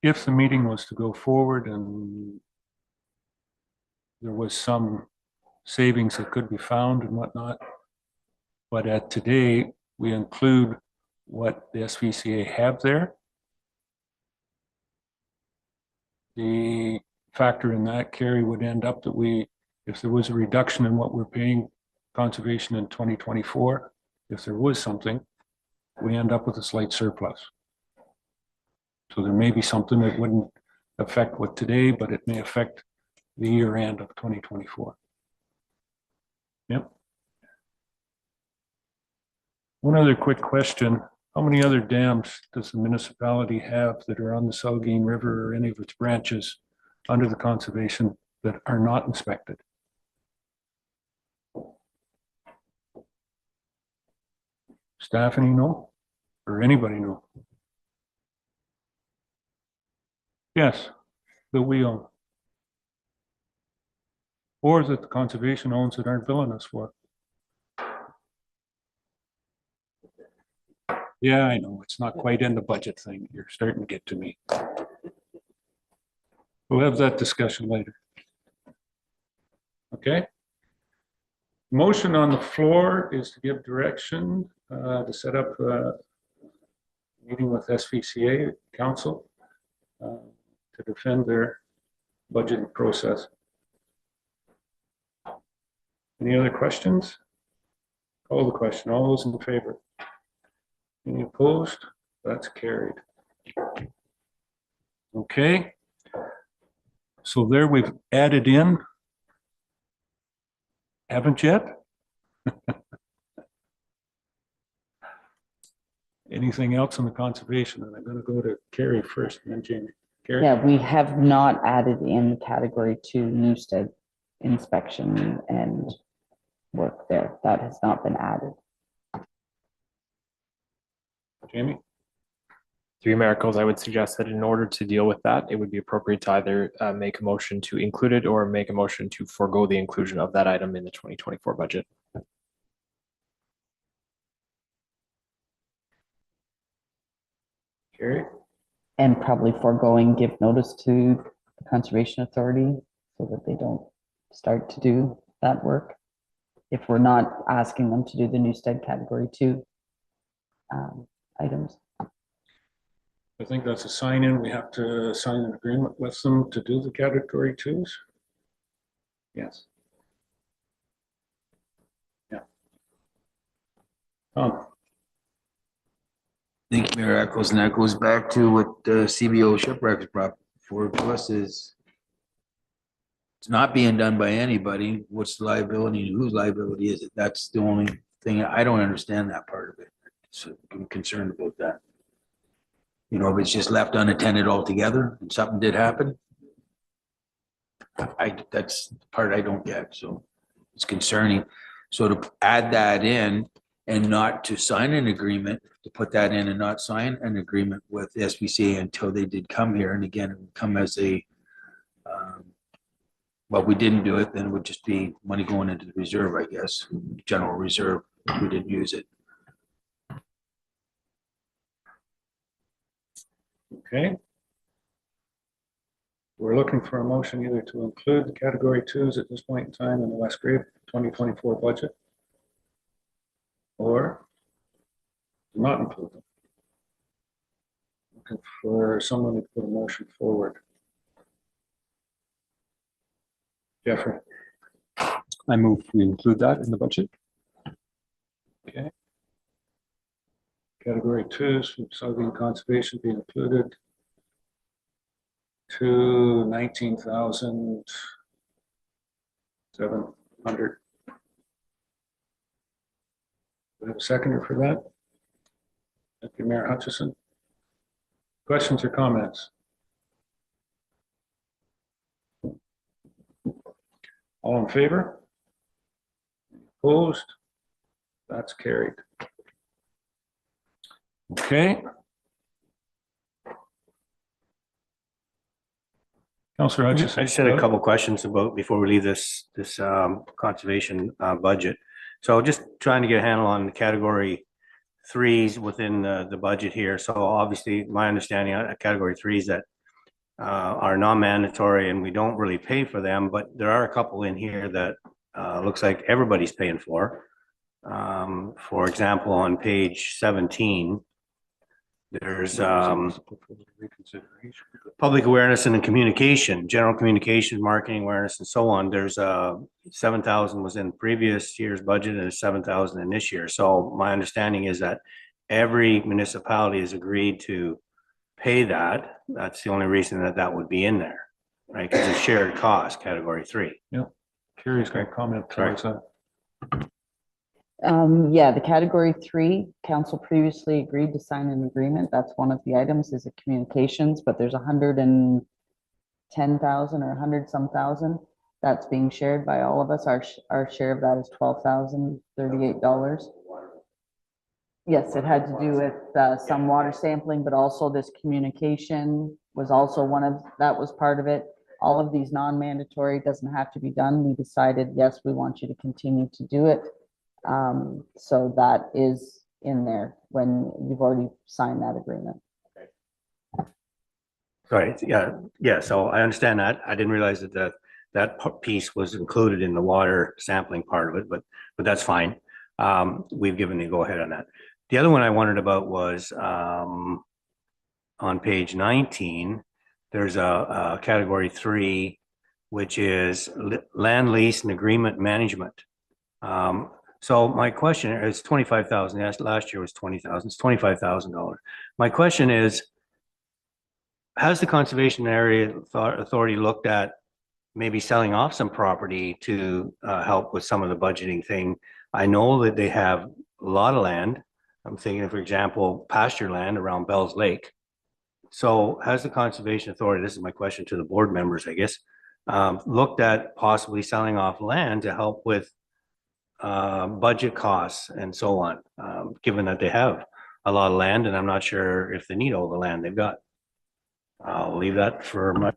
If the meeting was to go forward and there was some savings that could be found and whatnot, but at today, we include what the SVCA have there. The factor in that, Carrie, would end up that if there was a reduction in what we're paying conservation in 2024, if there was something, we end up with a slight surplus. So there may be something that wouldn't affect what today, but it may affect the year end of 2024. Yep. One other quick question. How many other dams does the municipality have that are on the Saugeen River or any of its branches under the conservation that are not inspected? Staff, any know? Or anybody know? Yes, that we own. Or that the conservation owns that aren't billing us for. Yeah, I know, it's not quite in the budget thing. You're starting to get to me. We'll have that discussion later. Okay. Motion on the floor is to give direction to set up a meeting with SVCA Council to defend their budgeting process. Any other questions? Call the question. All those in favor? Any opposed? That's carried. Okay. So there we've added in. Haven't yet? Anything else on the conservation? And I'm going to go to Carrie first and then Jamie. Carrie? Yeah, we have not added in category 2 Newstead inspection and work there. That has not been added. Jamie? Through Mayor Eccles, I would suggest that in order to deal with that, it would be appropriate to either make a motion to include it or make a motion to forego the inclusion of that item in the 2024 budget. Carrie? And probably foregoing give notice to the Conservation Authority so that they don't start to do that work. If we're not asking them to do the Newstead category 2 items. I think that's a sign in. We have to sign an agreement with them to do the category 2s. Yes. Yeah. Thank you, Mayor Eccles, and that goes back to what CBO Shipwrecks brought forward to us is it's not being done by anybody. What's the liability and whose liability is it? That's the only thing. I don't understand that part of it. So I'm concerned about that. You know, if it's just left unattended altogether and something did happen, that's the part I don't get. So it's concerning. So to add that in and not to sign an agreement, to put that in and not sign an agreement with SVCA until they did come here. And again, it would come as a but we didn't do it, then it would just be money going into the reserve, I guess, general reserve, if we didn't use it. Okay. We're looking for a motion either to include the category twos at this point in time in the West Grade 2024 budget, or not include them. Looking for someone to put a motion forward. Jeffrey. I move we include that in the budget. Okay. Category twos from soybean conservation be included to 19,700. Do we have a seconder for that? Thank you, Mayor Hutchison. Questions or comments? All in favor? Opposed? That's carried. Okay. Councillor Hutchison. I just had a couple questions about, before we leave this conservation budget. So just trying to get a handle on the category threes within the budget here. So obviously my understanding of category threes that are non-mandatory and we don't really pay for them, but there are a couple in here that looks like everybody's paying for. For example, on page 17, there's public awareness and communication, general communication, marketing awareness, and so on. There's 7,000 was in previous year's budget and 7,000 in this year. So my understanding is that every municipality has agreed to pay that. That's the only reason that that would be in there, right? Because it's shared cost, category three. Yeah. Curious, got a comment towards that. Yeah, the category three, council previously agreed to sign an agreement. That's one of the items is the communications, but there's 110,000 or 100 some thousand that's being shared by all of us. Our share of that is $12,038. Yes, it had to do with some water sampling, but also this communication was also that was part of it. All of these non-mandatory doesn't have to be done. We decided, yes, we want you to continue to do it. So that is in there when you've already signed that agreement. Sorry, yeah. So I understand that. I didn't realize that that piece was included in the water sampling part of it, but that's fine. We've given the go ahead on that. The other one I wondered about was on page 19. There's a category 3, which is land lease and agreement management. So my question is 25,000. Yes, last year was 20,000. It's $25,000. My question is, has the Conservation Area Authority looked at maybe selling off some property to help with some of the budgeting thing? I know that they have a lot of land. I'm thinking, for example, pasture land around Bells Lake. So has the Conservation Authority, this is my question to the board members, I guess, looked at possibly selling off land to help with budget costs and so on, given that they have a lot of land, and I'm not sure if they need all the land they've got. I'll leave that for my.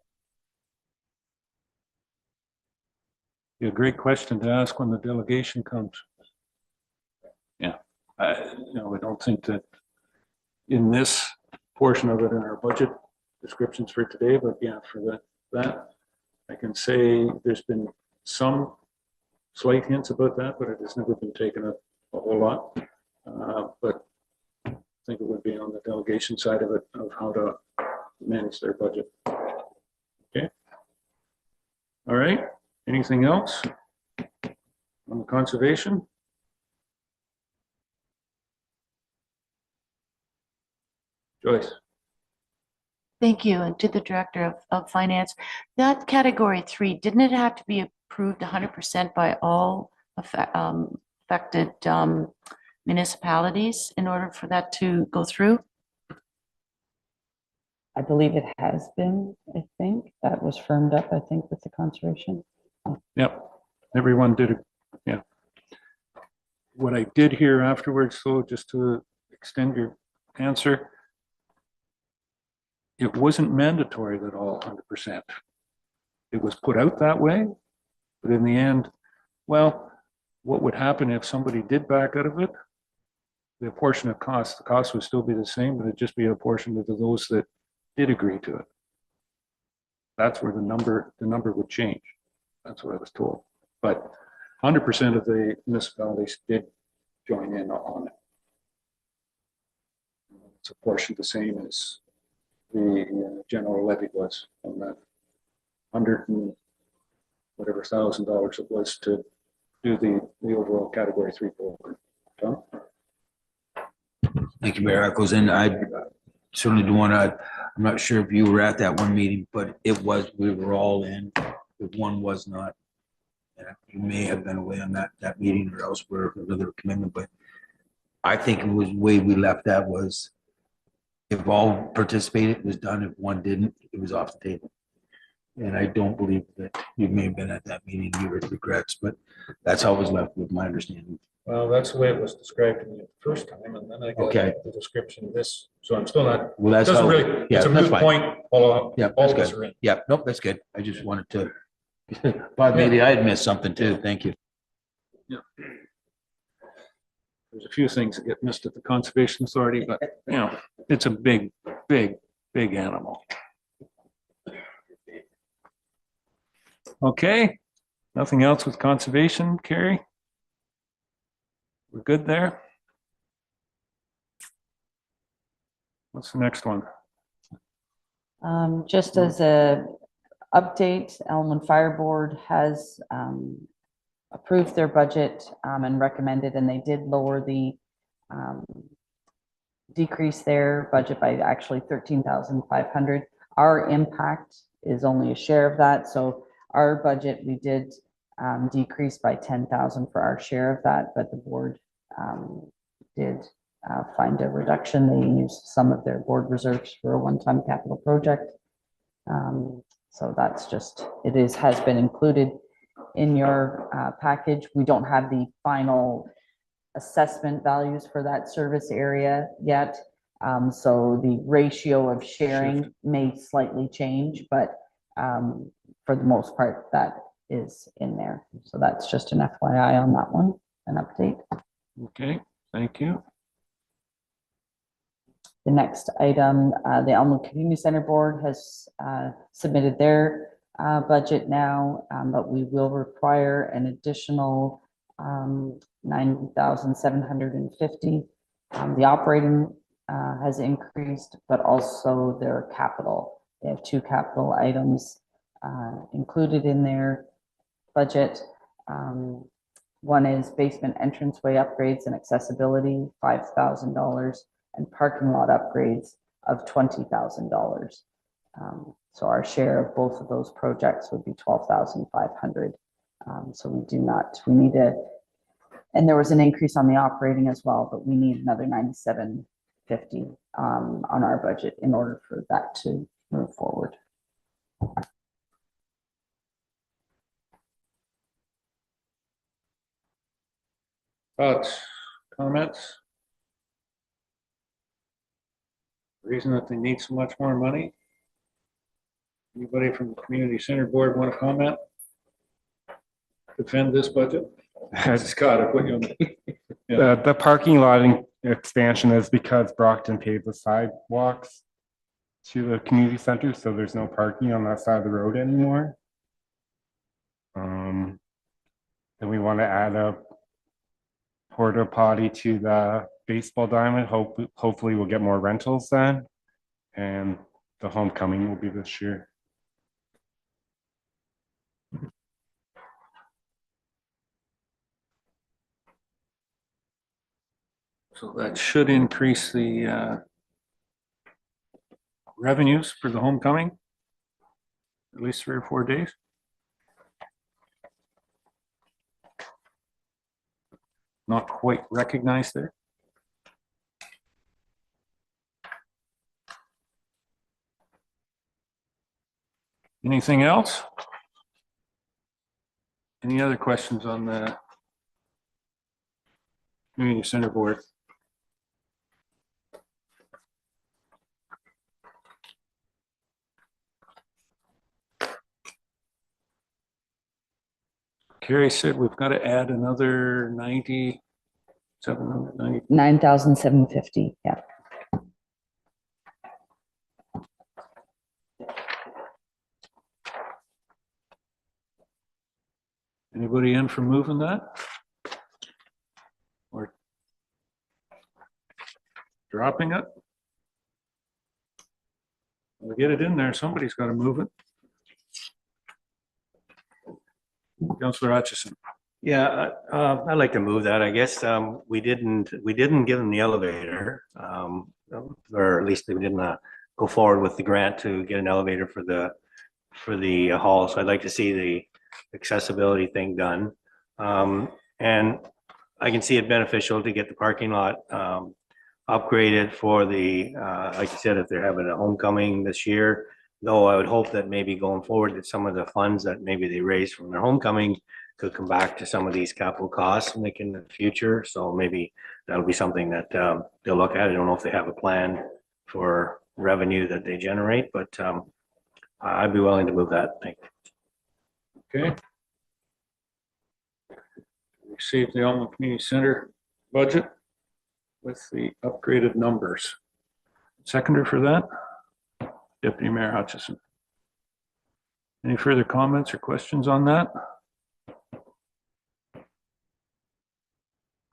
A great question to ask when the delegation comes. Yeah, I don't think that in this portion of it in our budget descriptions for today, but yeah, for that, I can say there's been some slight hints about that, but it has never been taken up a whole lot. But I think it would be on the delegation side of it, of how to manage their budget. Okay. All right. Anything else on the conservation? Joyce. Thank you. And to the Director of Finance, that category 3, didn't it have to be approved 100% by all affected municipalities in order for that to go through? I believe it has been, I think. That was firmed up, I think, with the conservation. Yep. Everyone did it. Yeah. What I did hear afterwards, though, just to extend your answer, it wasn't mandatory at all 100%. It was put out that way, But in the end, well, what would happen if somebody did back out of it? The portion of cost, the cost would still be the same, but it'd just be apportioned to those that did agree to it. That's where the number would change. That's what I was told. But 100% of the municipalities did join in on it. It's a portion the same as the general levy was on that 100 and whatever $1,000 it was to do the overall category 3 program. Tom? Thank you, Mayor Eccles. And I certainly do want to, I'm not sure if you were at that one meeting, but we were all in. If one was not, you may have been away on that meeting or elsewhere for another commitment, but I think it was the way we left that was if all participated, it was done. If one didn't, it was off the table. And I don't believe that you may have been at that meeting, you regrets, but that's how it was left with my understanding. Well, that's the way it was described to me the first time, and then I got Okay. the description of this, so I'm still not, Well, that's doesn't how- really, yeah, it's a that's moot fine. point, all Yeah, of that's us are good. in. Yeah, nope, that's good. I just wanted to, but maybe I had missed something too. Thank you. Yeah. There's a few things that get missed at the Conservation Authority, but, you know, it's a big animal. Okay, nothing else with conservation, Carrie? We're good there? What's the next one? Just as a update, Elmwood Fire Board has approved their budget and recommended, and they did lower the decrease their budget by actually 13,500. Our impact is only a share of that, so our budget, we did decrease by 10,000 for our share of that, but the board did find a reduction. They used some of their board reserves for a one-time capital project. So that's just, has been included in your package. We don't have the final assessment values for that service area yet. So the ratio of sharing may slightly change, but for the most part, that is in there. So that's just an FYI on that one, an update. Okay, thank you. The next item, the Elmwood Community Center Board has submitted their budget now, but we will require an additional 9,750. The operating has increased, but also their capital. They have 2 capital items included in their budget. One is basement entranceway upgrades and accessibility, $5,000, and parking lot upgrades of $20,000. So our share of both of those projects would be 12,500. So we need and there was an increase on the operating as well, but we need another 9,750 on our budget in order for that to move forward. Thoughts, comments? Reason that they need so much more money? Anybody from the Community Center Board want to comment? Defend this budget? Scott, I put you on. The parking lot expansion is because Brockton paved the sidewalks to the community center, so there's no parking on that side of the road anymore. Then we want to add a porta potty to the baseball diamond. Hopefully we'll get more rentals then, and the homecoming will be this year. So that should increase the revenues for the homecoming, at least 3 or 4 days. Not quite recognized there. Anything else? Any other questions on the Community Center Board? Carrie said we've got to add another 790. 9,750, yeah. Anybody in for moving that? Or dropping it? We get it in there, somebody's got to move it. Councillor Hutchison. Yeah, I'd like to move that. I guess we didn't give them the elevator. Or at least we didn't go forward with the grant to get an elevator for the hall. So I'd like to see the accessibility thing done. And I can see it beneficial to get the parking lot upgraded for the, like you said, if they're having a homecoming this year, though I would hope that maybe going forward that some of the funds that maybe they raised from their homecoming could come back to some of these capital costs in the future. So maybe that'll be something that they'll look at. I don't know if they have a plan for revenue that they generate, but I'd be willing to move that. Thank you. Okay. Receive the Alma Community Center budget with the upgraded numbers. Seconder for that, Deputy Mayor Hutchison. Any further comments or questions on that?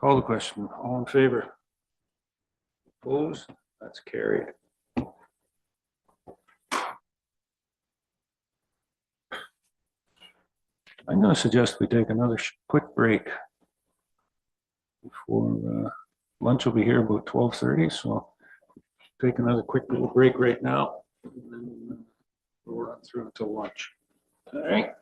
Call the question. All in favor? Opposed? That's carried. I'm going to suggest we take another quick break before lunch will be here about 12:30. So take another quick little break right now. And then we'll run through until lunch. All right.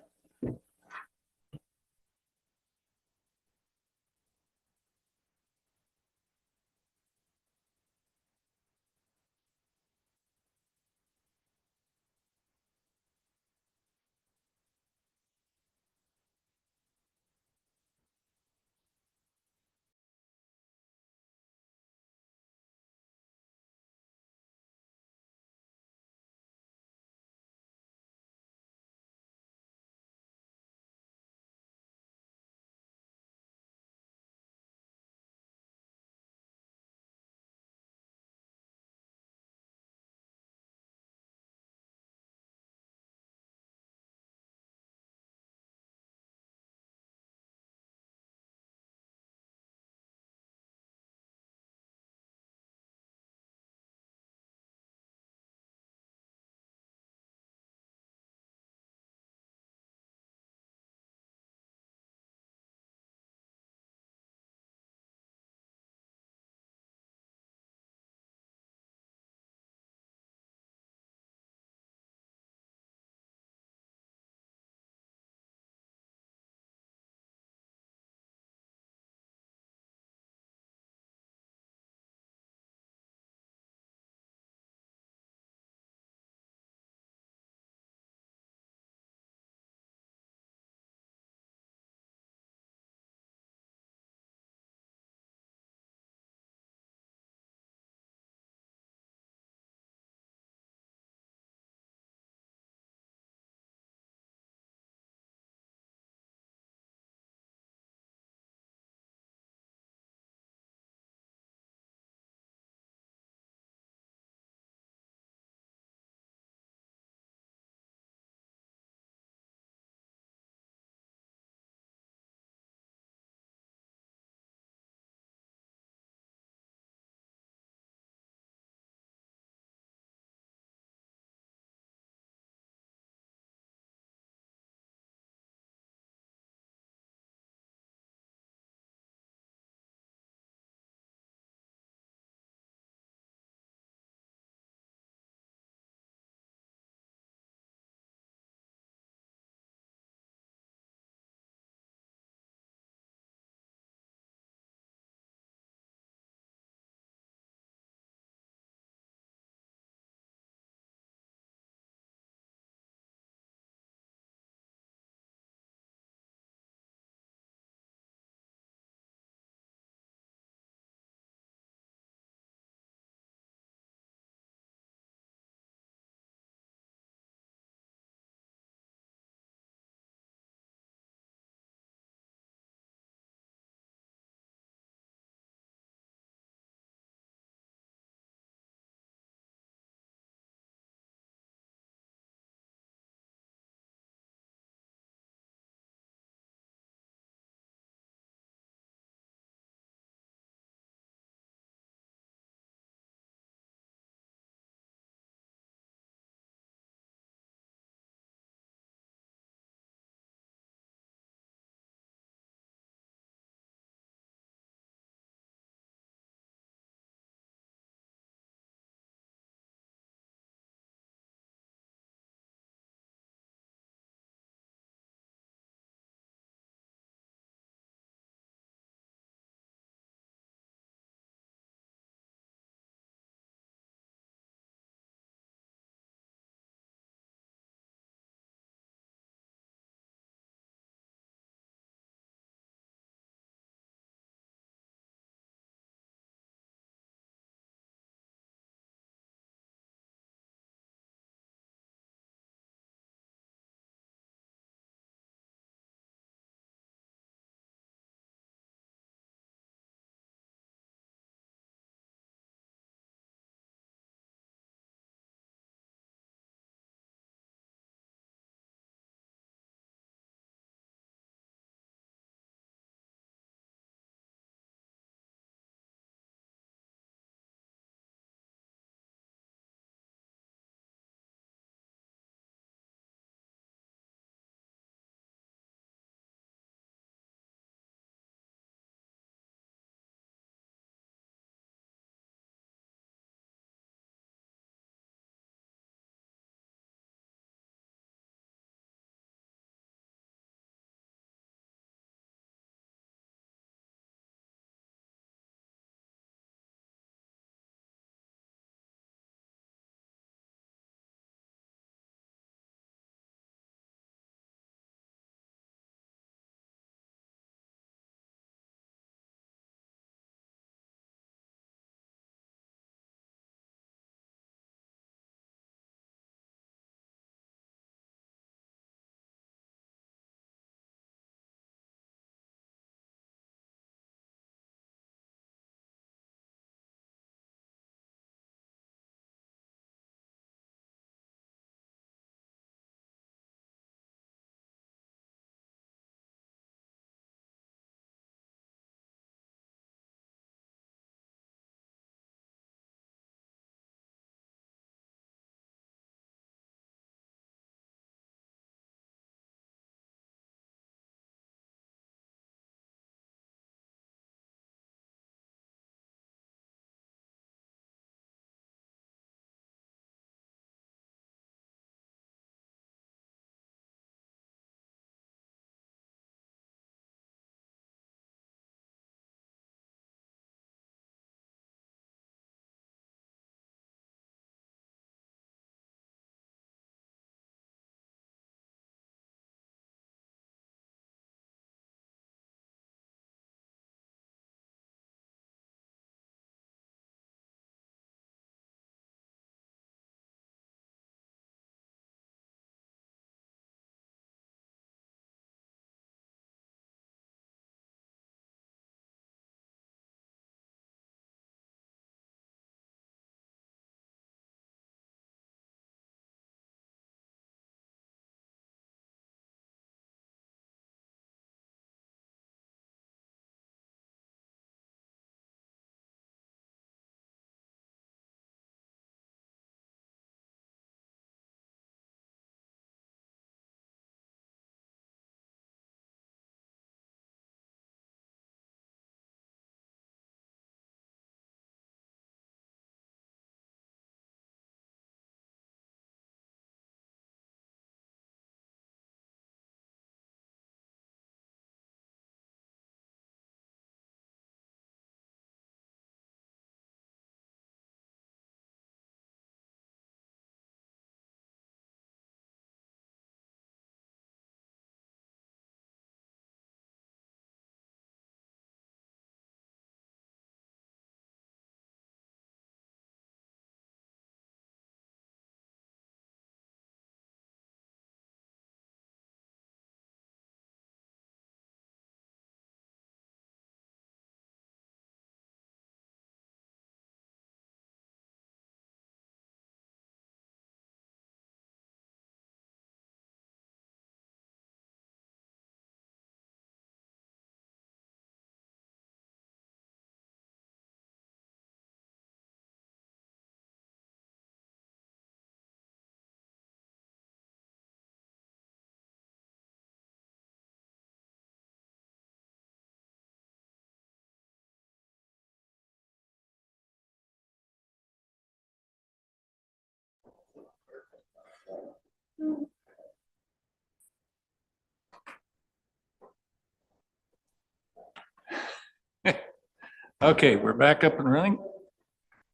Okay, we're back up and running.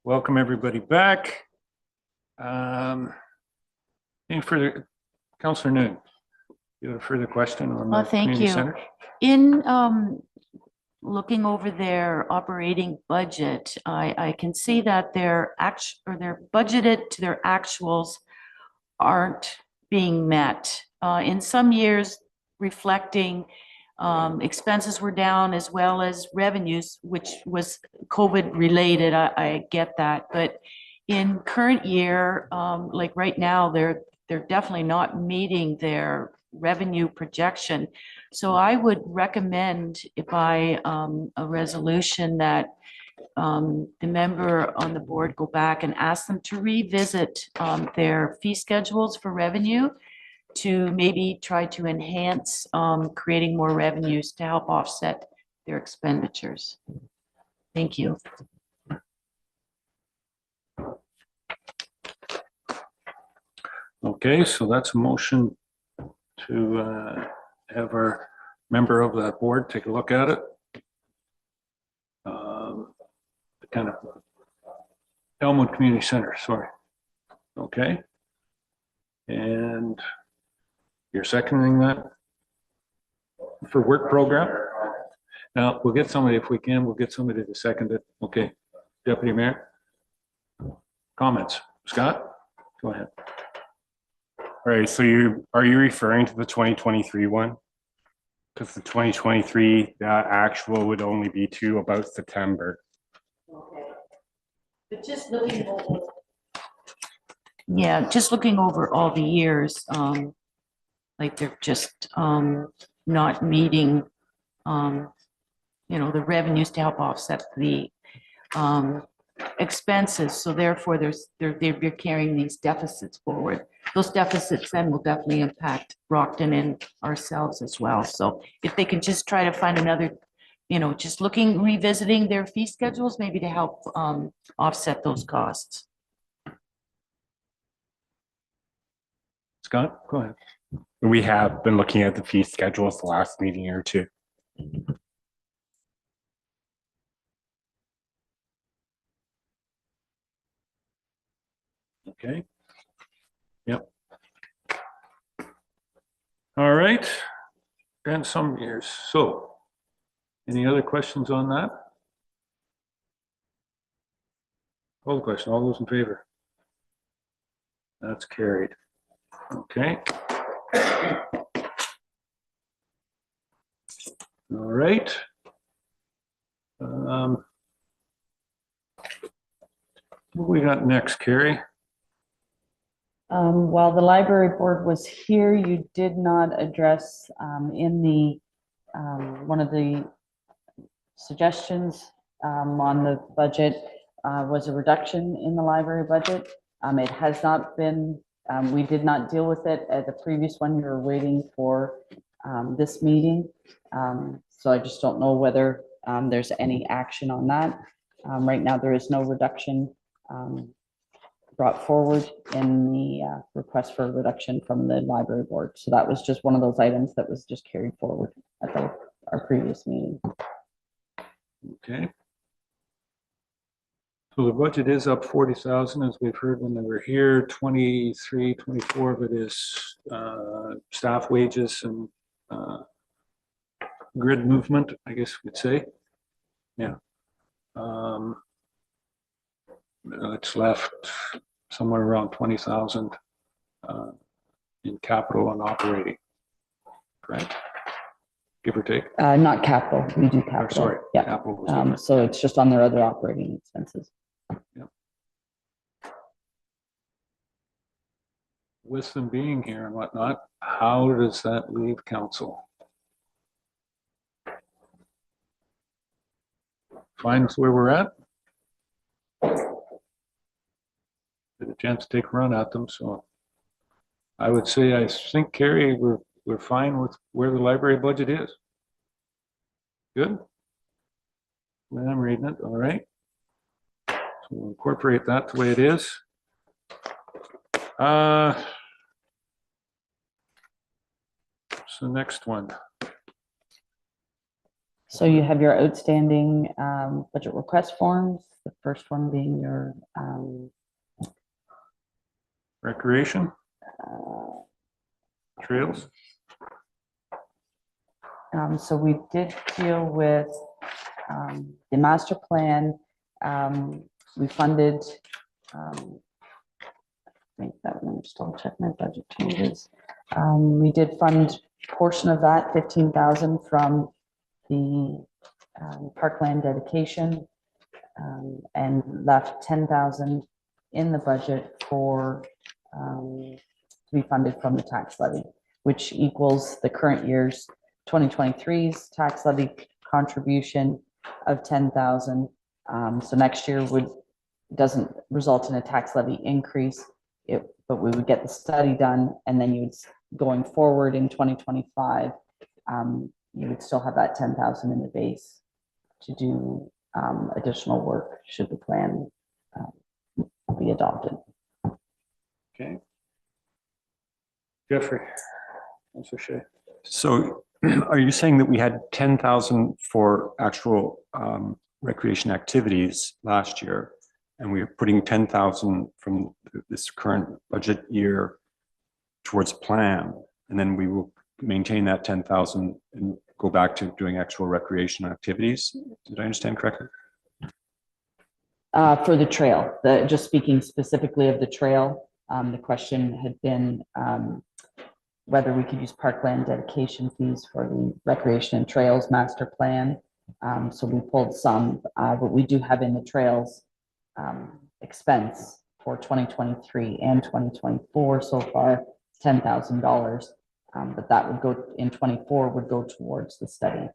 Welcome everybody back. Any further, Councillor Noon, you have a further question on the Thank community you. center? In looking over their operating budget, I can see that their budgeted to their actuals aren't being met. In some years, reflecting expenses were down as well as revenues, which was COVID related. I get that, but in current year, like right now, they're definitely not meeting their revenue projection. So I would recommend by a resolution that the member on the board go back and ask them to revisit their fee schedules for revenue to maybe try to enhance creating more revenues to help offset their expenditures. Thank you. Okay, so that's a motion to have our member of that board take a look at it. The kind of Elmwood Community Center, sorry. Okay. And you're seconding that for work program? Now, we'll get somebody, if we can, we'll get somebody to second it. Okay. Deputy Mayor? Comments? Scott? Go ahead. All right, so are you referring to the 2023 one? Because the 2023, that actual would only be to about September. Okay. But just looking over. Yeah, just looking over all the years, like they're just not meeting, the revenues to help offset the expenses. So therefore, they're carrying these deficits forward. Those deficits then will definitely impact Brockton and ourselves as well. So if they can just try to find another, just revisiting their fee schedules, maybe to help offset those costs. Scott, go ahead. We have been looking at the fee schedules the last meeting or two. Okay. Yep. All right. And some years. So any other questions on that? Call the question. All those in favor? That's carried. Okay. All right. What we got next, Carrie? While the library board was here, you did not address in the one of the suggestions on the budget was a reduction in the library budget. It has not been, we did not deal with it at the previous one. You were waiting for this meeting. So I just don't know whether there's any action on that. Right now, there is no reduction brought forward in the request for a reduction from the library board. So that was just one of those items that was just carried forward at our previous meeting. Okay. So the budget is up 40,000, as we've heard when they were here. 23, 24 of it is staff wages and grid movement, I guess we'd say. Yeah. It's left somewhere around 20,000 in capital and operating, correct? Give or take? Not capital, we do capital. Sorry, yeah. capital was different. So it's just on their other operating expenses. Yep. With them being here and whatnot, how does that leave council? Fine with where we're at? Get a chance to take a run at them, so I would say, I think, Carrie, we're fine with where the library budget is. Good? When I'm reading it, all right. So we'll incorporate that the way it is. So next one. So you have your outstanding budget request forms, the first one being your Recreation, trails. So we did deal with the master plan. We funded, I think that one, just double check my budget changes. We did fund portion of that, 15,000 from the parkland dedication, and left 10,000 in the budget for to be funded from the tax levy, which equals the current year's 2023's tax levy contribution of 10,000. So next year doesn't result in a tax levy increase, but we would get the study done, and then you would, going forward in 2025, you would still have that 10,000 in the base to do additional work should the plan be adopted. Okay. Jeffrey. Councilor Shea. So are you saying that we had 10,000 for actual recreation activities last year, and we are putting 10,000 from this current budget year towards plan, and then we will maintain that 10,000 and go back to doing actual recreation activities? Did I understand correctly? For the trail, just speaking specifically of the trail, the question had been whether we could use parkland dedication fees for the recreation and trails master plan. So we pulled some, but we do have in the trails expense for 2023 and 2024 so far, $10,000. But that would go in 24 would go towards the study,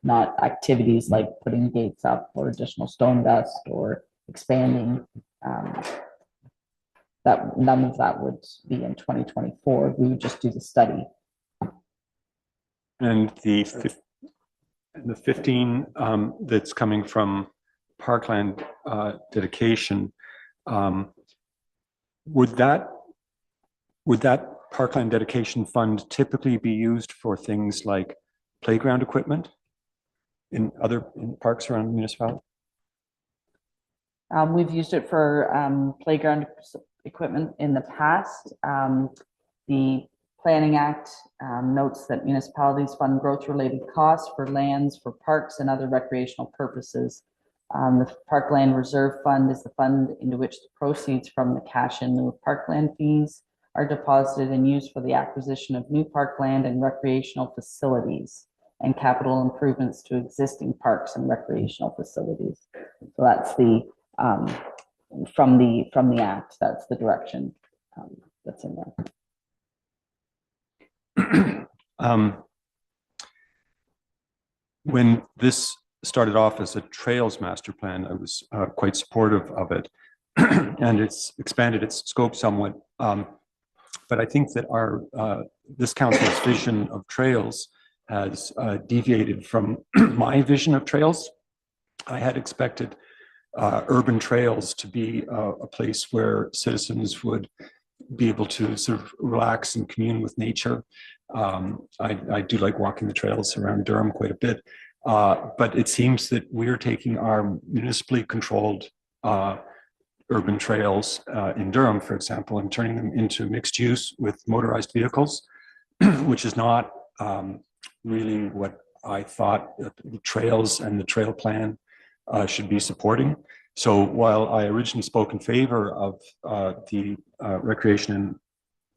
not activities like putting gates up or additional stone dust or expanding. That none of that would be in 2024. We would just do the study. And the 15 that's coming from parkland dedication, would that parkland dedication fund typically be used for things like playground equipment in parks around the municipality? We've used it for playground equipment in the past. The Planning Act notes that municipalities fund growth-related costs for lands for parks and other recreational purposes. The Parkland Reserve Fund is the fund into which the proceeds from the cash in lieu of parkland fees are deposited and used for the acquisition of new parkland and recreational facilities and capital improvements to existing parks and recreational facilities. So that's the from the act, that's the direction that's in there. When this started off as a trails master plan, I was quite supportive of it, and it's expanded its scope somewhat. But I think that this council's vision of trails has deviated from my vision of trails. I had expected urban trails to be a place where citizens would be able to sort of relax and commune with nature. I do like walking the trails around Durham quite a bit, but it seems that we're taking our municipally controlled urban trails in Durham, for example, and turning them into mixed use with motorized vehicles, which is not really what I thought the trails and the trail plan should be supporting. So while I originally spoke in favor of the Recreation and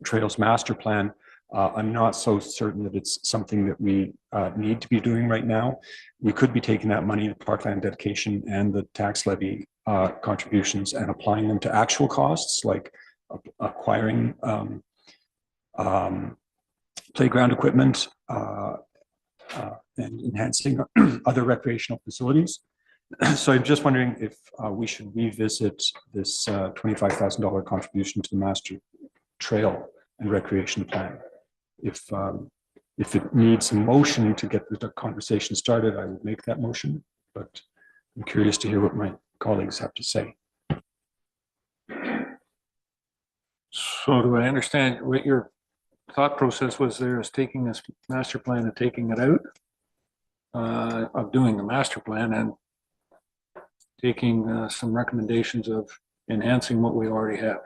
Trails Master Plan, I'm not so certain that it's something that we need to be doing right now. We could be taking that money, the parkland dedication and the tax levy contributions, and applying them to actual costs like acquiring playground equipment and enhancing other recreational facilities. So I'm just wondering if we should revisit this $25,000 contribution to the master trail and recreation plan. If it needs a motion to get the conversation started, I would make that motion, but I'm curious to hear what my colleagues have to say. So do I understand what your thought process was there is taking this master plan and taking it out? of doing the master plan and taking some recommendations of enhancing what we already have.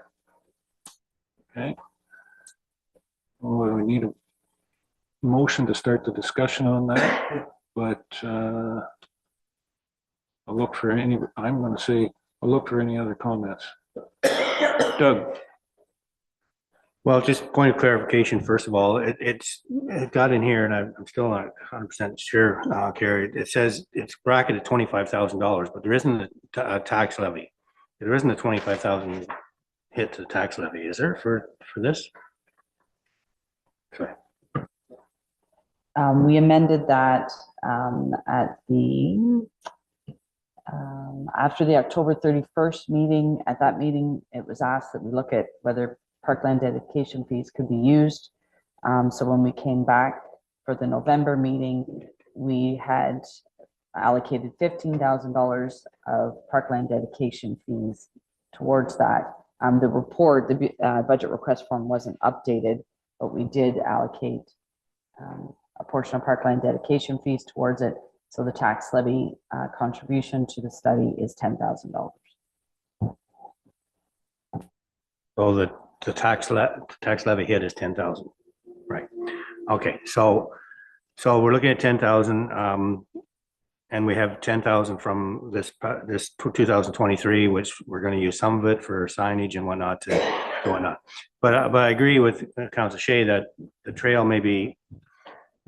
Okay. Well, we need a motion to start the discussion on that, but I'll look for any, I'm going to say, I'll look for any other comments. Doug. Well, just point of clarification, first of all, it got in here and I'm still not 100% sure, Carrie. It says it's bracketed $25,000, but there isn't a tax levy. There isn't a 25,000 hit to the tax levy, is there for this? Okay. We amended that at the after the October 31st meeting. At that meeting, it was asked that we look at whether parkland dedication fees could be used. So when we came back for the November meeting, we had allocated $15,000 of parkland dedication fees towards that. The report, the budget request form wasn't updated, but we did allocate a portion of parkland dedication fees towards it. So the tax levy contribution to the study is $10,000. Oh, the tax levy hit is 10,000, right? Okay, so we're looking at 10,000, and we have 10,000 from this 2023, which we're going to use some of it for signage and whatnot to whatnot. But I agree with Councilor Shea that the trail maybe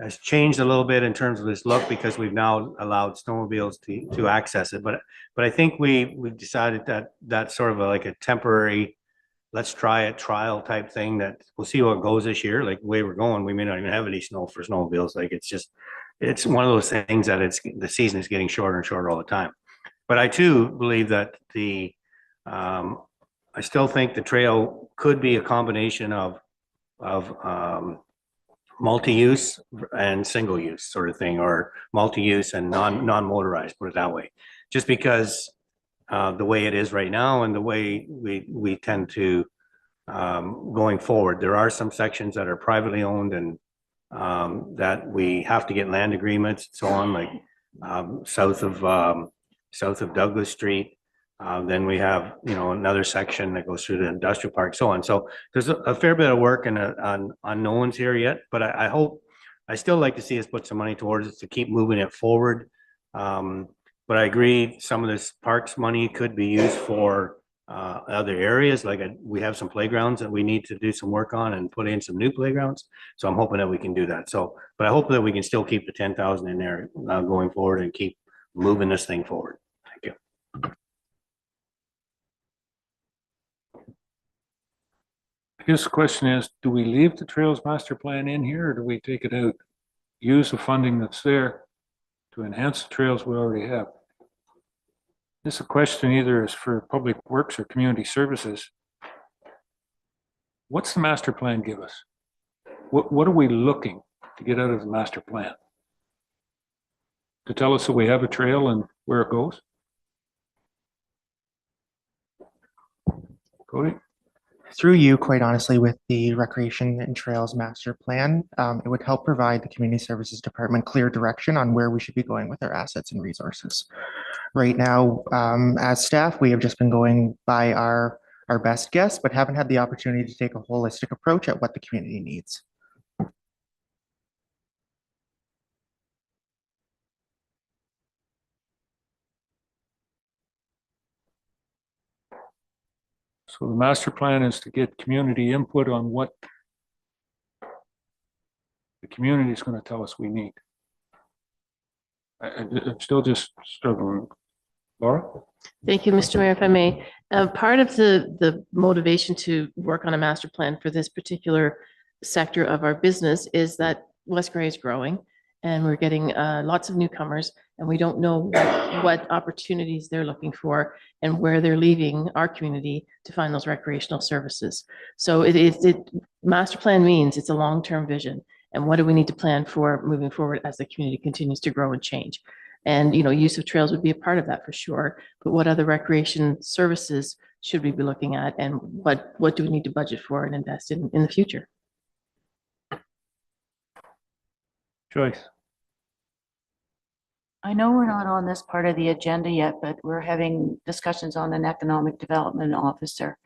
has changed a little bit in terms of its look because we've now allowed snowmobiles to access it. But I think we decided that that's sort of like a temporary, let's try it trial type thing, that we'll see how it goes this year. Like the way we're going, we may not even have any snow for snowmobiles. Like it's one of those things that the season is getting shorter and shorter all the time. But I too believe that I still think the trail could be a combination of multi-use and single use sort of thing, or multi-use and non-motorized, put it that way. Just because the way it is right now and the way we tend to going forward, there are some sections that are privately owned and that we have to get land agreements and so on, like south of Douglas Street. Then we have, another section that goes through the industrial park, so on. So there's a fair bit of work and on unknowns here yet, but I still like to see us put some money towards it to keep moving it forward. But I agree, some of this parks money could be used for other areas. Like we have some playgrounds that we need to do some work on and put in some new playgrounds. So I'm hoping that we can do that. But I hope that we can still keep the 10,000 in there going forward and keep moving this thing forward. Thank you. I guess the question is, do we leave the Trails Master Plan in here or do we take it out? Use the funding that's there to enhance the trails we already have? This question either is for Public Works or Community Services. What's the master plan give us? What are we looking to get out of the master plan? To tell us that we have a trail and where it goes? Cody? Through you, quite honestly, with the Recreation and Trails Master Plan, it would help provide the Community Services Department clear direction on where we should be going with our assets and resources. Right now, as staff, we have just been going by our best guess, but haven't had the opportunity to take a holistic approach at what the community needs. So the master plan is to get community input on what the community is going to tell us we need. I'm still just struggling. Laura? Thank you, Mr. Mayor, if I may. Part of the motivation to work on a master plan for this particular sector of our business is that West Grey is growing and we're getting lots of newcomers, and we don't know what opportunities they're looking for and where they're leaving our community to find those recreational services. So master plan means it's a long-term vision. And what do we need to plan for moving forward as the community continues to grow and change? And, use of trails would be a part of that for sure. But what other recreation services should we be looking at, and what do we need to budget for and invest in the future? Joyce. I know we're not on this part of the agenda yet, but we're having discussions on an economic development officer.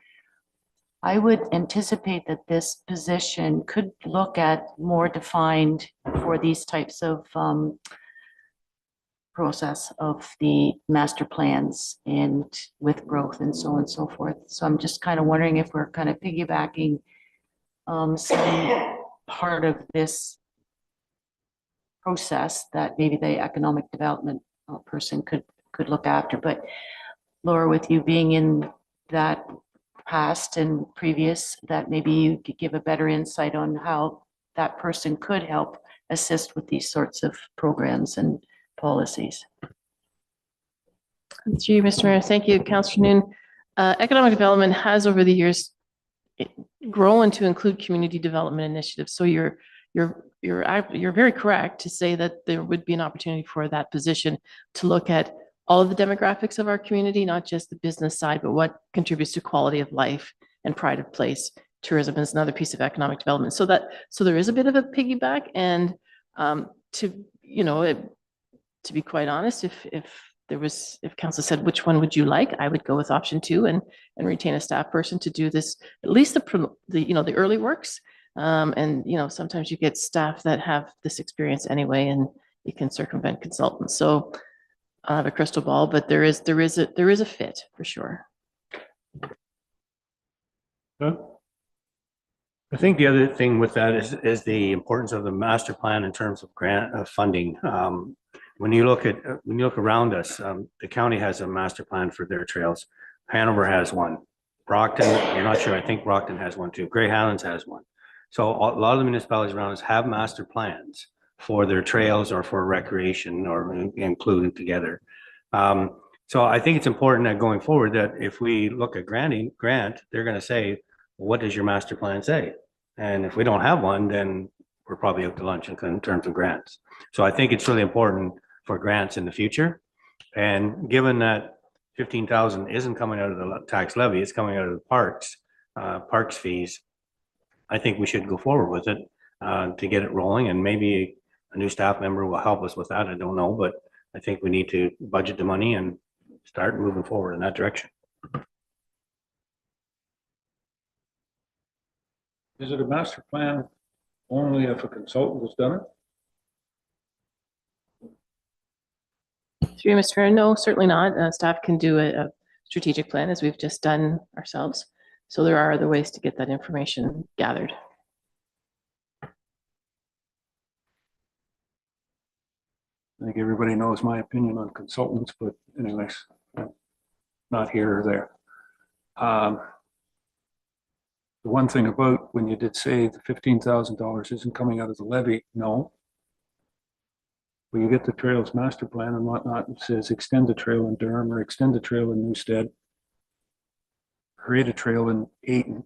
I would anticipate that this position could look at more defined for these types of process of the master plans and with growth and so on and so forth. So I'm just kind of wondering if we're kind of piggybacking some part of this process that maybe the economic development person could look after. But Laura, with you being in that past and previous, that maybe you could give a better insight on how that person could help assist with these sorts of programs and policies. Through you, Mr. Mayor. Thank you, Councillor Noon. Economic development has over the years grown to include community development initiatives. So you're very correct to say that there would be an opportunity for that position to look at all of the demographics of our community, not just the business side, but what contributes to quality of life and pride of place. Tourism is another piece of economic development. So there is a bit of a piggyback. And to be quite honest, if council said, which one would you like? I would go with option 2 and retain a staff person to do this, at least the early works. And sometimes you get staff that have this experience anyway, and you can circumvent consultants. So I don't have a crystal ball, but there is a fit for sure. I think the other thing with that is the importance of the master plan in terms of grant funding. When you look around us, the county has a master plan for their trails. Hanover has one. Brockton, you're not sure, I think Brockton has one too. Grey Highlands has one. So a lot of the municipalities around us have master plans for their trails or for recreation or included together. So I think it's important that going forward that if we look at grant, they're going to say, what does your master plan say? And if we don't have one, then we're probably out to lunch in terms of grants. So I think it's really important for grants in the future. And given that 15,000 isn't coming out of the tax levy, it's coming out of the parks fees, I think we should go forward with it to get it rolling, and maybe a new staff member will help us with that. I don't know, but I think we need to budget the money and start moving forward in that direction. Is it a master plan only if a consultant has done it? Through you, Mr. Mayor, no, certainly not. Staff can do a strategic plan as we've just done ourselves. So there are other ways to get that information gathered. I think everybody knows my opinion on consultants, but anyways, not here or there. The one thing about when you did say the $15,000 isn't coming out of the levy, no. When you get the trails master plan and whatnot, it says extend the trail in Durham or extend the trail in Newstead, create a trail in Ayton.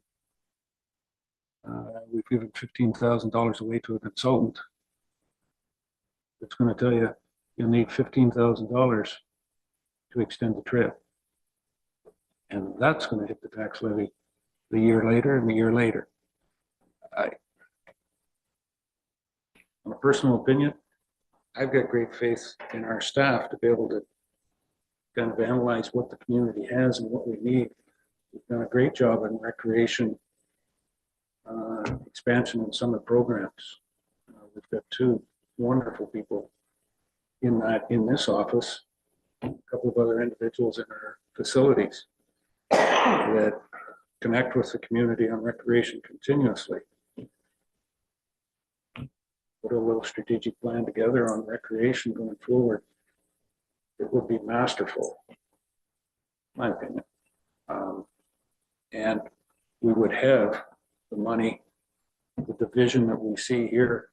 We've given $15,000 away to a consultant. It's going to tell you you'll need $15,000 to extend the trail. And that's going to hit the tax levy the year later and the year later. On a personal opinion, I've got great faith in our staff to be able to kind of analyze what the community has and what we need. We've done a great job in recreation, expansion and summer programs. We've got 2 wonderful people in this office, a couple of other individuals in our facilities that connect with the community on recreation continuously. Put a little strategic plan together on recreation going forward. It would be masterful, in my opinion. And we would have the money with the vision that we see here,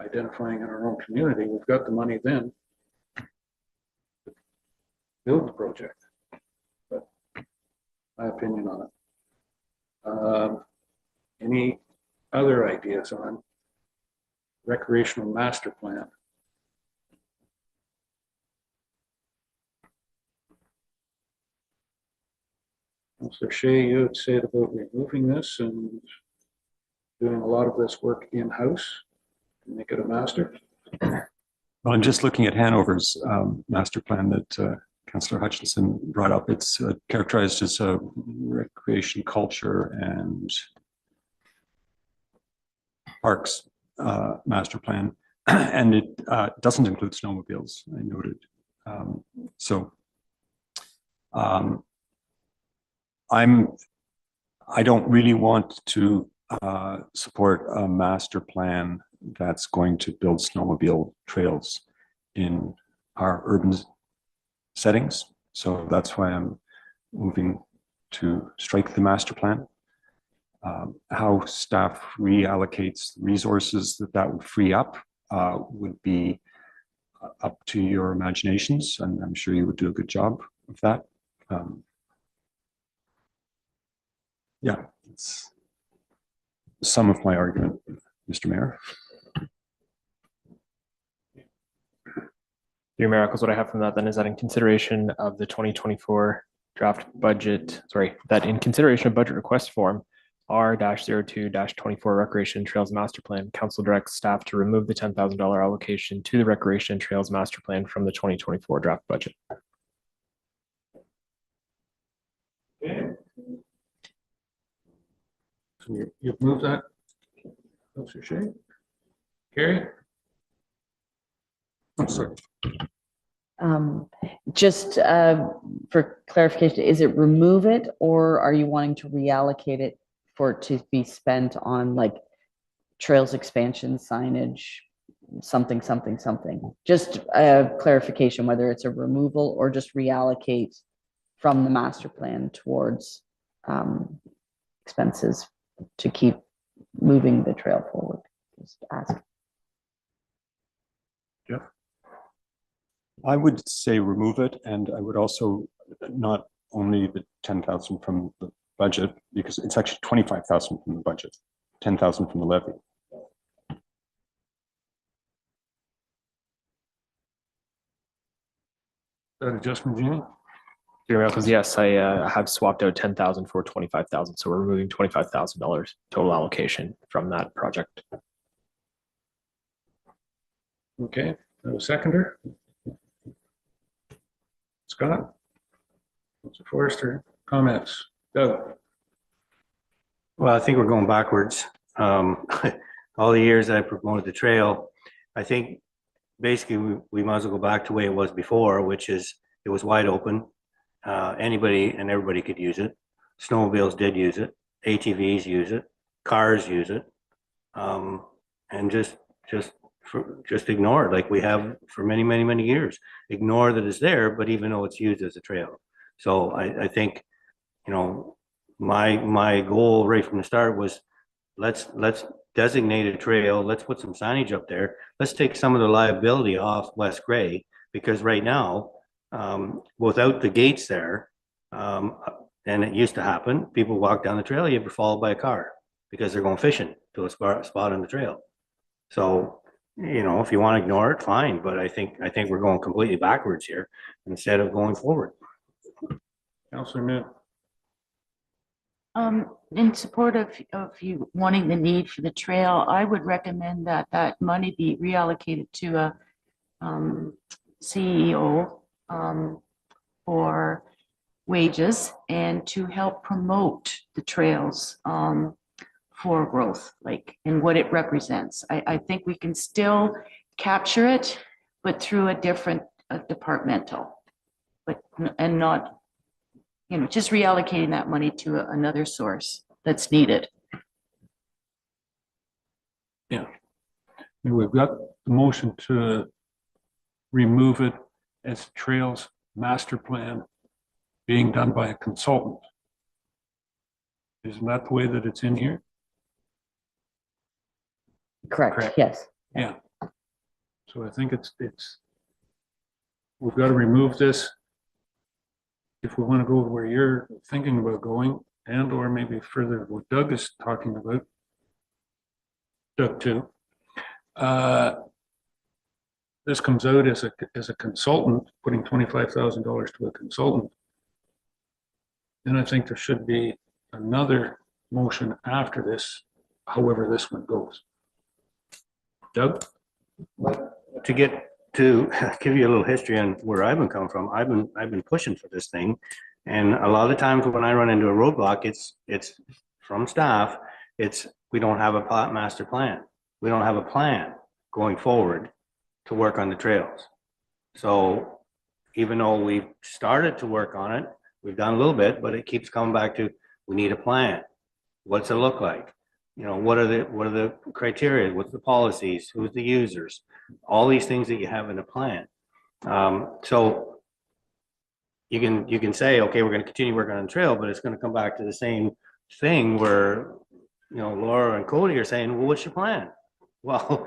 identifying in our own community. We've got the money then to build the project. But my opinion on it. Any other ideas on recreational master plan? Councillor Shea, you had said about removing this and doing a lot of this work in-house to make it a master. Well, I'm just looking at Hanover's master plan that Councillor Hutchinson brought up. It's characterized as a recreation, culture, and parks master plan, and it doesn't include snowmobiles, I noted. I don't really want to support a master plan that's going to build snowmobile trails in our urban settings. So that's why I'm moving to strike the master plan. How staff reallocates resources that would free up would be up to your imaginations, and I'm sure you would do a good job of that. Yeah, it's some of my argument, Mr. Mayor. Through Mayor Eccles, what I have from that then is that in consideration of the 2024 draft budget, that in consideration of budget request form R-02-24 Recreation Trails Master Plan, Council directs staff to remove the $10,000 allocation to the Recreation Trails Master Plan from the 2024 draft budget. Okay. So you've moved that, Councillor Shay? Carrie? I'm sorry. Just for clarification, is it remove it, or are you wanting to reallocate it for it to be spent on like trails expansion, signage, something? Just a clarification, whether it's a removal or just reallocate from the master plan towards expenses to keep moving the trail forward. Just ask. Jeff? I would say remove it, and I would also not only the 10,000 from the budget, because it's actually 25,000 from the budget, 10,000 from the levy. That adjustment, Jeannie? Because yes, I have swapped out 10,000 for 25,000, so we're removing $25,000 total allocation from that project. Okay, a seconder. Scott? Councillor Forrester, comments? Doug? Well, I think we're going backwards. All the years I promoted the trail, I think basically we might as well go back to the way it was before, which is it was wide open. Anybody and everybody could use it. Snowmobiles did use it. ATVs use it. Cars use it. And just ignore it like we have for many years. Ignore that it's there, but even though it's used as a trail. So I think, you know, my goal right from the start was let's designate a trail. Let's put some signage up there. Let's take some of the liability off West Gray, because right now, without the gates there, and it used to happen, people walk down the trail, you'd be followed by a car because they're going fishing to a spot on the trail. So, you know, if you want to ignore it, fine. But I think we're going completely backwards here instead of going forward. Councillor Mitt. In support of you wanting the need for the trail, I would recommend that that money be reallocated to a CEO for wages and to help promote the trails for growth, like, and what it represents. I think we can still capture it, but through a different departmental, and not, you know, just reallocating that money to another source that's needed. Yeah. And we've got the motion to remove it as trails master plan being done by a consultant. Isn't that the way that it's in here? Correct. Yes. Yeah. So I think we've got to remove this if we want to go where you're thinking about going, and or maybe further what Doug is talking about. Doug too. This comes out as a consultant, putting $25,000 to a consultant. Then I think there should be another motion after this, however this one goes. Doug? To get to give you a little history on where I've been coming from, I've been pushing for this thing. And a lot of times when I run into a roadblock, it's from staff. We don't have a master plan. We don't have a plan going forward to work on the trails. So even though we've started to work on it, we've done a little bit, but it keeps coming back to, we need a plan. What's it look like? You know, what are the criteria? What's the policies? Who's the users? All these things that you have in a plan. So you can say, okay, we're going to continue working on the trail, but it's going to come back to the same thing where, you know, Laura and Cody are saying, well, what's your plan? Well,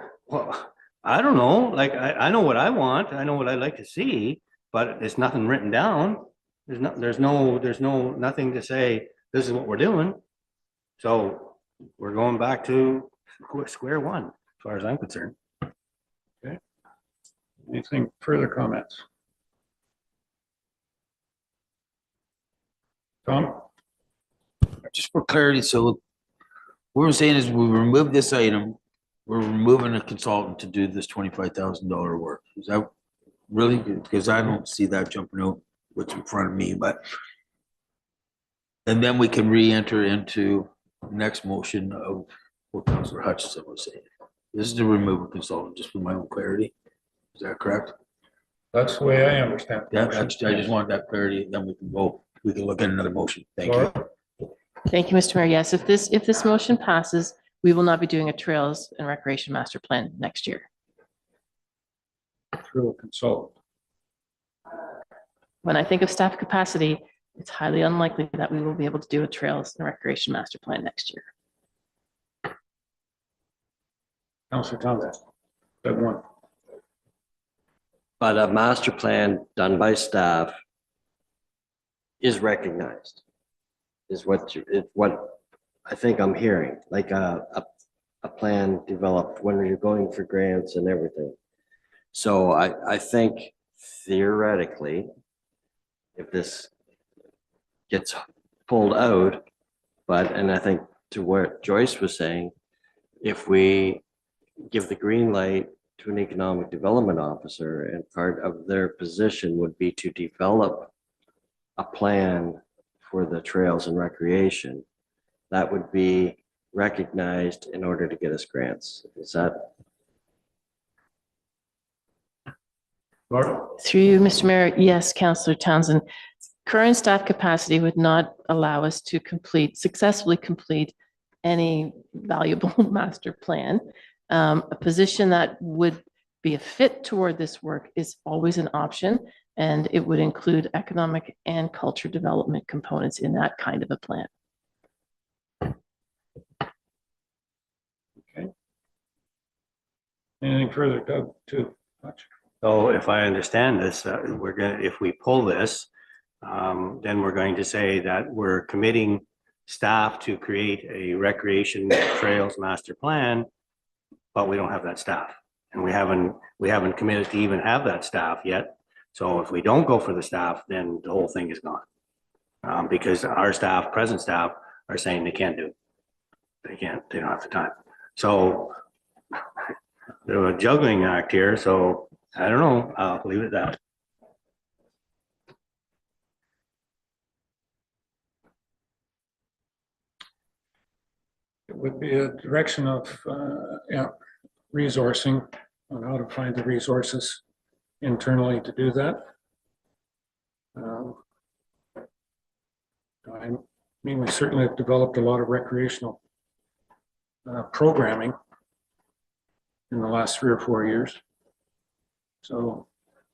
I don't know. Like, I know what I want. I know what I'd like to see, but there's nothing written down. There's nothing to say, this is what we're doing. So we're going back to square one, as far as I'm concerned. Okay. Anything further comments? Tom? Just for clarity, so what we're saying is we remove this item, we're removing a consultant to do this $25,000 work. Is that really? Because I don't see that jumping out what's in front of me, but. And then we can re-enter into next motion of what Councillor Hutchison was saying. This is to remove a consultant, just for my own clarity. Is that correct? That's the way I understand. Yeah, I just want that clarity, then we can vote. We can look at another motion. Thank you. Thank you, Mr. Mayor. Yes, if this motion passes, we will not be doing a Trails and Recreation Master Plan next year. Through a consultant. When I think of staff capacity, it's highly unlikely that we will be able to do a Trails and Recreation Master Plan next year. Councillor Thomas, that one. But a master plan done by staff is recognized, is what I think I'm hearing, like a plan developed when you're going for grants and everything. So I think theoretically, if this gets pulled out, and I think to what Joyce was saying, if we give the green light to an economic development officer, and part of their position would be to develop a plan for the trails and recreation, that would be recognized in order to get us grants. Is that? Laura? Through you, Mr. Mayor, yes, Councillor Townsend. Current staff capacity would not allow us to successfully complete any valuable master plan. A position that would be a fit toward this work is always an option, and it would include economic and culture development components in that kind of a plan. Okay. Anything further, Doug, too much? So if I understand this, if we pull this, then we're going to say that we're committing staff to create a recreation trails master plan, but we don't have that staff, and we haven't committed to even have that staff yet. So if we don't go for the staff, then the whole thing is gone, because our staff, present staff, are saying they can't do it. They don't have the time. So there's a juggling act here. So I don't know. I'll leave it at that. It would be a direction of resourcing on how to find the resources internally to do that. I mean, we certainly have developed a lot of recreational programming in the last 3 or 4 years. So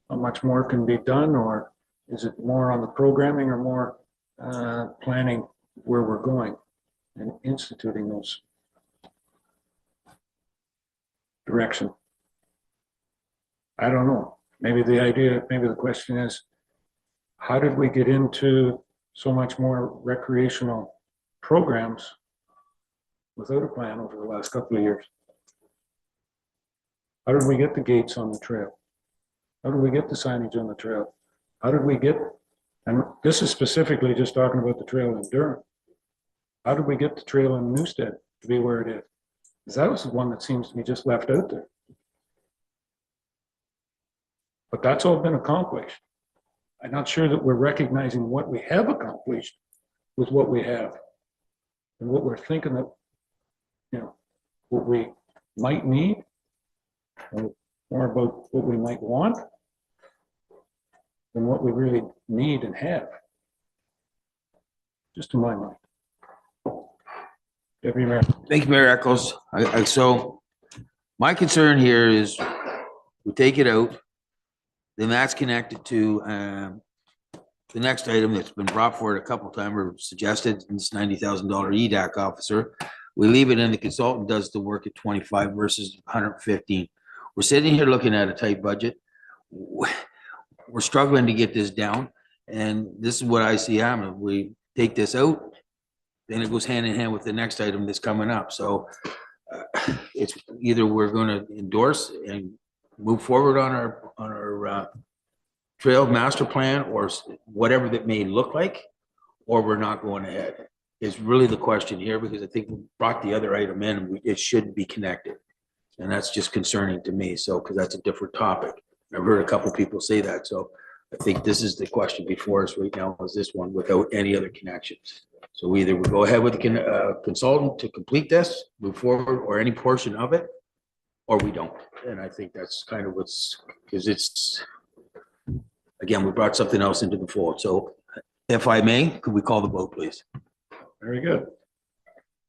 how much more can be done, or is it more on the programming or more planning where we're going and instituting those direction? I don't know. Maybe the question is, how did we get into so much more recreational programs without a plan over the last couple of years? How did we get the gates on the trail? How did we get the signage on the trail? How did we get, and this is specifically just talking about the trail in Durham, how did we get the trail in Newstead to be where it is? Because that was the one that seems to be just left out there. But that's all been accomplished. I'm not sure that we're recognizing what we have accomplished with what we have and what we're thinking that, what we might need, or more about what we might want than what we really need and have. Just to my mind. Deputy Mayor. Thank you, Mayor Eccles. So my concern here is we take it out, then that's connected to the next item that's been brought forward a couple of times or suggested, this $90,000 EDAC officer. We leave it in, the consultant does the work at 25 versus 115. We're sitting here looking at a tight budget. We're struggling to get this down. And this is what I see happening. We take this out, then it goes hand in hand with the next item that's coming up. So it's either we're going to endorse and move forward on our trail master plan or whatever that may look like, or we're not going ahead. Is really the question here, because I think we brought the other item in and it should be connected. And that's just concerning to me. So, because that's a different topic. I've heard a couple of people say that. So I think this is the question before us right now, is this one without any other connections. So either we go ahead with the consultant to complete this, move forward, or any portion of it, or we don't. And I think that's kind of what's, because it's, again, we brought something else into the fold. So if I may, could we call the vote, please? Very good.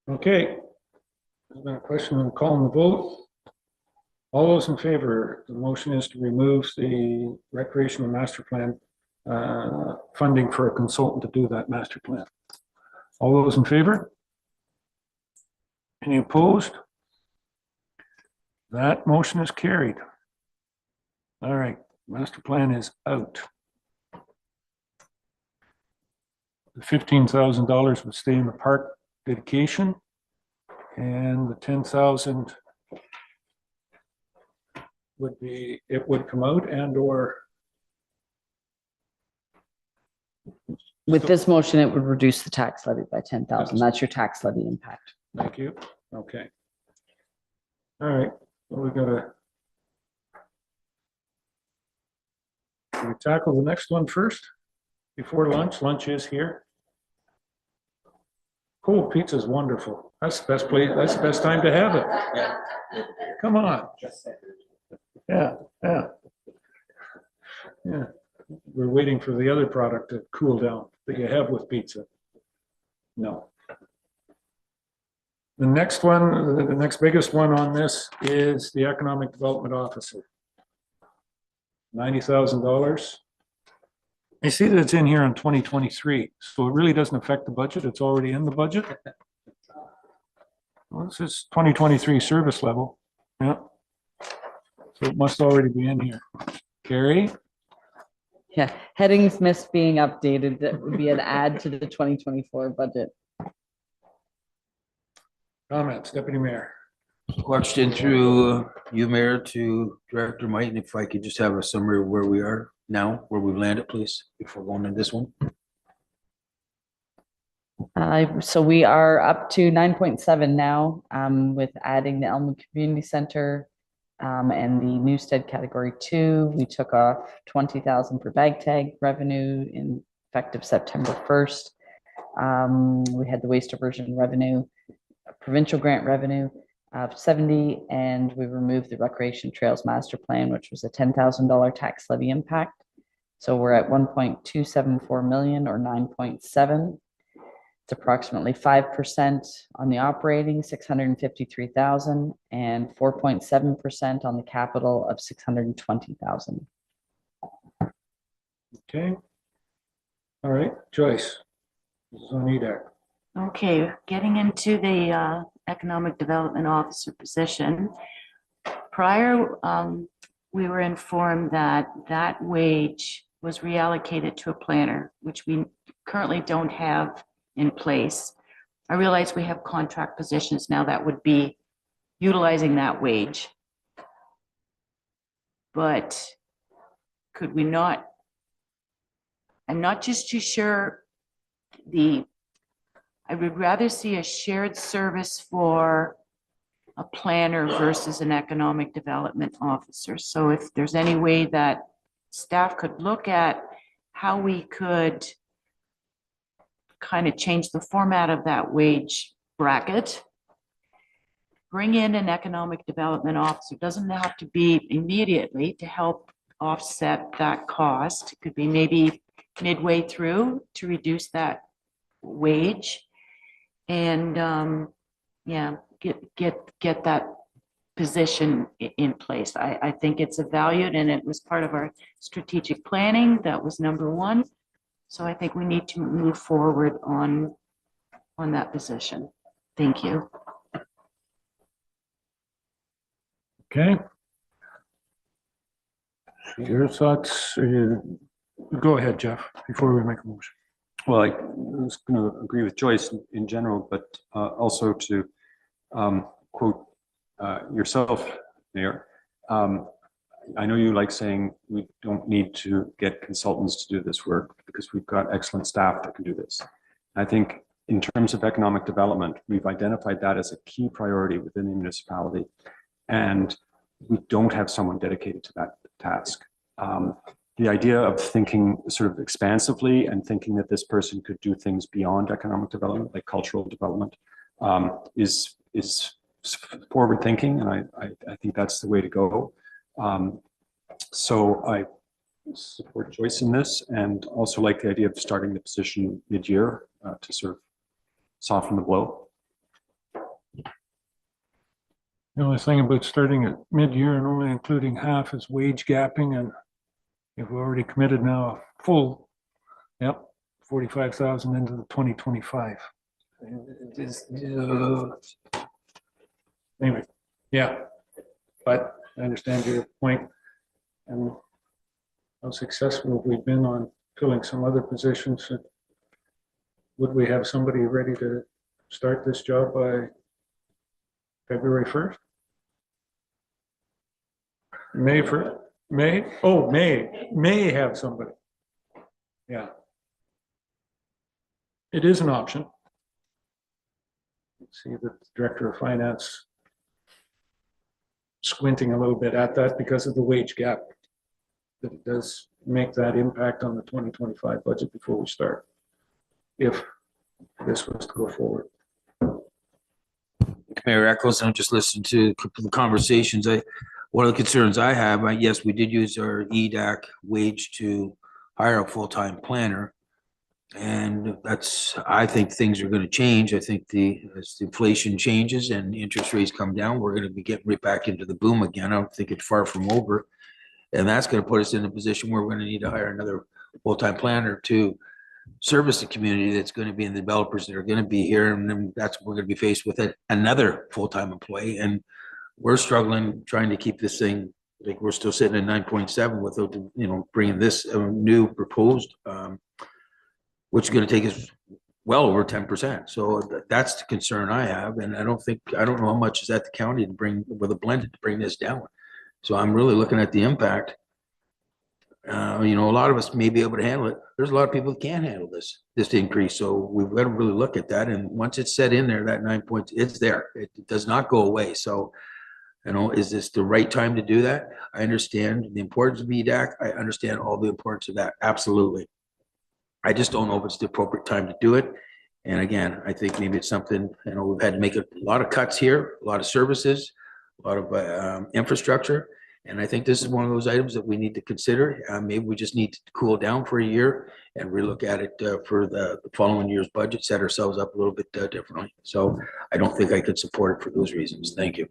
Okay. There's been a question on calling the vote. All those in favor, the motion is to remove the recreational master plan funding for a consultant to do that master plan. All those in favor? Any opposed? That motion is carried. All right, master plan is out. The $15,000 would stay in the park dedication, and the 10,000 would be, it would come out and or. With this motion, it would reduce the tax levy by 10,000. That's your tax levy impact. Thank you. Okay. All right, well, we gotta. Can we tackle the next one first? Before lunch? Lunch is here. Cold pizza is wonderful. That's the best place, that's the best time to have it. Come on. Yeah. We're waiting for the other product to cool down that you have with pizza. No. The next one, the next biggest one on this is the Economic Development Officer. $90,000. I see that it's in here in 2023, so it really doesn't affect the budget. It's already in the budget. Well, this is 2023 service level. Yeah. So it must already be in here. Carrie? Yeah, headings missed being updated. That would be an add to the 2024 budget. Comments, Deputy Mayor. Question through you, Mayor, to Director Mike, and if I could just have a summary of where we are now, where we've landed, please, before going into this one. So we are up to 9.7 now, with adding the Elmwood Community Center and the Newstead Category 2. We took off 20,000 for bag tag revenue in effective September 1st. We had the waste diversion revenue, provincial grant revenue of 70, and we removed the Recreation Trails Master Plan, which was a $10,000 tax levy impact. So we're at 1.274 million, or 9.7. It's approximately 5% on the operating, 653,000, and 4.7% on the capital of 620,000. Okay. All right, Joyce. This is on EDAC. Okay, getting into the Economic Development Officer position. Prior, we were informed that that wage was reallocated to a planner, which we currently don't have in place. I realize we have contract positions now that would be utilizing that wage. But could we not, I'm not just too sure I would rather see a shared service for a planner versus an economic development officer. So if there's any way that staff could look at how we could kind of change the format of that wage bracket. Bring in an economic development officer, doesn't have to be immediately to help offset that cost. It could be maybe midway through to reduce that wage. And yeah, get that position in place. I think it's a valued, and it was part of our strategic planning. That was number one. So I think we need to move forward on that position. Thank you. Okay. Your thoughts? Go ahead, Jeff, before we make a motion. Well, I was going to agree with Joyce in general, but also to quote yourself, Mayor. I know you like saying we don't need to get consultants to do this work because we've got excellent staff that can do this. I think in terms of economic development, we've identified that as a key priority within the municipality, and we don't have someone dedicated to that task. The idea of thinking sort of expansively and thinking that this person could do things beyond economic development, like cultural development, is forward thinking, and I think that's the way to go. So I support Joyce in this, and also like the idea of starting the position mid-year to sort of soften the blow. The only thing about starting at mid-year and only including half is wage gapping, and you've already committed now a full, 45,000 into the 2025. Anyway, yeah, but I understand your point, and how successful have we been on filling some other positions? Would we have somebody ready to start this job by February 1st? May 1st? May? Oh, May have somebody. Yeah. It is an option. See the Director of Finance squinting a little bit at that because of the wage gap. That it does make that impact on the 2025 budget before we start, if this was to go forward. Mayor Eccles, I'm just listening to a couple of conversations. One of the concerns I have, yes, we did use our EDAC wage to hire a full-time planner. And I think things are going to change. I think as the inflation changes and interest rates come down, we're going to be getting right back into the boom again. I don't think it's far from over. And that's going to put us in a position where we're going to need to hire another full-time planner to service the community that's going to be in the developers that are going to be here. And then we're going to be faced with another full-time employee. And we're struggling trying to keep this thing, like we're still sitting at 9.7 without, bringing this new proposed, which is going to take us well over 10%. So that's the concern I have. And I don't know how much is at the county to bring with a blended to bring this down. So I'm really looking at the impact. A lot of us may be able to handle it. There's a lot of people that can't handle this increase. So we've got to really look at that. And once it's set in there, that 9 points, it's there. It does not go away. So, is this the right time to do that? I understand the importance of EDAC. I understand all the importance of that. Absolutely. I just don't know if it's the appropriate time to do it. And again, I think maybe it's something, we've had to make a lot of cuts here, a lot of services, a lot of infrastructure. And I think this is one of those items that we need to consider. Maybe we just need to cool down for a year and relook at it for the following year's budget, set ourselves up a little bit differently. So I don't think I could support it for those reasons. Thank you.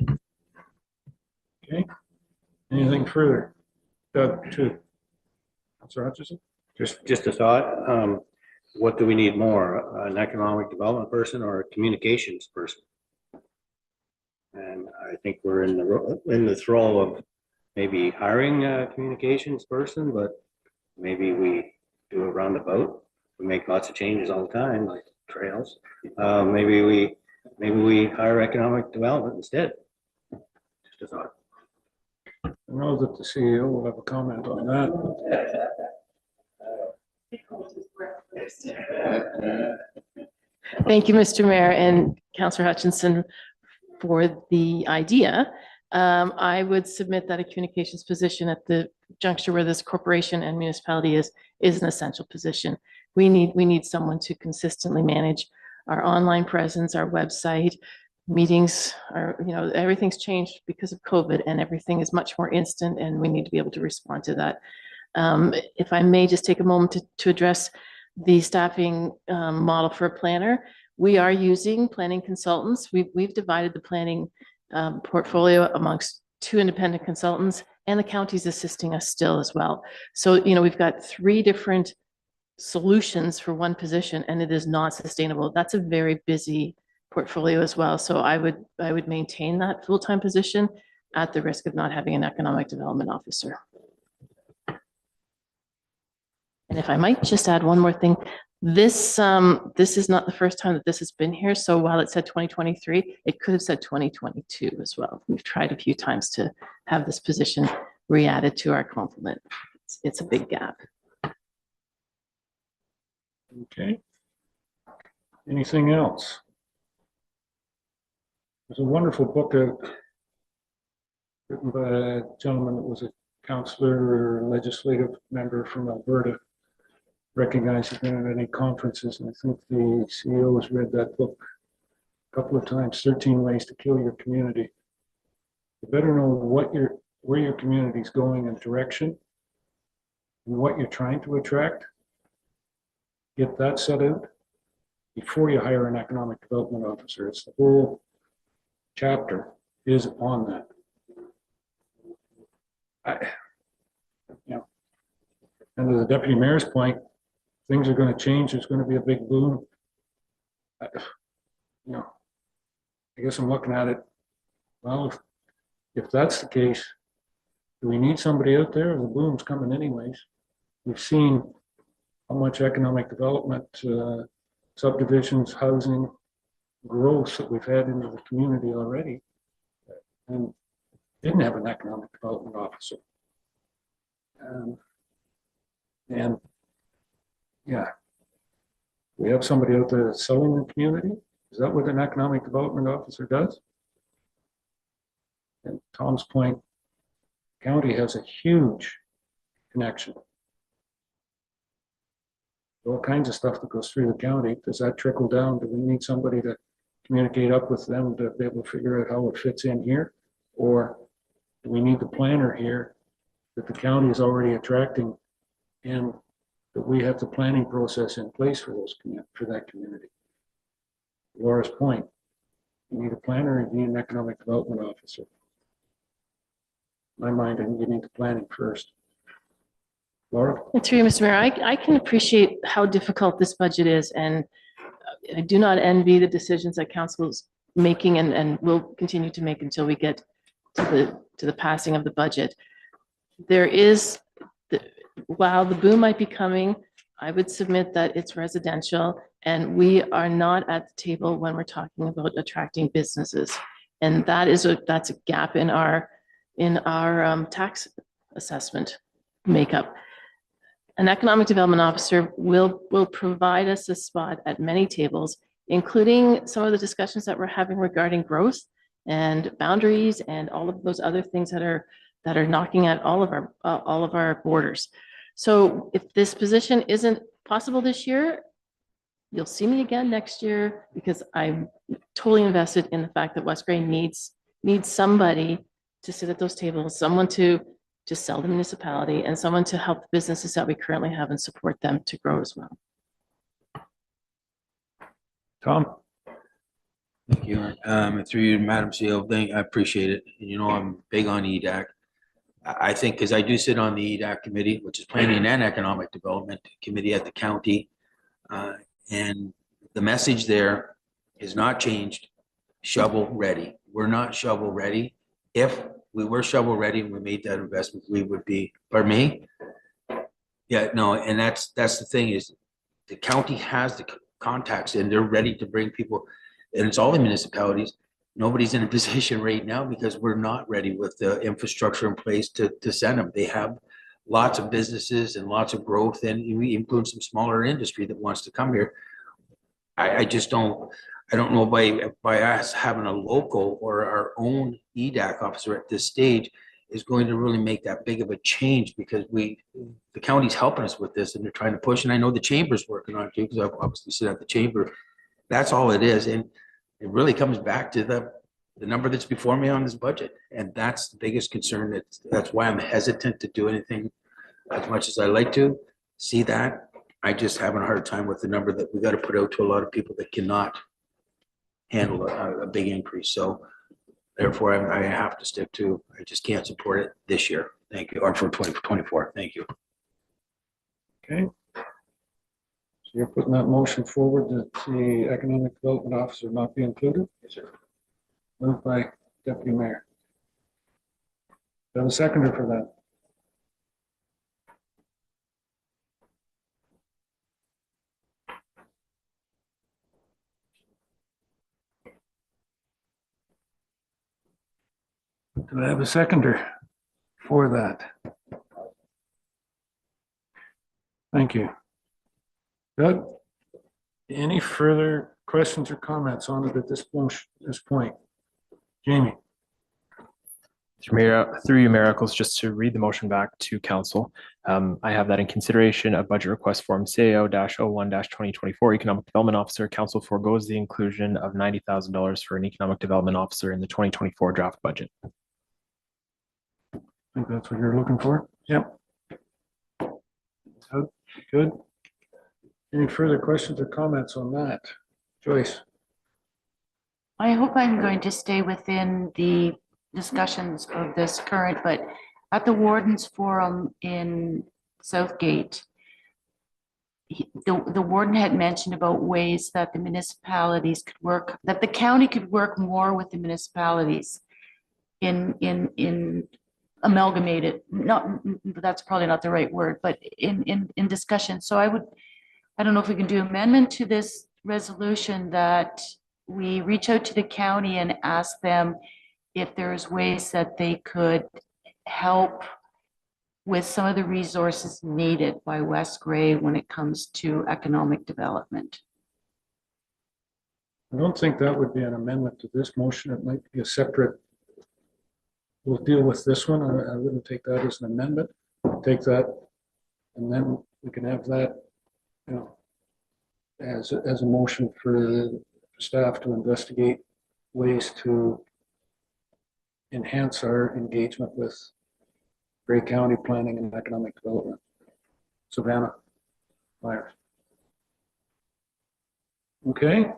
Okay. Anything further? Doug, too. Councilor Hutchison? Just a thought. What do we need more? An economic development person or a communications person? And I think we're in the thrall of maybe hiring a communications person, but maybe we do a roundabout. We make lots of changes all the time, like trails. Maybe we hire economic development instead. Just a thought. I know that the CEO will have a comment on that. Thank you, Mr. Mayor and Councillor Hutchinson, for the idea. I would submit that a communications position at the juncture where this corporation and municipality is an essential position. We need someone to consistently manage our online presence, our website, meetings are, everything's changed because of COVID and everything is much more instant and we need to be able to respond to that. If I may just take a moment to address the staffing model for a planner. We are using planning consultants. We've divided the planning portfolio amongst 2 independent consultants and the county's assisting us still as well. So, we've got 3 different solutions for one position and it is not sustainable. That's a very busy portfolio as well. So I would maintain that full-time position at the risk of not having an economic development officer. And if I might just add one more thing, this is not the first time that this has been here. So while it said 2023, it could have said 2022 as well. We've tried a few times to have this position re-added to our complement. It's a big gap. Okay. Anything else? There's a wonderful book written by a gentleman that was a councillor or legislative member from Alberta, recognized at any conferences, and I think the CEO has read that book a couple of times, 13 Ways to Kill Your Community. You better know where your community is going in direction and what you're trying to attract. Get that set out before you hire an economic development officer. It's the whole chapter is on that. And to the deputy mayor's point, things are going to change. There's going to be a big boom. I guess I'm looking at it. Well, if that's the case, do we need somebody out there? The boom's coming anyways. We've seen how much economic development, subdivisions, housing, growth that we've had into the community already, and didn't have an economic development officer. And yeah, we have somebody out there that's selling the community. Is that what an economic development officer does? And Tom's point, county has a huge connection. All kinds of stuff that goes through the county. Does that trickle down? Do we need somebody to communicate up with them to be able to figure out how it fits in here? Or do we need the planner here that the county is already attracting and that we have the planning process in place for that community? Laura's point, you need a planner and you need an economic development officer. In my mind, I think you need the planning first. Laura? Through you, Mr. Mayor, I can appreciate how difficult this budget is, and I do not envy the decisions that council is making and will continue to make until we get to the passing of the budget. There is, while the boom might be coming, I would submit that it's residential, and we are not at the table when we're talking about attracting businesses, and that's a gap in our tax assessment makeup. An economic development officer will provide us a spot at many tables, including some of the discussions that we're having regarding growth and boundaries and all of those other things that are knocking at all of our borders. So if this position isn't possible this year, you'll see me again next year, because I'm totally invested in the fact that West Grey needs somebody to sit at those tables, someone to sell the municipality, and someone to help the businesses that we currently have and support them to grow as well. Tom? Thank you. Through you, Madam CEO, I appreciate it. I'm big on EDAC. I think, because I do sit on the EDAC committee, which is Planning and Economic Development Committee at the county, and the message there is not changed. Shovel ready. We're not shovel ready. If we were shovel ready and we made that investment, we would be. Pardon me? Yeah, no, and that's the thing, is the county has the contacts and they're ready to bring people, and it's all the municipalities. Nobody's in a position right now because we're not ready with the infrastructure in place to send them. They have lots of businesses and lots of growth, and we include some smaller industry that wants to come here. I just don't know by us having a local or our own EDAC officer at this stage, is going to really make that big of a change, because the county's helping us with this and they're trying to push, and I know the chamber's working on it too, because I obviously sit at the chamber. That's all it is. And it really comes back to the number that's before me on this budget. And that's the biggest concern. That's why I'm hesitant to do anything as much as I like to see that. I just have a hard time with the number that we got to put out to a lot of people that cannot handle a big increase. So therefore, I have to stick to, I just can't support it this year. Thank you. Or for 2024. Thank you. Okay. So you're putting that motion forward that the economic development officer not be included? Yes, sir. Moved by Deputy Mayor. Do I have a seconder for that? Do I have a seconder for that? Thank you. Doug, any further questions or comments on it at this point? Jamie? Through you, Mayor Eccles, just to read the motion back to council. I have that in consideration of budget request form CAO-01-2024 Economic Development Officer. Council forgoes the inclusion of $90,000 for an economic development officer in the 2024 draft budget. I think that's what you're looking for. Yep. Good. Any further questions or comments on that? Joyce? I hope I'm going to stay within the discussions of this current, but at the Wardens Forum in Southgate, the warden had mentioned about ways that the municipalities could work, that the county could work more with the municipalities in amalgamated, that's probably not the right word, but in discussion. So I don't know if we can do amendment to this resolution that we reach out to the county and ask them if there's ways that they could help with some of the resources needed by West Gray when it comes to economic development. I don't think that would be an amendment to this motion. It might be a separate. We'll deal with this one. I wouldn't take that as an amendment. Take that, and then we can have that, you know, as a motion for staff to investigate ways to enhance our engagement with Grey County planning and economic development. Savannah Myers. Okay.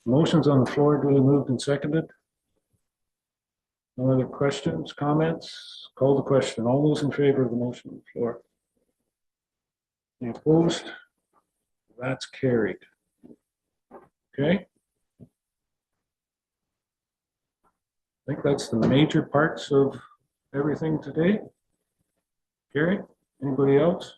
Motion's on the floor, duly moved and seconded. No other questions, comments? Call the question. All those in favor of the motion on the floor? Any opposed? That's carried. Okay. I think that's the major parts of everything today. Carrie, anybody else?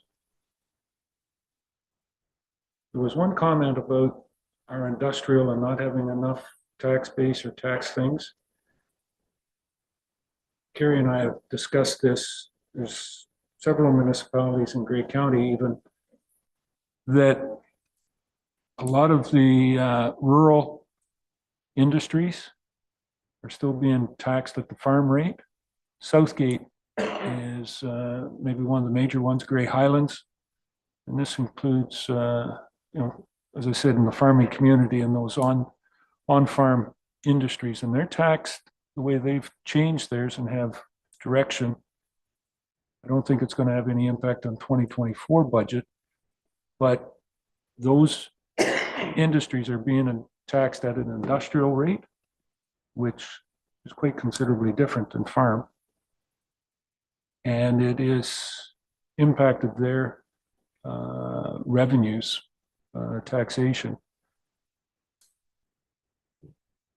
There was one comment about our industrial and not having enough tax base or tax things. Carrie and I have discussed this. There's several municipalities in Grey County even that a lot of the rural industries are still being taxed at the farm rate. Southgate is maybe one of the major ones, Grey Highlands. And this includes, you know, as I said, in the farming community and those on-farm industries, and they're taxed the way they've changed theirs and have direction. I don't think it's going to have any impact on 2024 budget, but those industries are being taxed at an industrial rate, which is quite considerably different than farm. And it is impacted their revenues, taxation.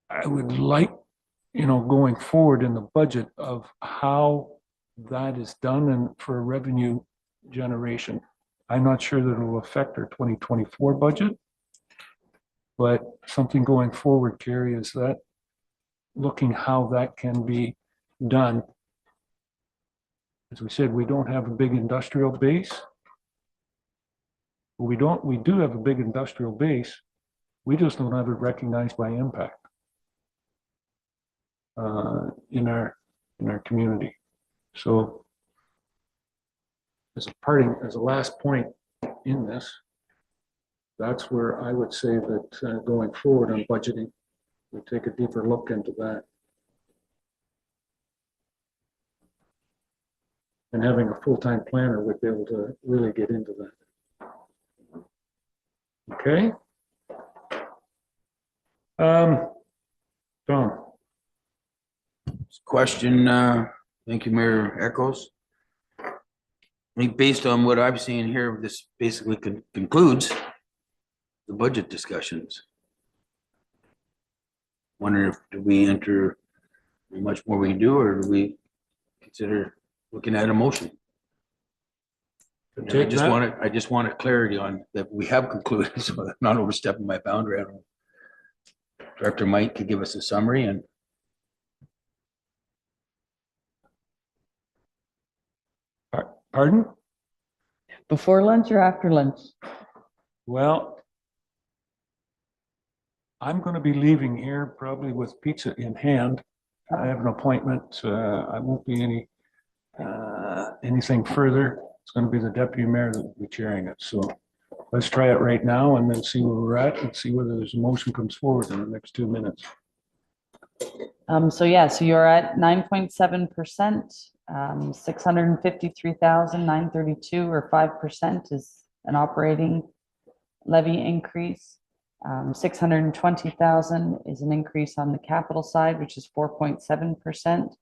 I would like, you know, going forward in the budget of how that is done and for revenue generation. I'm not sure that it will affect our 2024 budget, but something going forward, Carrie, is that looking how that can be done. As we said, we don't have a big industrial base. We do have a big industrial base. We just don't have it recognized by impact in our in our community. So as a last point in this, that's where I would say that going forward on budgeting, we take a deeper look into that. And having a full-time planner would be able to really get into that. Okay? Tom? Question, thank you, Mayor Echols. I think based on what I'm seeing here, this basically concludes the budget discussions. Wondering if do we enter how much more we can do, or do we consider looking at a motion? I just wanted clarity on that we have concluded, so I'm not overstepping my boundary. I don't know. Director Mike could give us a summary and. Pardon? Before lunch or after lunch? Well, I'm going to be leaving here probably with pizza in hand. I have an appointment. I won't be anything further. It's going to be the deputy mayor that will be chairing it. So let's try it right now and then see where we're at and see whether there's a motion comes forward in the next 2 minutes. So you're at 9.7%, 653,932 or 5% is an operating levy increase. 620,000 is an increase on the capital side, which is 4.7%.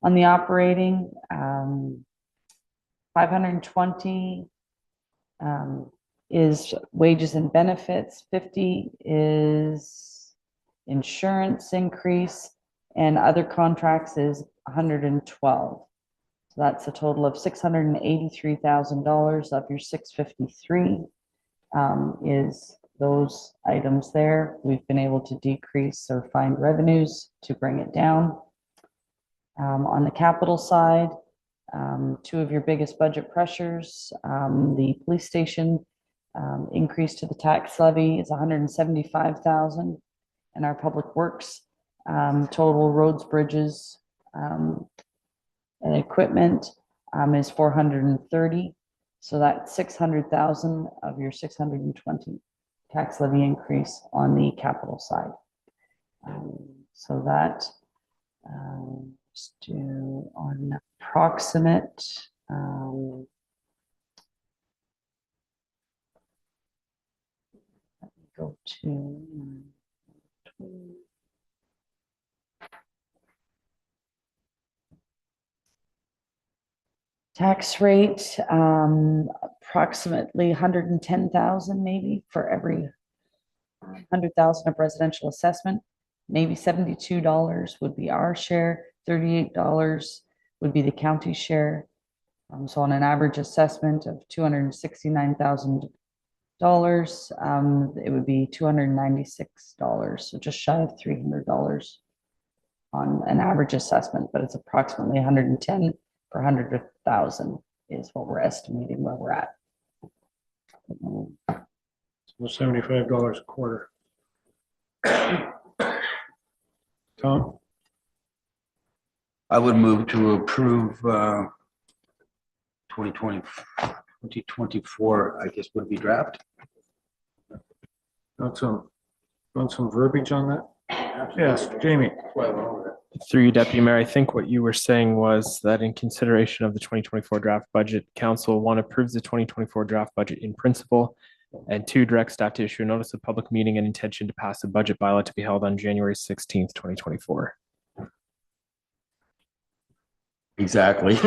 On the operating, 520 is wages and benefits, 50 is insurance increase, and other contracts is 112. So that's a total of $683,000 of your 653 is those items there. We've been able to decrease or find revenues to bring it down. On the capital side, two of your biggest budget pressures, the police station increase to the tax levy is 175,000, and our public works total roads, bridges, and equipment is 430. So that's 600,000 of your 620 tax levy increase on the capital side. So that let's do on approximate. Let me go to tax rate, approximately 110,000 maybe for every 100,000 of residential assessment. Maybe $72 would be our share, $38 would be the county share. So on an average assessment of $269,000, it would be $296, so just shy of $300 on an average assessment, but it's approximately 110 per 100,000 is what we're estimating where we're at. So $75 a quarter. Tom? I would move to approve 2024, I guess would be draft. Want some verbiage on that? Yes, Jamie. Through you, Deputy Mayor, I think what you were saying was that in consideration of the 2024 draft budget, Council 1 approves the 2024 draft budget in principle, and 2 directs staff to issue a notice of public meeting and intention to pass a budget bylaw to be held on January 16th, 2024. Exactly.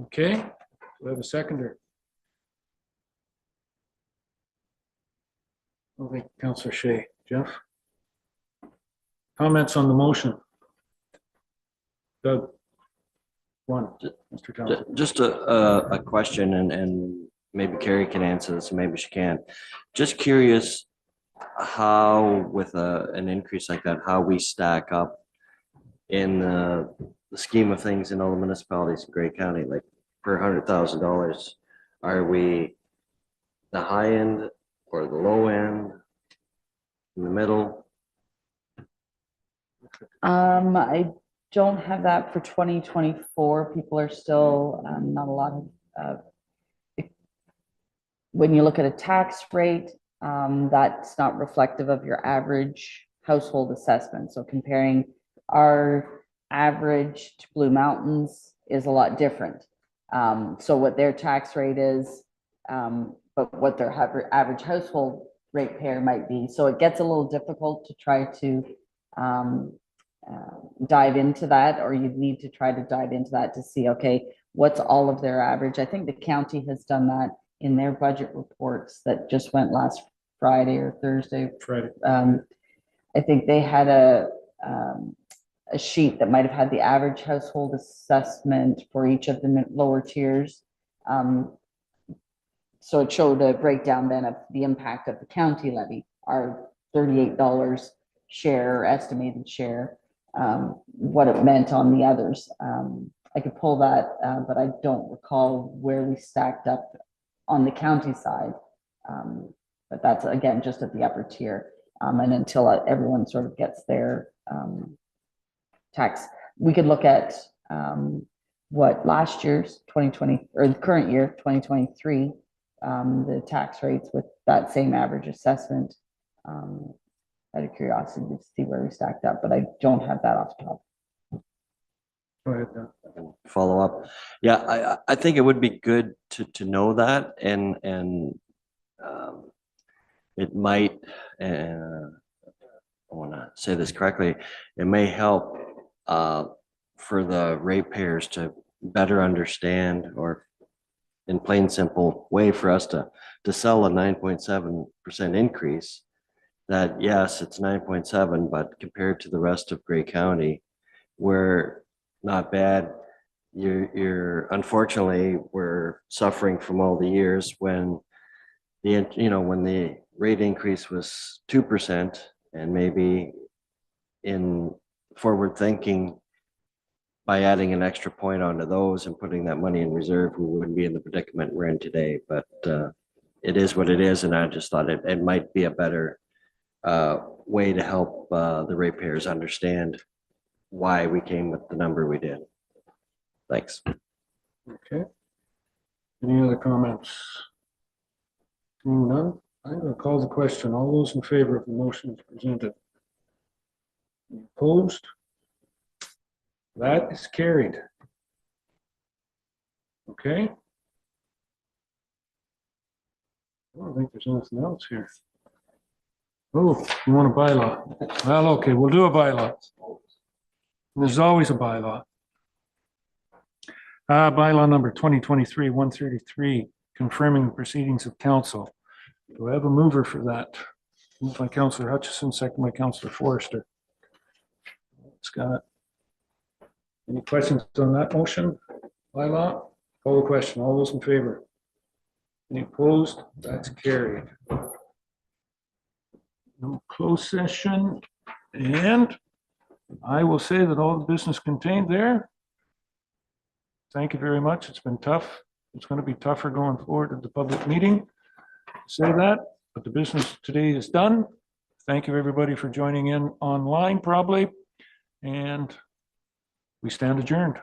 Okay, we have a seconder. Okay, Councillor Shea. Jeff? Comments on the motion? Doug? One, Mr. Johnson. Just a question, and maybe Carrie can answer this, maybe she can't. Just curious how, with an increase like that, how we stack up in the scheme of things in all the municipalities in Grey County, like per $100,000, are we the high end or the low end, in the middle? I don't have that for 2024. People are still, not a lot of, when you look at a tax rate, that's not reflective of your average household assessment. So comparing our average to Blue Mountains is a lot different. So what their tax rate is, but what their average household ratepayer might be. So it gets a little difficult to try to dive into that, or you'd need to try to dive into that to see, okay, what's all of their average? I think the county has done that in their budget reports that just went last Friday or Thursday. Friday. I think they had a sheet that might have had the average household assessment for each of the lower tiers. So it showed a breakdown then of the impact of the county levy, our $38 share, estimated share, what it meant on the others. I could pull that, but I don't recall where we stacked up on the county side. But that's, again, just at the upper tier. And until everyone sort of gets their tax, we could look at what last year's 2020 or the current year 2023, the tax rates with that same average assessment. Out of curiosity to see where we stacked up, but I don't have that off the top. Go ahead, Dan. Follow up. Yeah, I think it would be good to know that, and it might, I want to say this correctly, it may help for the ratepayers to better understand, or in plain simple way for us to sell a 9.7% increase, that yes, it's 9.7, but compared to the rest of Grey County, we're not bad. You're unfortunately, we're suffering from all the years when when the rate increase was 2%, and maybe in forward thinking, by adding an extra point onto those and putting that money in reserve, we wouldn't be in the predicament we're in today. But it is what it is, and I just thought it might be a better way to help the ratepayers understand why we came with the number we did. Thanks. Okay. Any other comments? Seeing none, I'm going to call the question. All those in favor of the motion as presented? Any opposed? That is carried. Okay. I don't think there's anything else here. Oh, you want a bylaw? Well, okay, we'll do a bylaw. There's always a bylaw. Bylaw number 2023-133, confirming the proceedings of council. Do I have a mover for that? Moved by Councillor Hutchison, second by Councillor Forrester. Scott. Any questions on that motion? Bylaw? Call the question. All those in favor? Any opposed? That's carried. No closed session. And I will say that all the business contained there. Thank you very much. It's been tough. It's going to be tougher going forward at the public meeting. Say that, but the business today is done. Thank you, everybody, for joining in online, probably. And we stand adjourned.